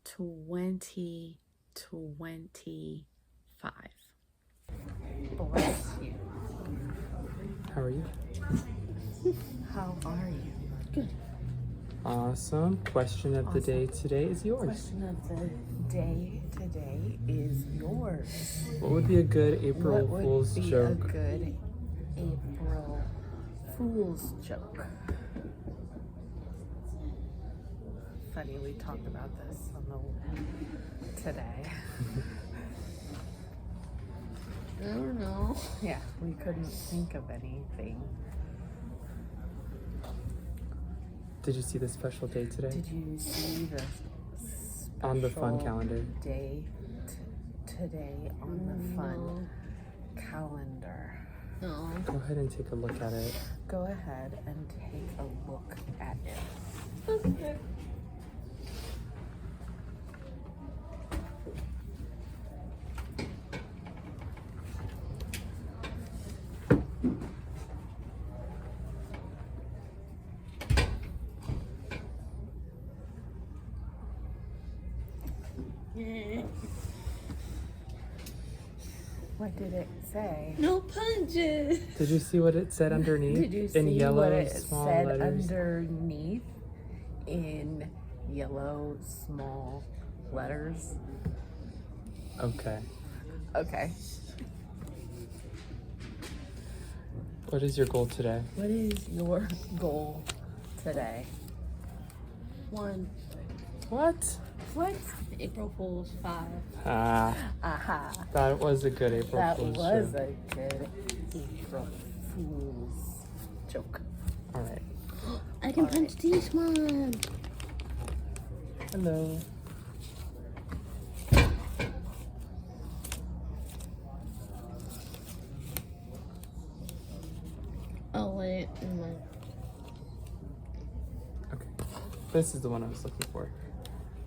2025. Bless you. How are you? How are you? Awesome. Question of the day today is yours. Question of the day today is yours. What would be a good April What Fool's would be joke? a good April Fool's joke? Funny, we talked about this on the today. I don't know. Yeah, we couldn't think of anything. Did you see the special day today? Did you see the On the fun special calendar. day today on the fun calendar? No. Go ahead and take a look at it. Go ahead and take a look at it. Okay. What did it say? No punches. Did you see what it said underneath? Did you see in yellow what it small said letters? underneath in yellow small letters? Okay. Okay. What is your goal today? What is your goal today? 1. What? What? April Fool's 5. Ah, Aha. that was a good April That Fool's was joke. a good April Fool's joke. All right. I can punch this one. Hello. Oh, wait. Okay. This is the one I was looking for.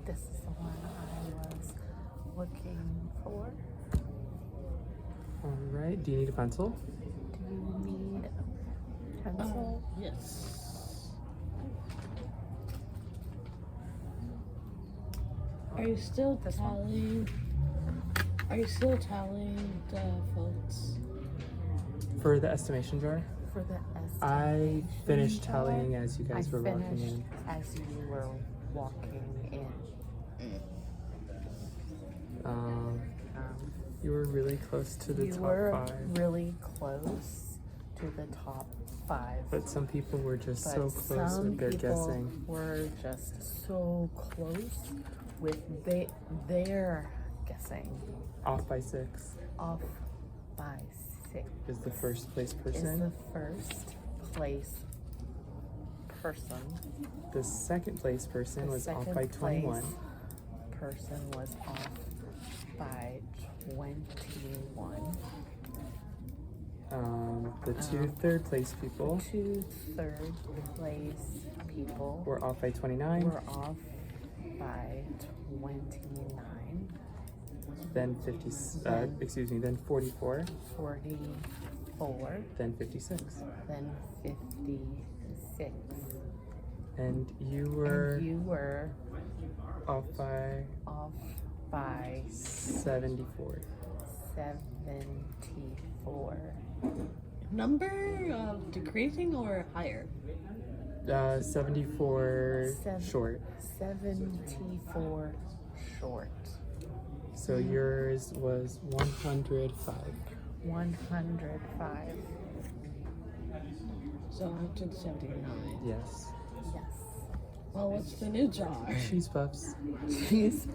This is the one I was looking for. All right. Do you need a pencil? Do you need a pencil? Yes. Are you still This one? tallying? Are you still tallying the votes? For the estimation jar? For the I finished jar, tallying as you guys I were walking finished in. as you were walking in. You were really close to the You top were 5. really close to the top 5. But some people were just But so close some with their people guessing. were just so close with their guessing. Off by 6 Off by 6 is the first place is person. the first place person. The second place person The was off second by 21. place person was off by 21. The two third place people 2 third place people were off by 29. were off by 29. Then 50. Then 44. 44. Then 56. Then 56. And you were And you were off by off by 74. 74. Number of decreasing or higher? 74 Sev- short. 74 short. So yours was 105. 105. So 179. Yes. Yes. Oh, what's the new jar? Cheese puffs. Cheese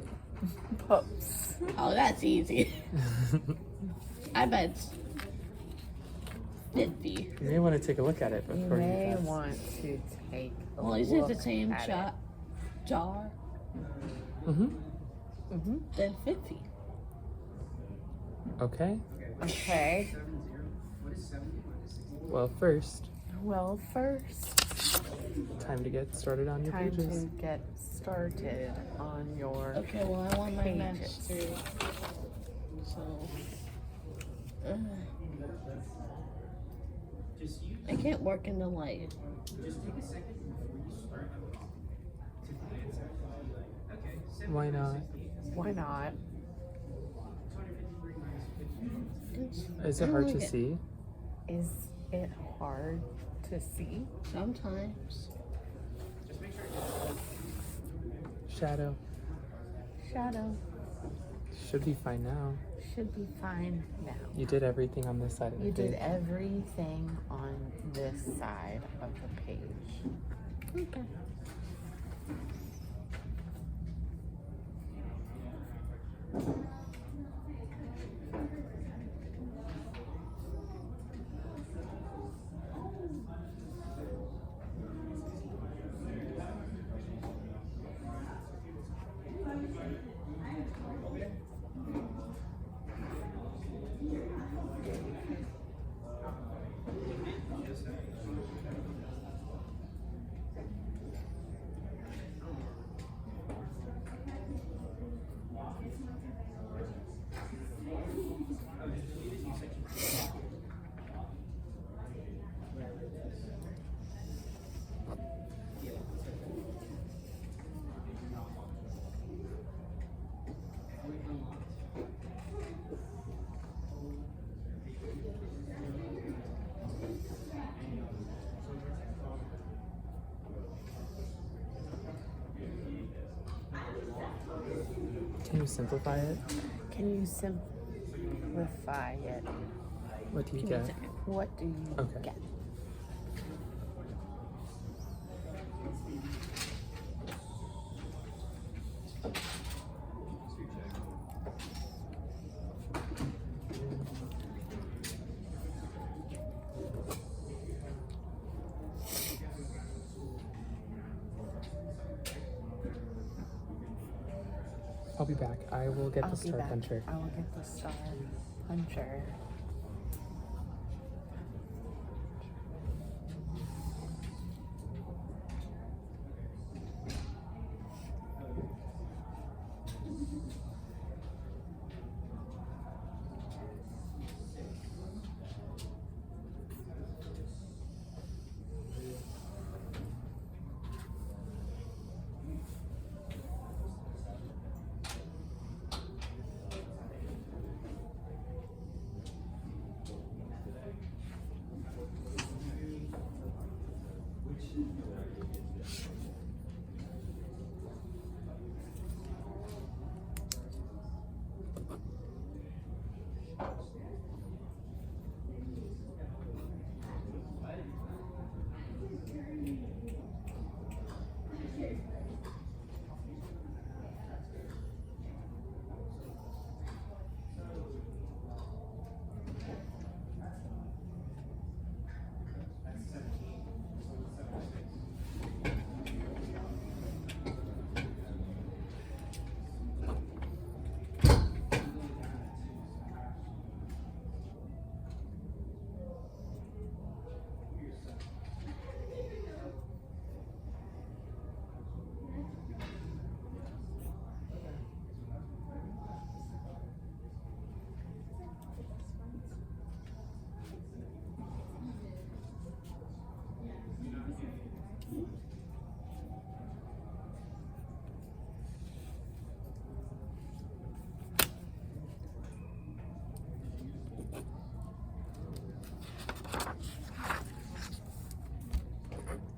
puffs. Oh, that's easy. I bet it's 50. You may want to take a look at it You before may you guess. want to take a Well, is it look the same at jar? Mm-hmm. Then 50. Okay. Okay. Well, first, Well, first, time to get started on your time pages. to get started on your Okay, well, I want my pages. master. So. I can't work in the light. Why not? Why not? Is I it don't hard like to it. see? Is it hard to see? Sometimes. Shadow. Shadow Should be fine now. should be fine now. You did everything on this side of the You page. did everything on this side of the page. Okay. Can you simplify it? Can you simplify it? What do you Give me a get? second. What do you Okay. get? I'll be back. I will get I'll the be star back. puncher. I will get the star puncher.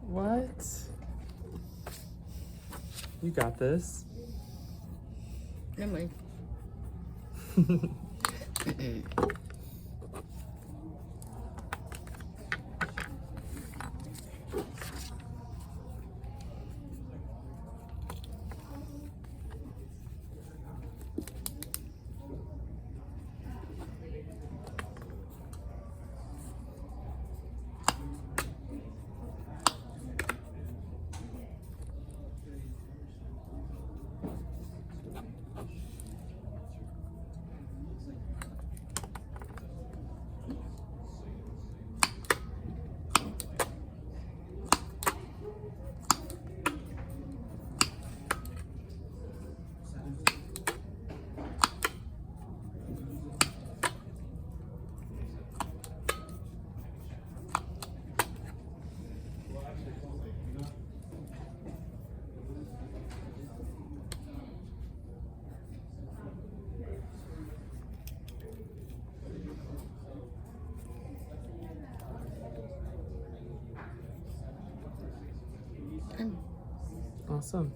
What? You got this. Never mind. Awesome.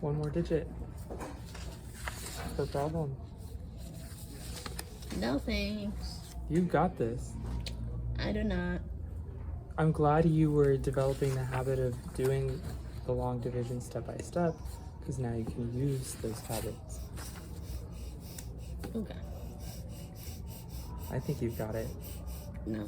One more digit per problem. No thanks. You got this. I do not. I'm glad you were developing the habit of doing the long division step by step, because now you can use those habits. Okay. I think you've got it. No.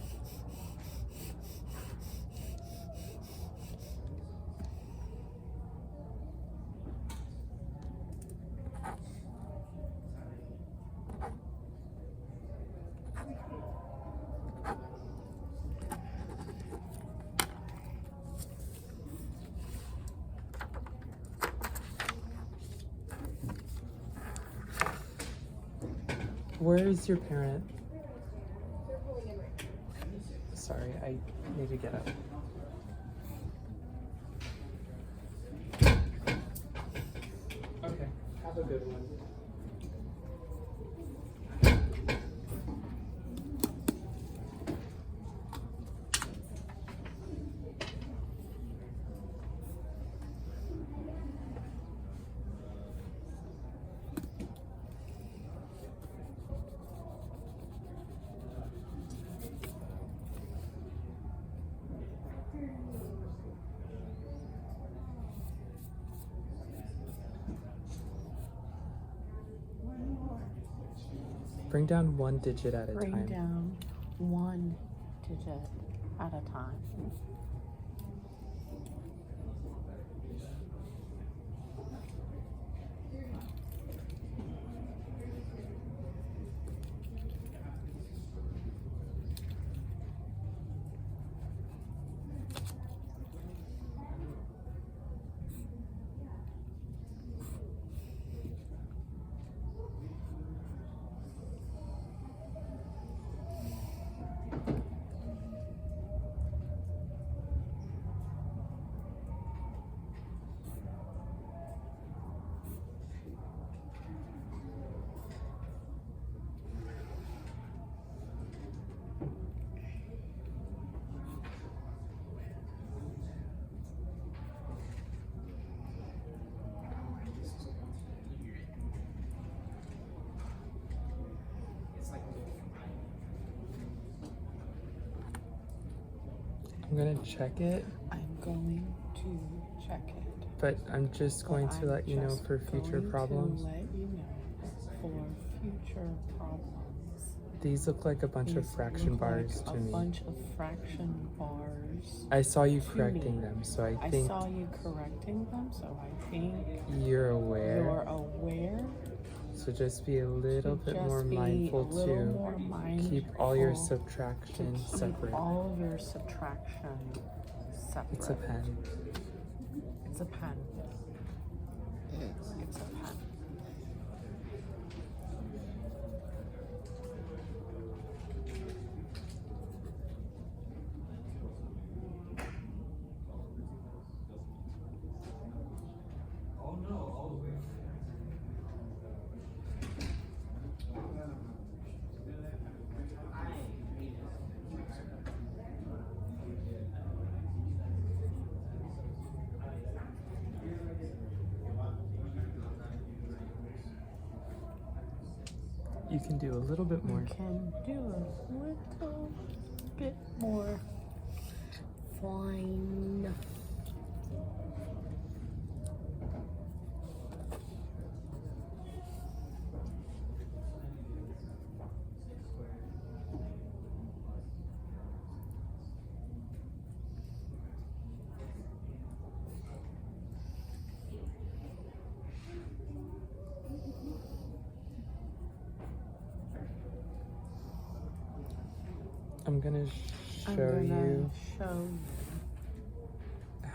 Where is your parent? Sorry, I need to get up. Okay, have a good one. Bring down one digit at a Bring time. down one digit at a time. I'm gonna check it, I'm going to check it. but I'm just going to I'm let you know just for future going problems. To let you know for future problems. These look like a bunch of These fraction look bars like to a me. bunch of fraction bars. I saw you to correcting me. them, so I I think saw you correcting them, so I think you're aware. you're aware. So just be a little to bit just more be mindful a little to more keep all your mindful subtraction to keep separate. all of your subtraction separate. It's a pen. It's a pen. It's a pen. You can do a little bit more. You can do a little bit more. Fine. I'm gonna I'm show gonna you show you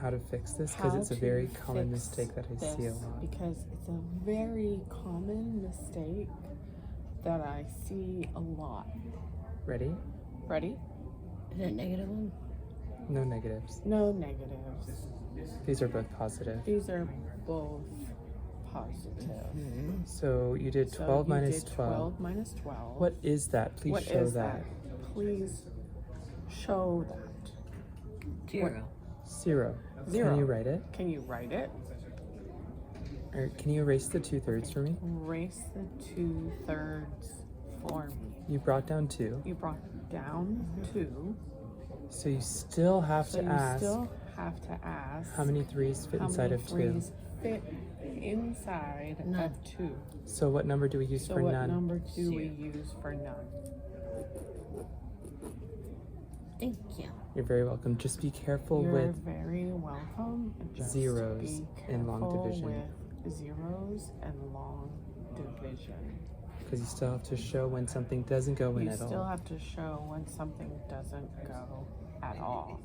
how to fix this because how it's a to very common fix mistake that I see a this, lot. because it's a very common mistake that I see a lot. Ready? Ready? Is it negative one? No negatives. No negatives. These are both positive. These are both positive. So you did So 12 you minus did 12. minus 12. What is that? Please What show is that. Please show that. Zero. Zero. Zero. Can you write it? Can you write it? Or can you erase the 2/3 for me? Erase the 2/3 for me. You brought down 2. You brought down 2. So you still have So to you ask still have to ask how many 3s fit how inside many of 2. 3s fit inside None. of 2. So what number do we use So for what none? number do we use for none? Thank you. You're very welcome. Just be careful You're with very welcome. Just zeros be in long careful division. with zeros and long division. because you still have to show when something doesn't go in You at still all. have to show when something doesn't go at all.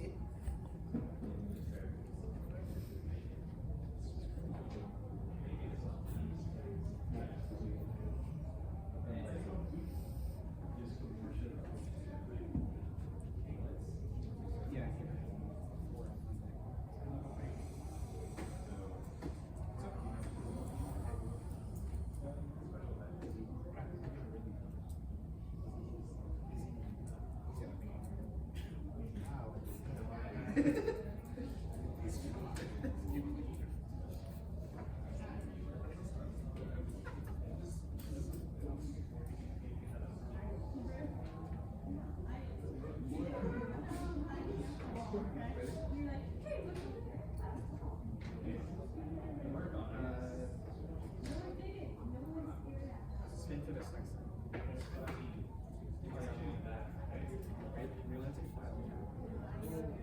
Spin for this next time.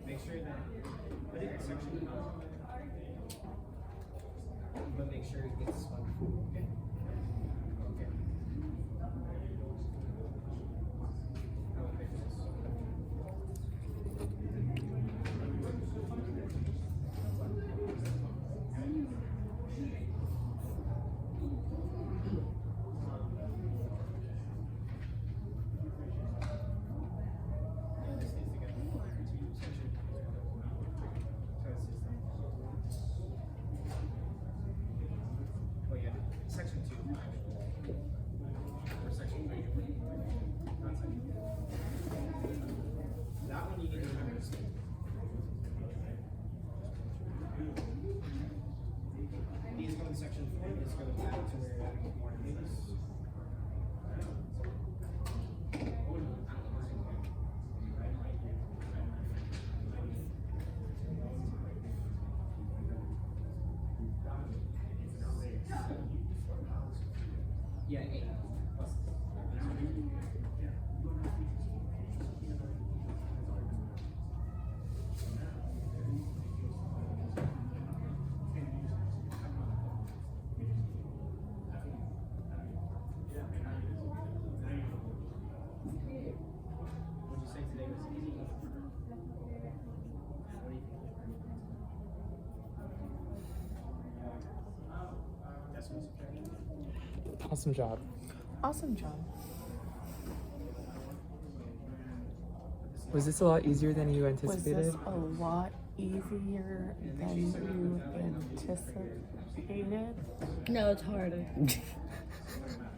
Make sure that put it in section but make sure it gets spun. Okay. Okay. I will fix this. This needs to get to section. Oh yeah, section 2. Or section 3. Not section 2. That one you need to remember to skip. These go in section 4, this goes back to where it is. Yeah, 8 plus. Would you say today was easy? What do you think? Decimal subtraction? Awesome job. Awesome job. Was this a lot easier than you Was anticipated? this a lot easier than you anticipated? No, it's harder.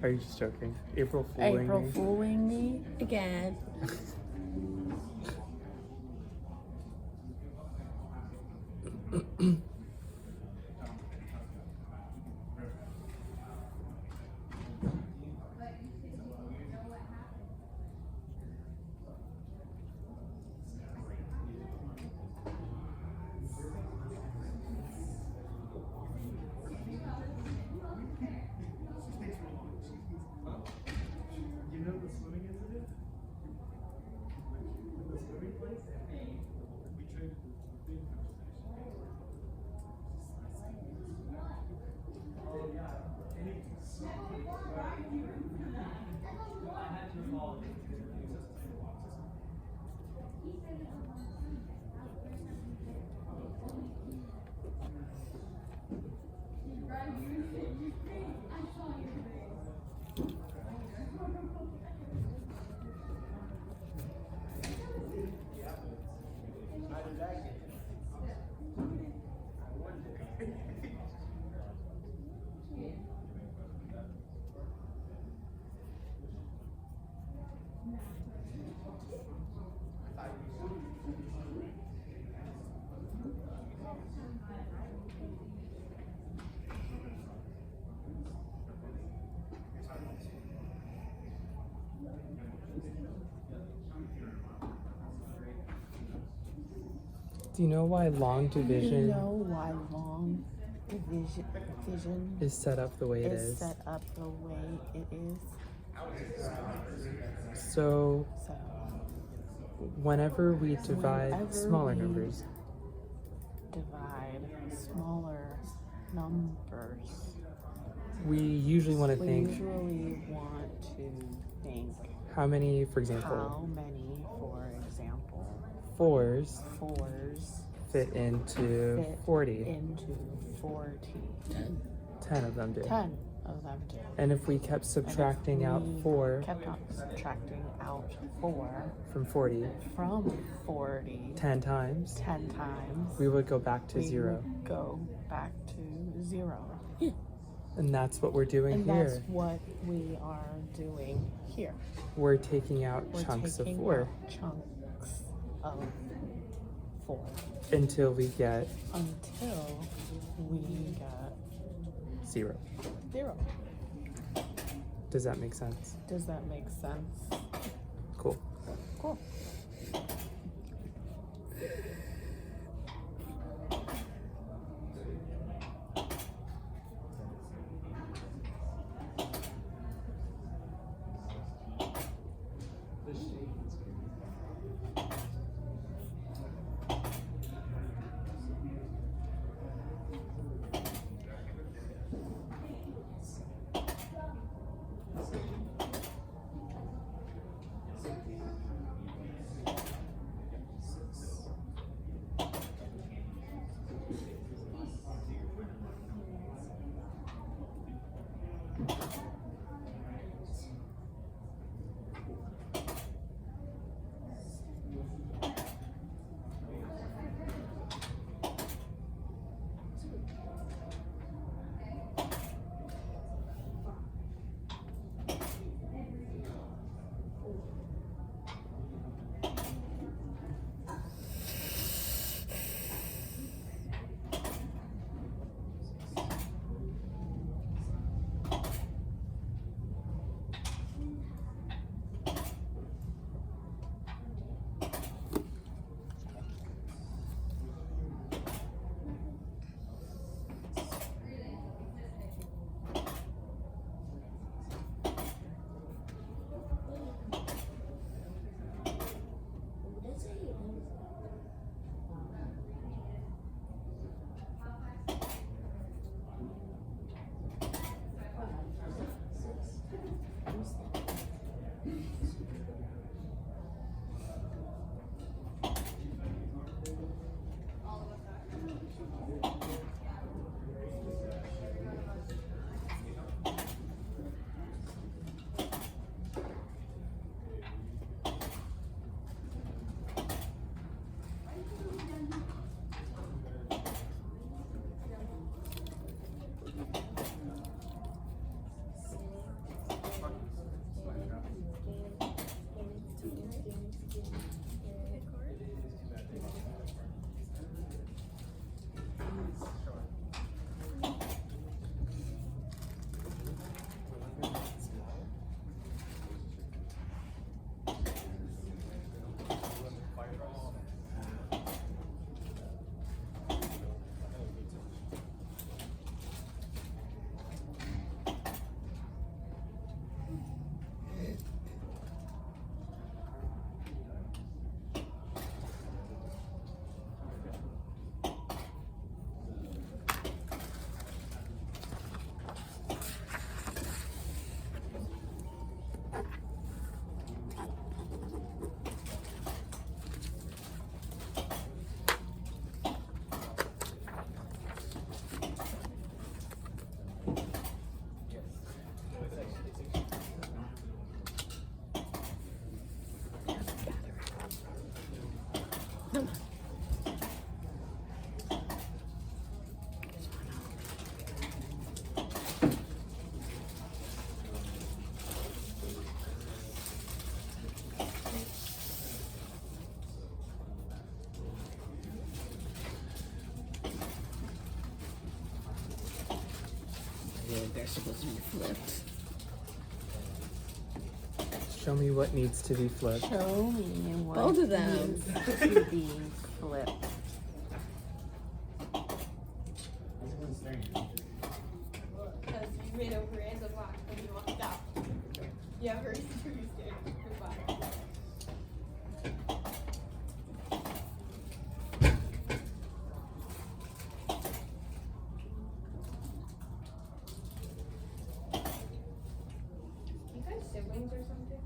Are you just joking? April fooling April me? fooling me? Again. You know the swimming incident? The swimming place? We tried to do Oh yeah. How did that get? I wonder. Do you know why long Do you division know why long division is set up the way it is is? set up the way it is? So So, whenever we divide Whenever smaller we numbers, divide smaller numbers. we usually want to We think usually want to think how many, for example, how many, for example, fours fours fit into fit 40. into 40. 10 of them do. 10 of them do. And if we kept And if subtracting out we 4 kept on subtracting out 4 from 40 from 40 10 times, 10 times, we would go back to we 0. would go back to 0. And that's what we're doing And here. that's what we are doing here. We're taking out We're chunks of taking 4 out chunks of 4 until we get until we get 0. 0. Does that make sense? Does that make sense? Cool. Cool. They're supposed to be flipped. Show me what needs to be flipped. Show me what Both of them. needs to be flipped. Yeah, very Tuesday. Goodbye. You guys siblings or something?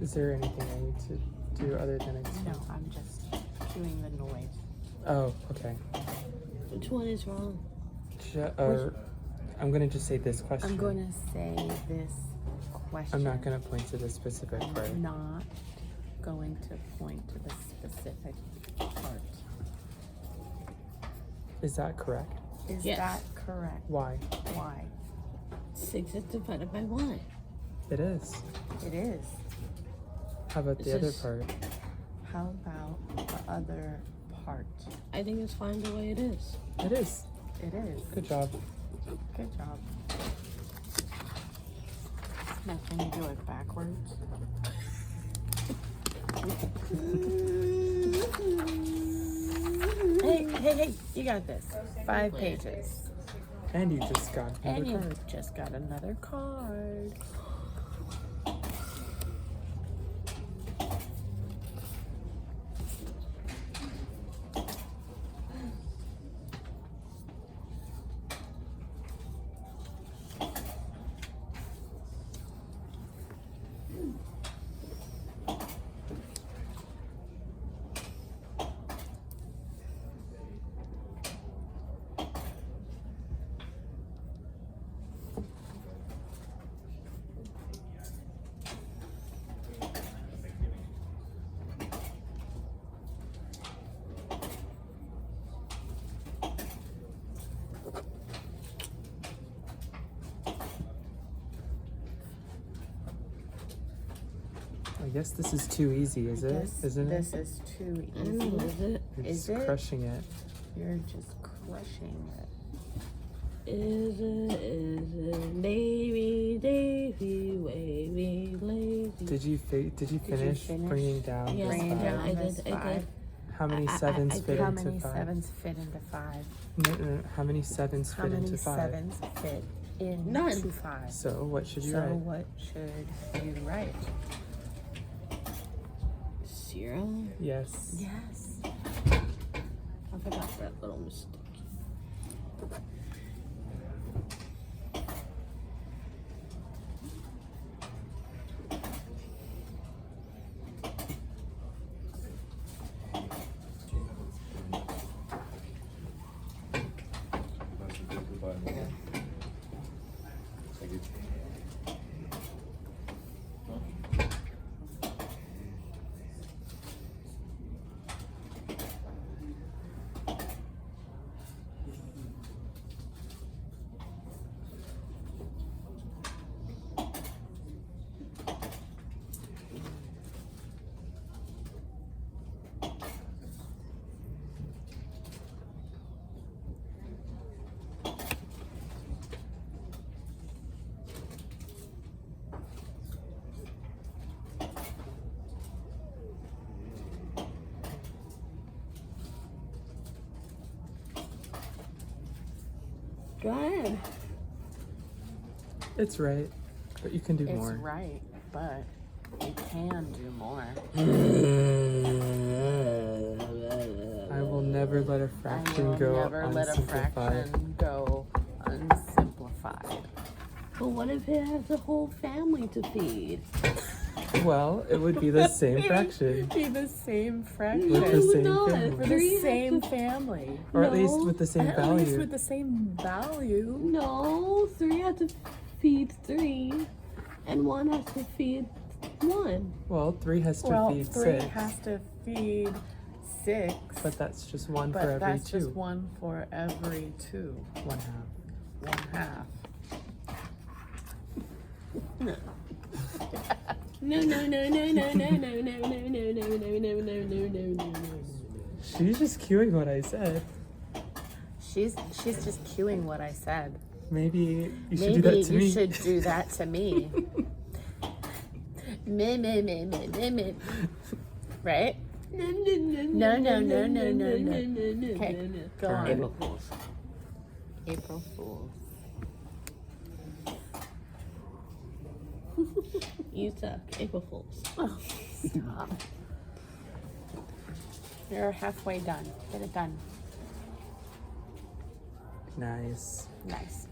Is there anything I need to do other than explain? No, I'm just doing the noise. Oh, okay. Which one is wrong? I'm gonna just say this question. I'm going to say this question. I'm not gonna point to the specific part. I'm not going to point to the specific part. Is that correct? Is Yes. that correct? Why? Why? 6 is divided by 1. It is. It is. How about It's the other just- part? How about the other part? I think it's fine the way it is. It is. It is. Good job. Good job. Now, can you do it backwards? Hey, you got this. 5 pages. And you just got another And you card. just got another card. I guess this is too easy, is it? This- Isn't it? This is too I don't know, easy. is it? You're Is just it? crushing it. You're just crushing it. Is it Davy, Davy, wavy, lazy? Did you finish finish bringing down Yeah, this Bringing five? down I this did, I 5. did. How many I- sevens I fit How into many 5? 7s fit into 5? No, how many sevens How fit many into 5? 7s fit into None. 5? So what should you So write? what should you write? 0. Yes. Yes. I forgot that little mistake. Go ahead. It's right, but you can do It's more. right, but you can do more. I will never let a I fraction will go never let a unsimplified. fraction go unsimplified. But what if it has a whole family to feed? Well, it would be the same fraction. Be the same fraction. With the same no, family. For three the has same to- family. Or at No. least with the same At value. least with the same value. No, 3 has to feed 3, and 1 has to feed 1. Well, 3 has to Well, feed 3 6. has to feed 6. But that's just one for But every that's two. just one for every 2. 1/2. 1/2. No. No, no, no, no, no, no, no, no, no, no, no, no, no, no, no, no. She's just cueing what I said. She's just cueing what I said. Maybe you should Maybe do that to you me. should do that to me. Me. Right? No, no, no, no, no, no. Okay, go on. April Fools. April Fools. You suck. April Fools. Oh, stop. You're halfway done. Get it done. Nice. Nice.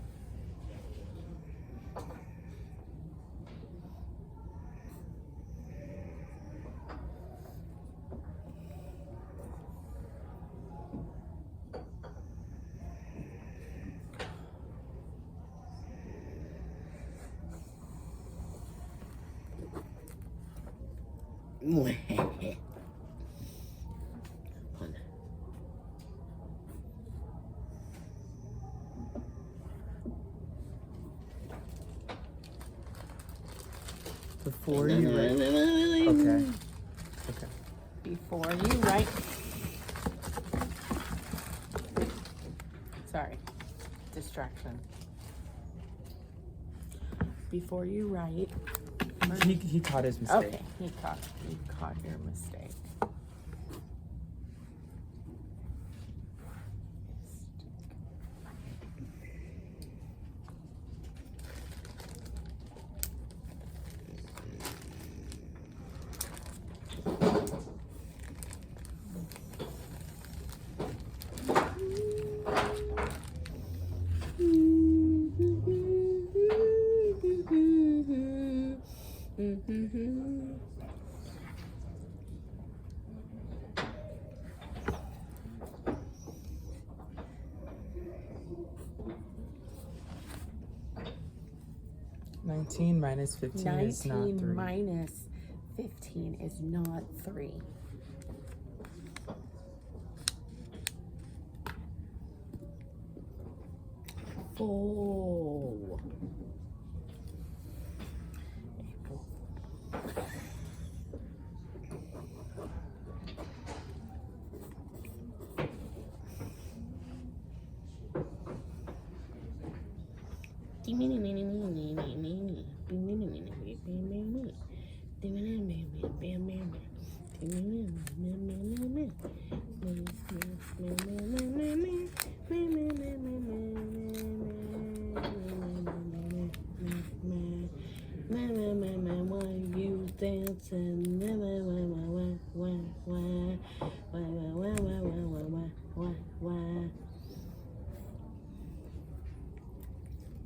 Before you write. Okay. Okay. Before you write. Sorry. Distraction. Before you write. He caught his mistake. Okay, he caught your mistake. Nineteen minus 15 is not 19 3. minus 15 is not 3. Oh.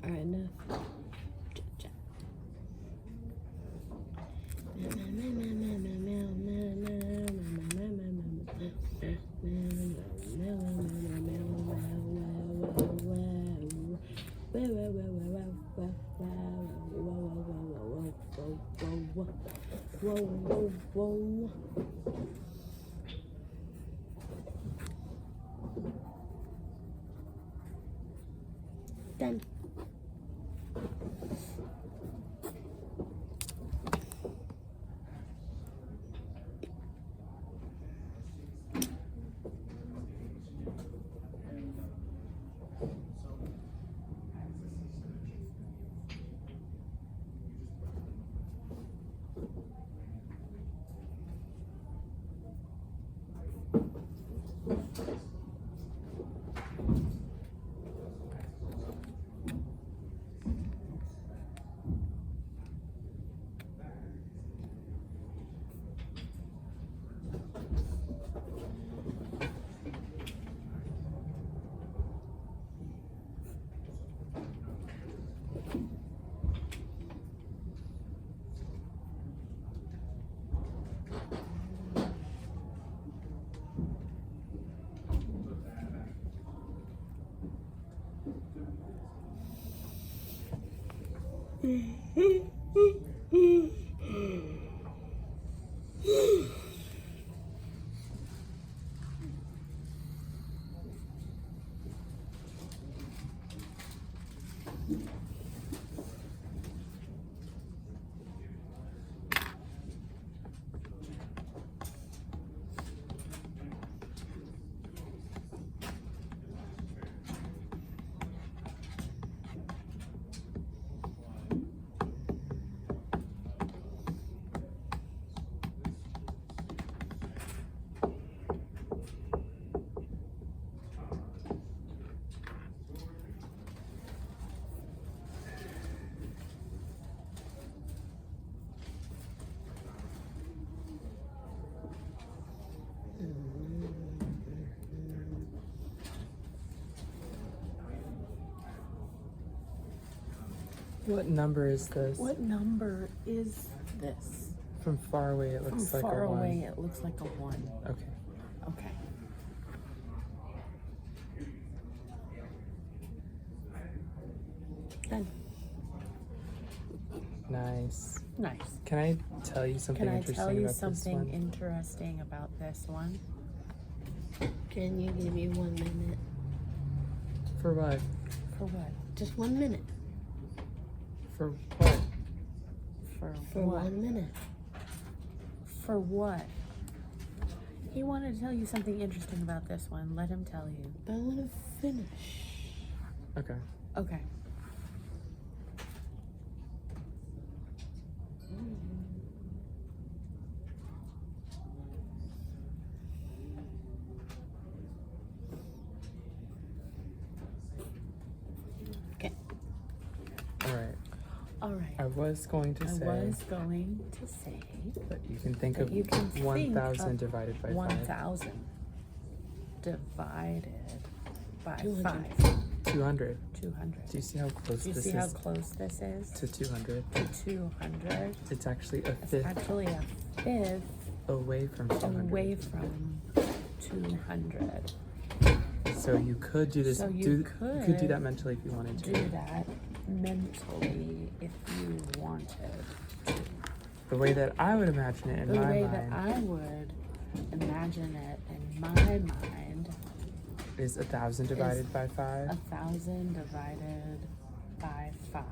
Alright, enough. Whoa. Done. What number is this? What number is this? From far away, it From looks like far a 1. away, it looks like a 1. Okay. Okay. Done. Nice. Nice. Can I tell you something Can I interesting tell you about something this one? interesting about this one? Can you give me 1 minute? For what? For what? Just 1 minute. For what? For what? 1 minute. For what? He wanted to tell you something interesting about this one. Let him tell you. But I want to finish. Okay. Okay. Okay. All right. All right. I was going to say that you can think that of you can think 1,000 of divided by 5. 1,000 divided by 200. 5. 200. 200. Do you see how close Do you this see how is close this is to 200? to 200? It's actually a It's fifth actually a fifth away from 200. away from 200. So you could do this. So you you could do could that mentally if you wanted to. Do that mentally if you wanted. The way that I would imagine it in The my way mind that I would imagine it in my mind is 1,000 divided by 5 1,000 divided by 5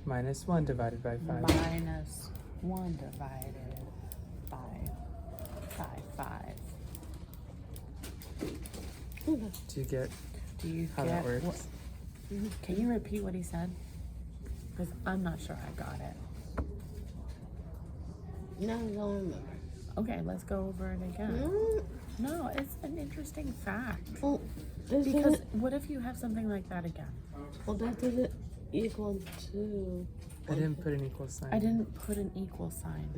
minus 1 divided by 5. minus 1 divided by 5. Do you get Do you how get that works? what? Can you repeat what he said? Because I'm not sure I got it. No, I don't remember. Okay, let's go over it again. Mm. No, it's an interesting fact. Oh, this Because isn't- what if you have something like that again? well, that doesn't equal to. I didn't put an equal sign. I didn't put an equal sign.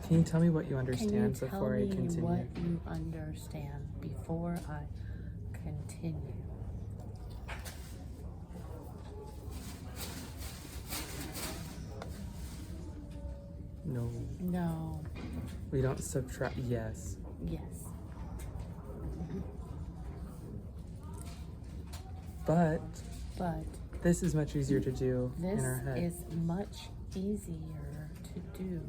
Can you tell me what you Can you understand tell before I me continue? what you understand before I continue? No, No. we don't subtract. Yes. Yes. But But this is much easier to do this in our head. is much easier to do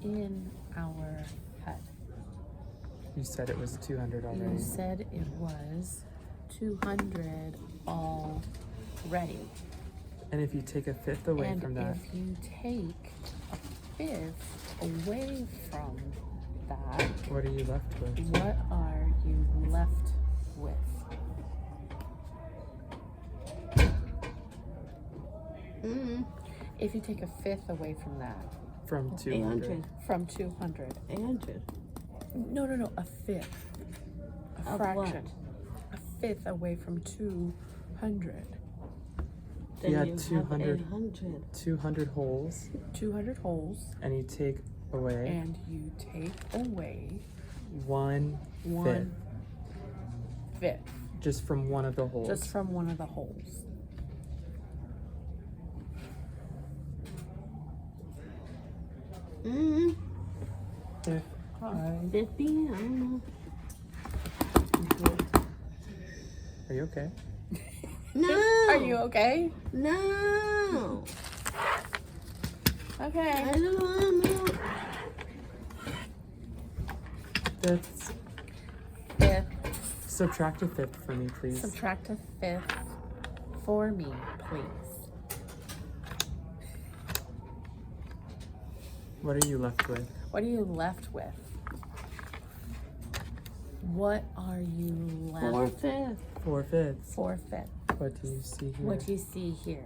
in our head. You said it was 200 You already. said it was 200 already. And if you take a fifth away And from that, if you take a fifth away from that, what are you left with? what are you left with? Mm. If you take a fifth away from that, From 200. from 200. 800. No, a fifth. A Of fraction. A fifth away from 200. You had have 200. 800. 200 holes, 200 holes, and you take away and you take away 1 fifth, 1/5 just from one of the holes. just from one of the holes. Mm. If I, 50? I don't know. are you okay? No. Are you okay? No. Okay. I don't want to. for me, please. What are you left with? What are you left with? What are you left? 4/5. 4/5. 4/5. What do you see here? What do you see here?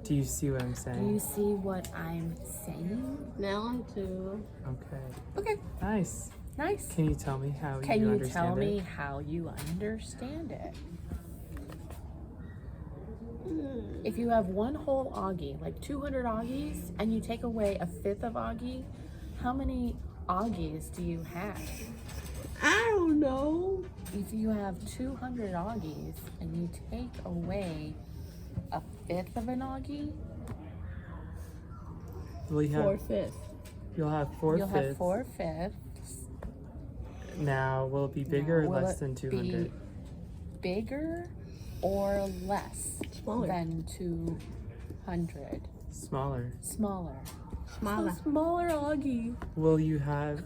Do you see what I'm Do you saying? see what I'm saying? Now I do. Okay. Okay, Nice. nice. Can you tell me how Can you you understand tell it? me how you understand it? If you have one whole Augie, like 200 Augies, and you take away a fifth of Augie, how many Augies do you have? I don't know. If you have 200 Augies and you take away a fifth of an Augie, Well, you have, 4/5. you'll have 4/5. you'll have 4/5. Now, will it be bigger or Will less it than 200? be bigger or less Smaller. than 200? Smaller. Smaller. Smaller. A smaller Augie. Will you have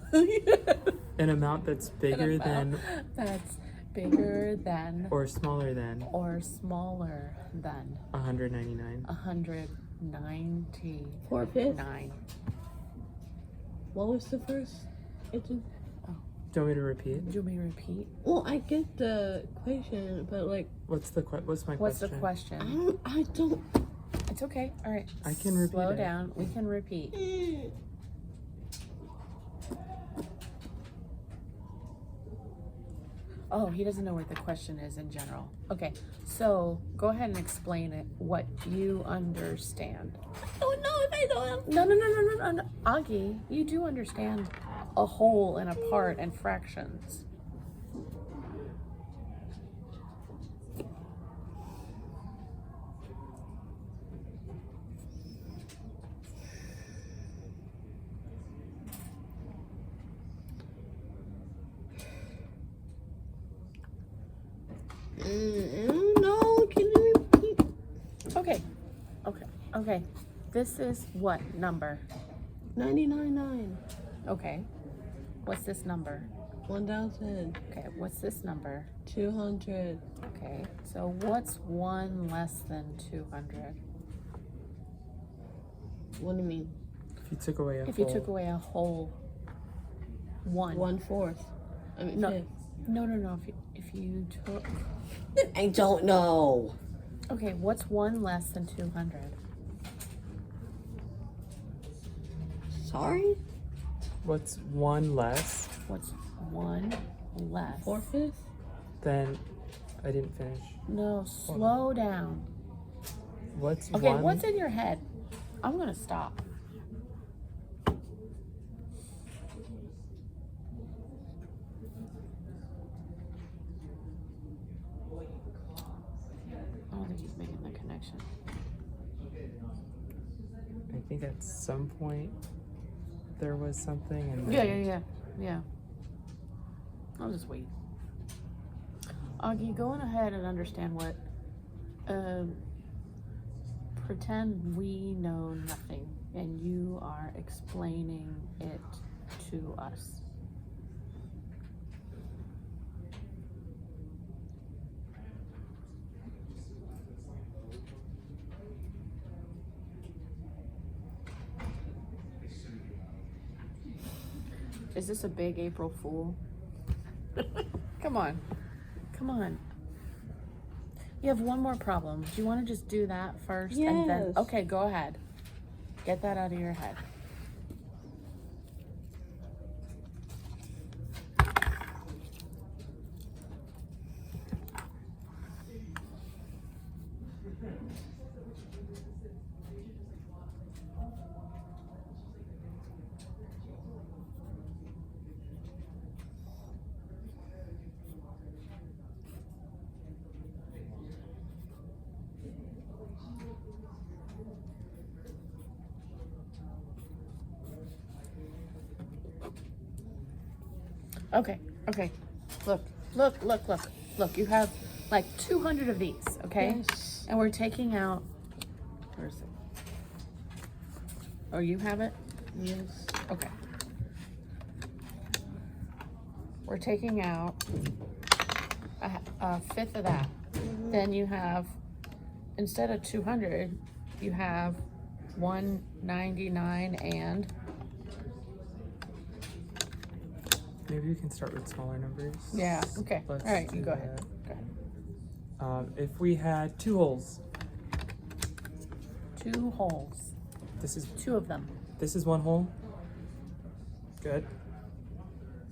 an amount that's bigger than That's bigger than or smaller than or smaller than 199? 199. 4/5. What was the first? It's a, Do you want me to repeat? Do you want me to repeat? well, I get the equation, but like, What's my What's the question? question? I don't. It's okay. All right. I can repeat Slow it. down. We can repeat. Oh, he doesn't know what the question is in general. Okay, so go ahead and explain it. What you understand. I don't know if I don't. No. Augie, you do understand a whole and a part and fractions. I don't know. Can you repeat? Okay. This is what number? 99.9. Okay. What's this number? 1,000. Okay, what's this number? 200. Okay, so what's one less than 200? What do you mean? If you took away a If whole, you took away a whole one. 1/4. I mean, No. fifth. No. If you took. I don't know. Okay, what's one less than 200? Sorry? what's one less What's one less? 4/5? than I didn't finish? No, slow down. What's Okay, one? what's in your head? I'm gonna stop. I don't think he's making the connection. I think at some point there was something, and then Yeah. I'll just wait. Augie, go on ahead and understand what. Pretend we know nothing, and you are explaining it to us. Is this a big April Fool? Come on. You have one more problem. Do you want to just do that first? And then, Yes. okay, go ahead. Get that out of your head. Okay. Look. You have like 200 of these, okay? Yes. And we're taking out, where is it? Oh, you have it? Yes. Okay. We're taking out a fifth of that. Then you have, instead of 200, you have 199 and Maybe we can start with smaller numbers. yeah. Okay. Let's All right, you do go ahead. that. Go ahead. If we had 2 holes, 2 holes. this is 2 of them. 1 hole. Good.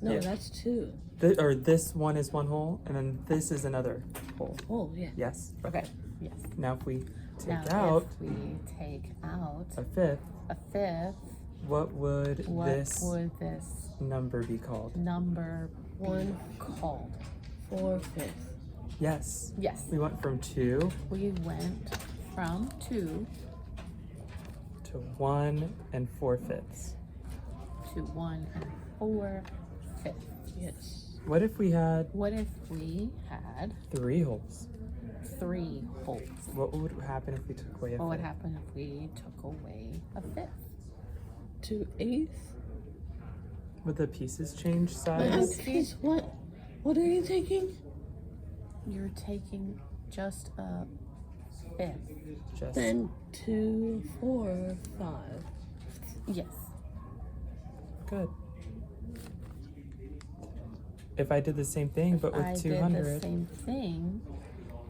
No, Yeah. that's 2. Or this one is 1 hole, and then this is another hole. Oh, yeah. Yes. Okay. Yes. Now if we take Now, out if we take out a fifth, a fifth, what would what this would this number be called? number be One. called? 4/5. Yes. Yes. We went from 2 We went from 2 to 1 and 4/5. to 1 and 4/5. Yes. What if we had What if we had 3 holes? 3 holes? What would happen if we took away a What would fifth? happen if we took away a fifth? 2/8. Would the pieces change Wait, size? please, what? What are you taking? You're taking just a fifth. Just Then 2, 4, 5. Yes. good. If I did the same thing, but I with did the 200, same thing,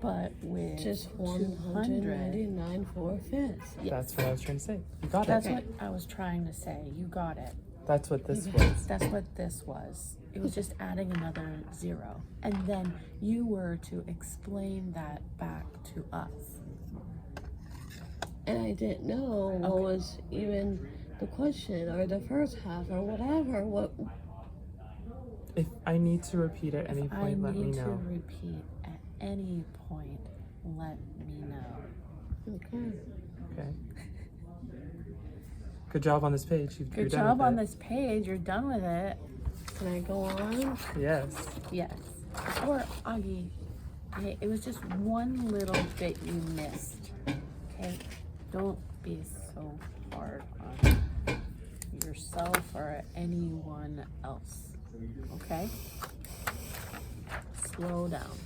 but with Just 200. 199 4/5. Yes. that's what I was trying to say. You got That's it. what I was trying to say. You got it. That's what this Okay. was. That's what this was. It was just adding another 0. And then you were to explain that back to us. And I didn't know what Okay. was even the question or the first half or whatever. What? If I need to repeat at any If I point, let me need to know. repeat at any point, let me know. Okay. Okay. Good job on this page. You're Good done job with on it. this page. You're done with it. Can I go on? Yes. Yes. Or Augie, hey, it was just one little bit you missed. Okay? Don't be so hard on yourself or anyone else. Okay? Slow down.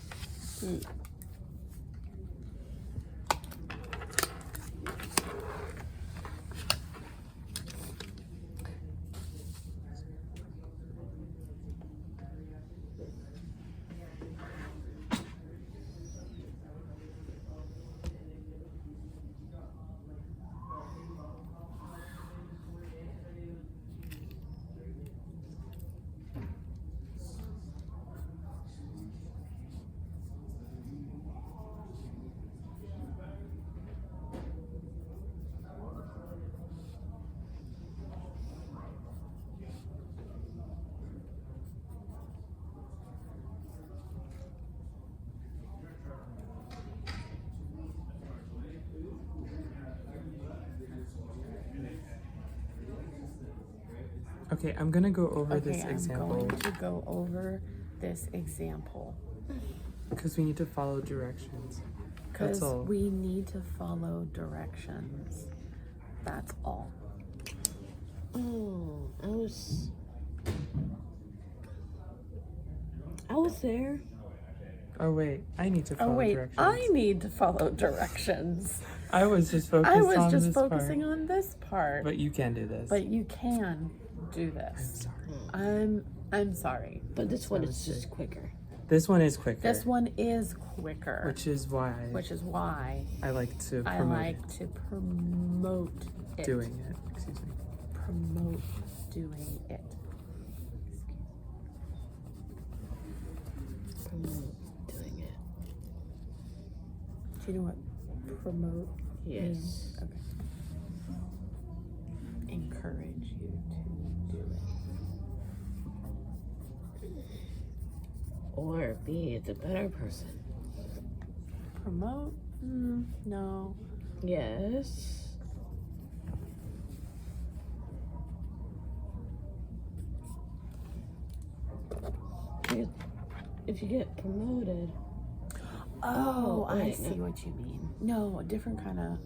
Okay, I'm gonna go over Okay, this I'm example going to go over this example because we need to follow directions. That's because all. we need to follow directions. That's all. Oh, I was there. Oh wait, I need to Oh follow wait, directions. I need to follow directions. I was just focused I was on just this focusing part. on this part. But you can do this. But you can do I'm this. sorry. I'm sorry. But this one my is just mistake. quicker. This one is quicker. This one is quicker, which is why which is why I like to I promote like to promote it. doing it. Excuse me. Promote doing it. Doing it. Do you know what promote Yes. means? Okay. Encourage you to do it. Or be the better person. Promote? No. Yes. If you get promoted, Oh, I wait, see no. what you mean. No, a different kind of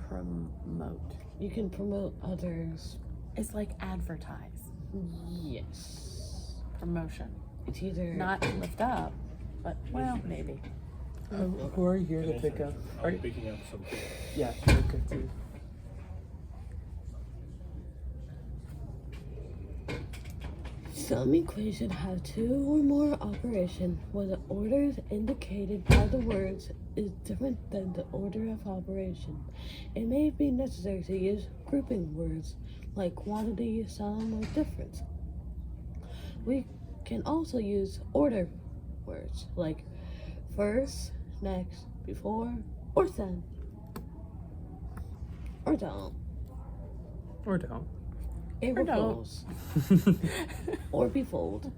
promote. you can promote others. It's like advertise. Yes. Promotion. It's either Not lift up, but, well, maybe. Who are here to pick up? I'll be picking up something. Yeah, you're good too. Some equation have two or more operations where the order indicated by the words is different than the order of operation. It may be necessary to use grouping words like quantity, sum, or difference. We can also use order words like first, next, before, or then. Or don't. Or don't. April don't. Fools. Or befold.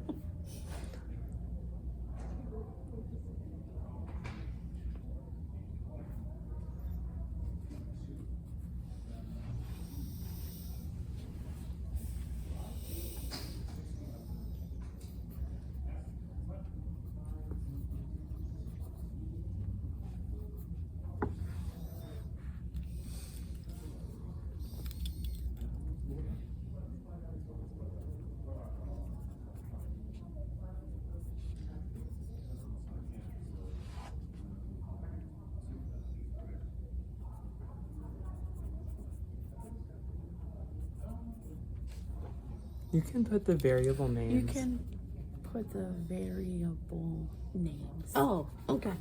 You can put the variable names. You can put the variable names. Oh, okay.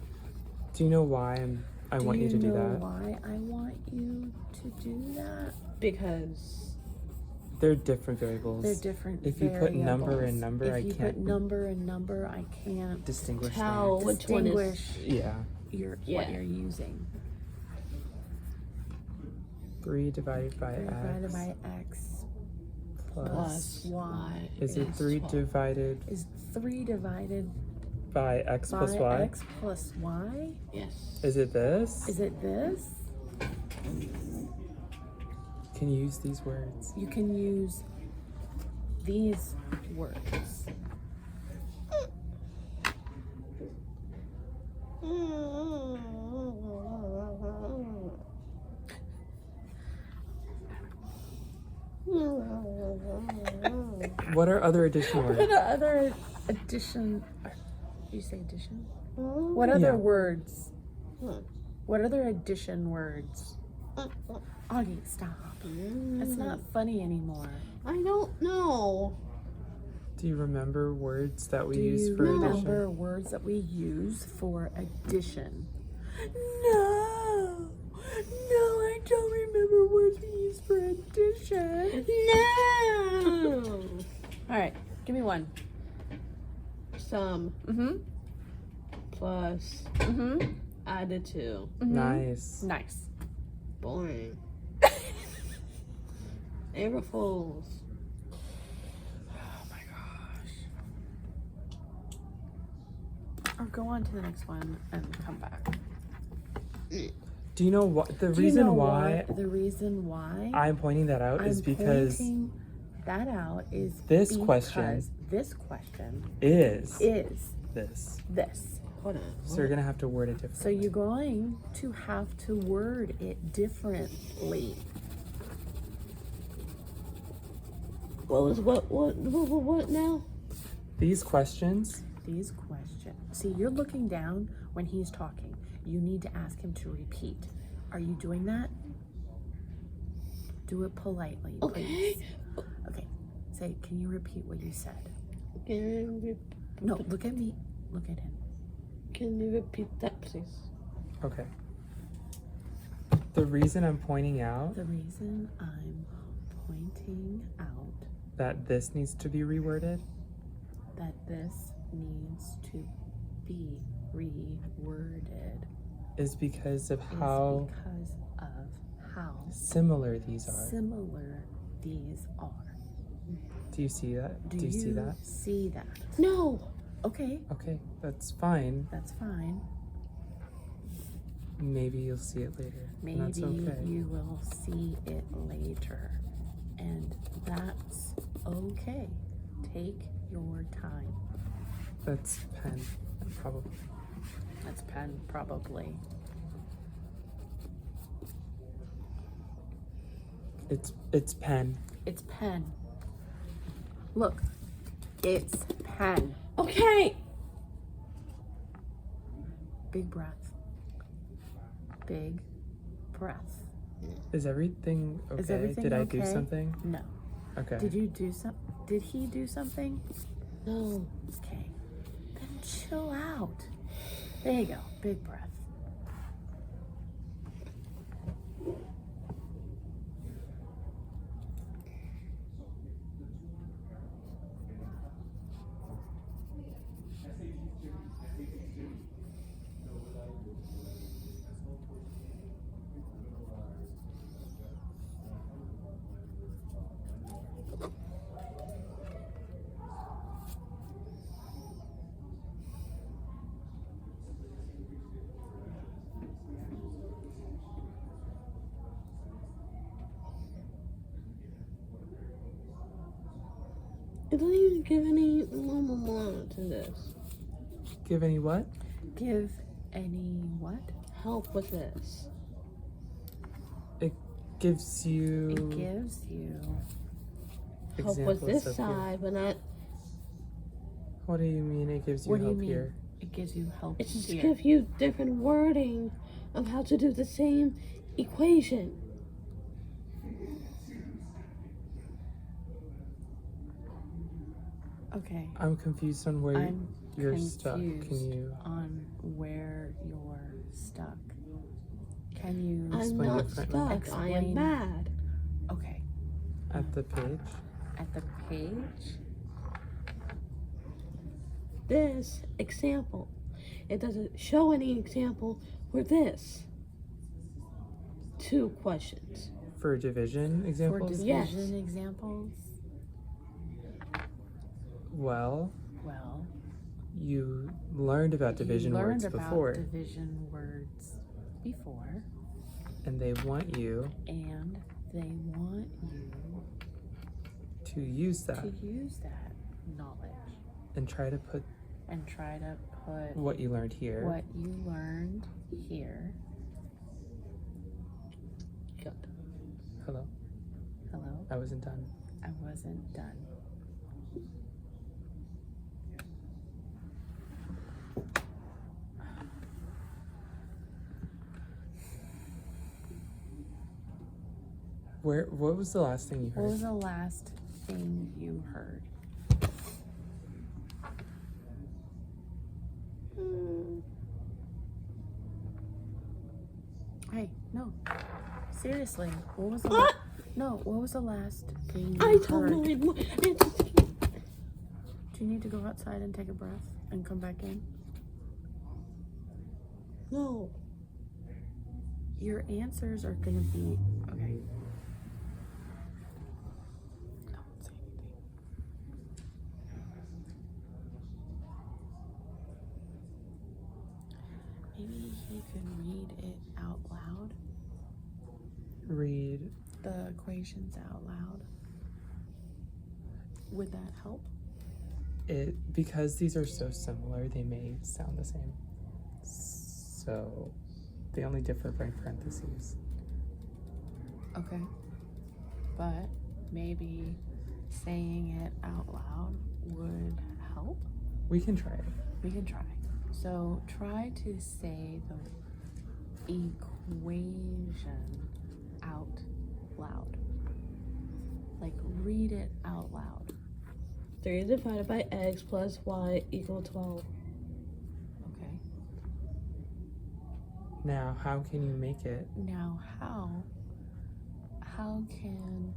Do you know why I want you to do know that? why I want you to do that? Because They're different variables. They're different If you put number and variables. number, if I you can't put number and number, I can't distinguish tell them. which one is. distinguish Yeah. what Yeah. you're using. 3 divided by Divided x by x plus. Plus y. Is it 3 12. divided Is 3 divided by x plus by y? x plus y? Yes. Is it this? Is it this? Can you use these words? You can use these words. What are other additional What words? are other addition? You say addition? What other Yeah. words? What other addition words? Augie, stop. That's not funny anymore. I don't know. Do you remember words that we Do use you for remember addition? words that we use for addition? No, I don't remember words we use for addition. No. All right, give me one. Sum plus added to. Nice. Nice. Boring. April Fools. Oh my gosh. Or go on to the next one and come back. Do you know what the Do you reason know why what the reason why I'm pointing that out is I'm because pointing that out is this because question this question is is this. this. Hold on. So you're gonna have to word it differently. So you're going to have to word it differently. What now? These questions, These questions. See, you're looking down when he's talking. You need to ask him to repeat. Are you doing that? Do it politely, Okay. please. Okay. Say, can you repeat what you said? Can you, No, look at me. Look at him. can you repeat that, please? okay. The reason I'm pointing out The reason I'm pointing out that this needs to be reworded that this needs to be reworded is because of is how because of how similar these are. similar these are. Do you see that? Do you see that? see that? No. Okay, Okay, that's fine. that's fine. Maybe you'll see it later. and that's Maybe okay. you will see it later. And that's okay. Take your time. That's pen, probably. That's pen, probably. It's pen. It's pen. Look, it's pen. Okay. Big breath. Big breath. Is everything okay? Is everything Did I do okay? something? No. Okay. Did you do some? Did he do something? No. Okay. Then chill out. There you go. Big breath. It doesn't even give any more to this. Give any what? Give any what? Help with this. It gives you It gives you. Help with examples this up here. side, but not. What do you mean it gives you What do you help mean? here? It gives you help It just here. gives you different wording of how to do the same equation. Okay. I'm confused on where I'm you're confused stuck. Can you on where you're stuck. Can you I'm Explain not differently. stuck. I Explain. am mad. Okay. at the page? At the page? This example. It doesn't show any example for this. 2 questions. For division For examples? division Yes. examples? Well, Well, you learned about division you learned words about before, division words before, and they want you and they want you to use that to use that knowledge and try to put and try to put what you learned here what you learned here. Hello? Hello? I wasn't done. I wasn't done. What was the last thing you What was heard? the last thing you heard? Hey, no. Seriously, what was the no? What was the last thing you I heard? don't know anymore. Do you need to go outside and take a breath and come back in? No. Your answers are gonna be okay. Don't say anything. Maybe he could read it out loud. Read. The equations out loud. Would that help? It because these are so similar, they may sound the same. So they only differ by parentheses. Okay. But maybe saying it out loud would help. We can try it. We can try. So try to say the equation out loud. Like read it out loud. 3 divided by x plus y equal 12. Okay. Now, how can you make it? Now how can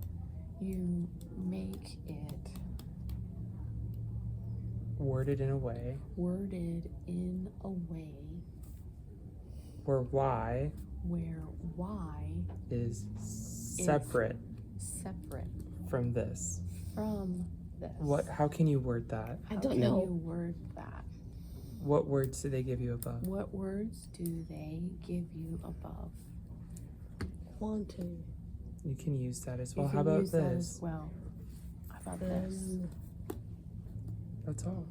you make it Worded in a way worded in a way where y where y is separate separate from this? from this? How can you word that? I How don't can know. you word that? What words do they give you above? What words do they give you above? Quantity. You can use that as well. You How can about use that this? as well. How about this? Then That's all.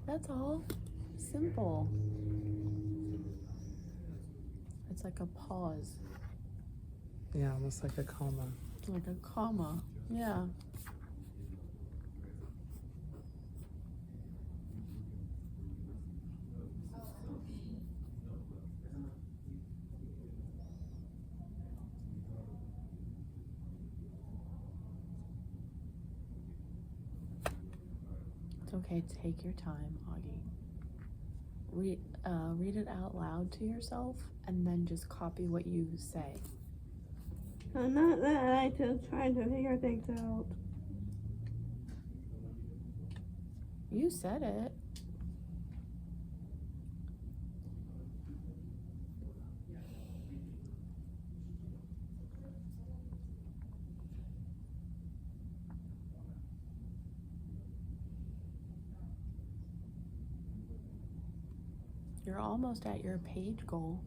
That's all. Simple. It's like a pause, Yeah, almost like a comma. like a comma. Yeah. okay. Take your time, Augie. Read it out loud to yourself, and then just copy what you say. I'm not that. I just trying to figure things out. You said it. You're almost at your page goal.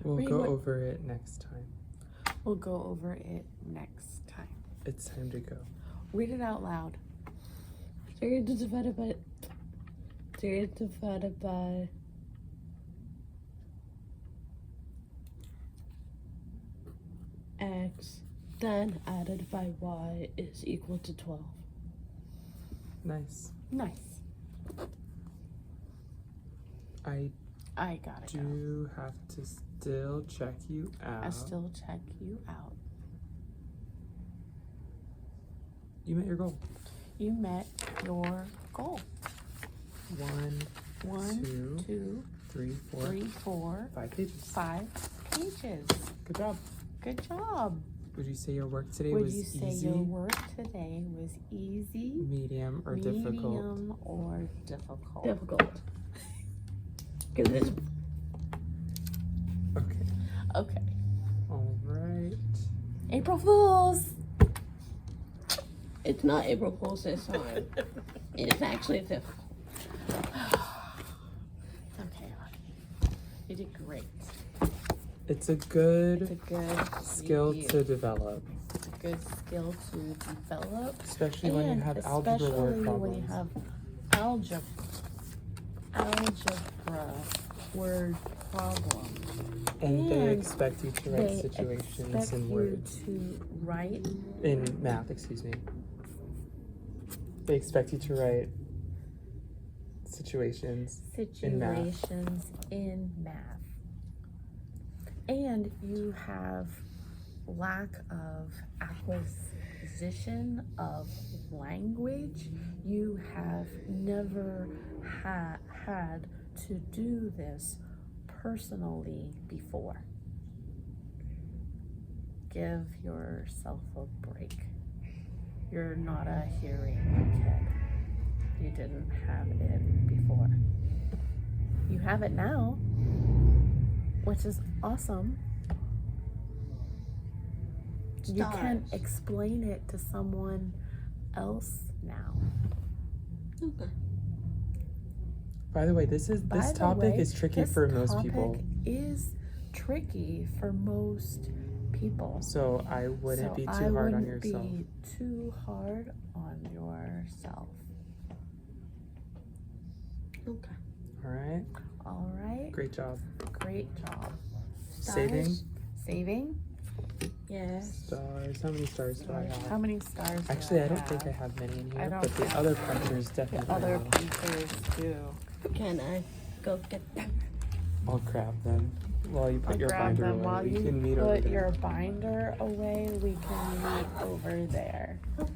We'll Read go what- over it next time. We'll go over it next time. It's time to go. Read it out loud. 3 divided by 3 divided by x, then added by y is equal to 12. Nice. Nice. I I gotta go. do have to still check you out. I still check you out. You met your goal. You met your goal. 1, 1, Two. 2, 3, 4, 3, 4, 5 pages. 5 pages. Good job. Good job. Would you say your work today Would was you say easy, your work today was easy, medium, or difficult? medium, or difficult? Difficult. Because it's Okay. Okay. All right. April Fools! It's not April Fool's this time. It is actually difficult. Okay, Augie. You did great. It's a good It's a good skill review. to develop, It's a good skill to develop. especially when you have algebra word especially when you problems. have algebra word problems. And they and expect you to write They situations expect in you words. to write In math, excuse me. They expect you to write situations. situations in math. And you have lack of acquisition of language. You have never had to do this personally before. Give yourself a break. You're not a hearing kid. You didn't have it before. You have it now, which is awesome. You can Stars. explain it to someone else now. Okay. By the way, this By the topic way, is tricky this for most people. topic is tricky for most people. So I wouldn't So be I too hard on wouldn't yourself. be too hard on yourself. Okay. All right. All right. Great job. Great job. Saving. Saving. Yes. Stars. How many stars do I How have? many stars? do Actually, I don't think I have many in I here, don't but the have- other punchers The definitely other have. punchers do. Can I go get them? I'll grab them while you put I'll your grab binder them away. while We you can meet over put there. your binder away. We can meet over there. Okay.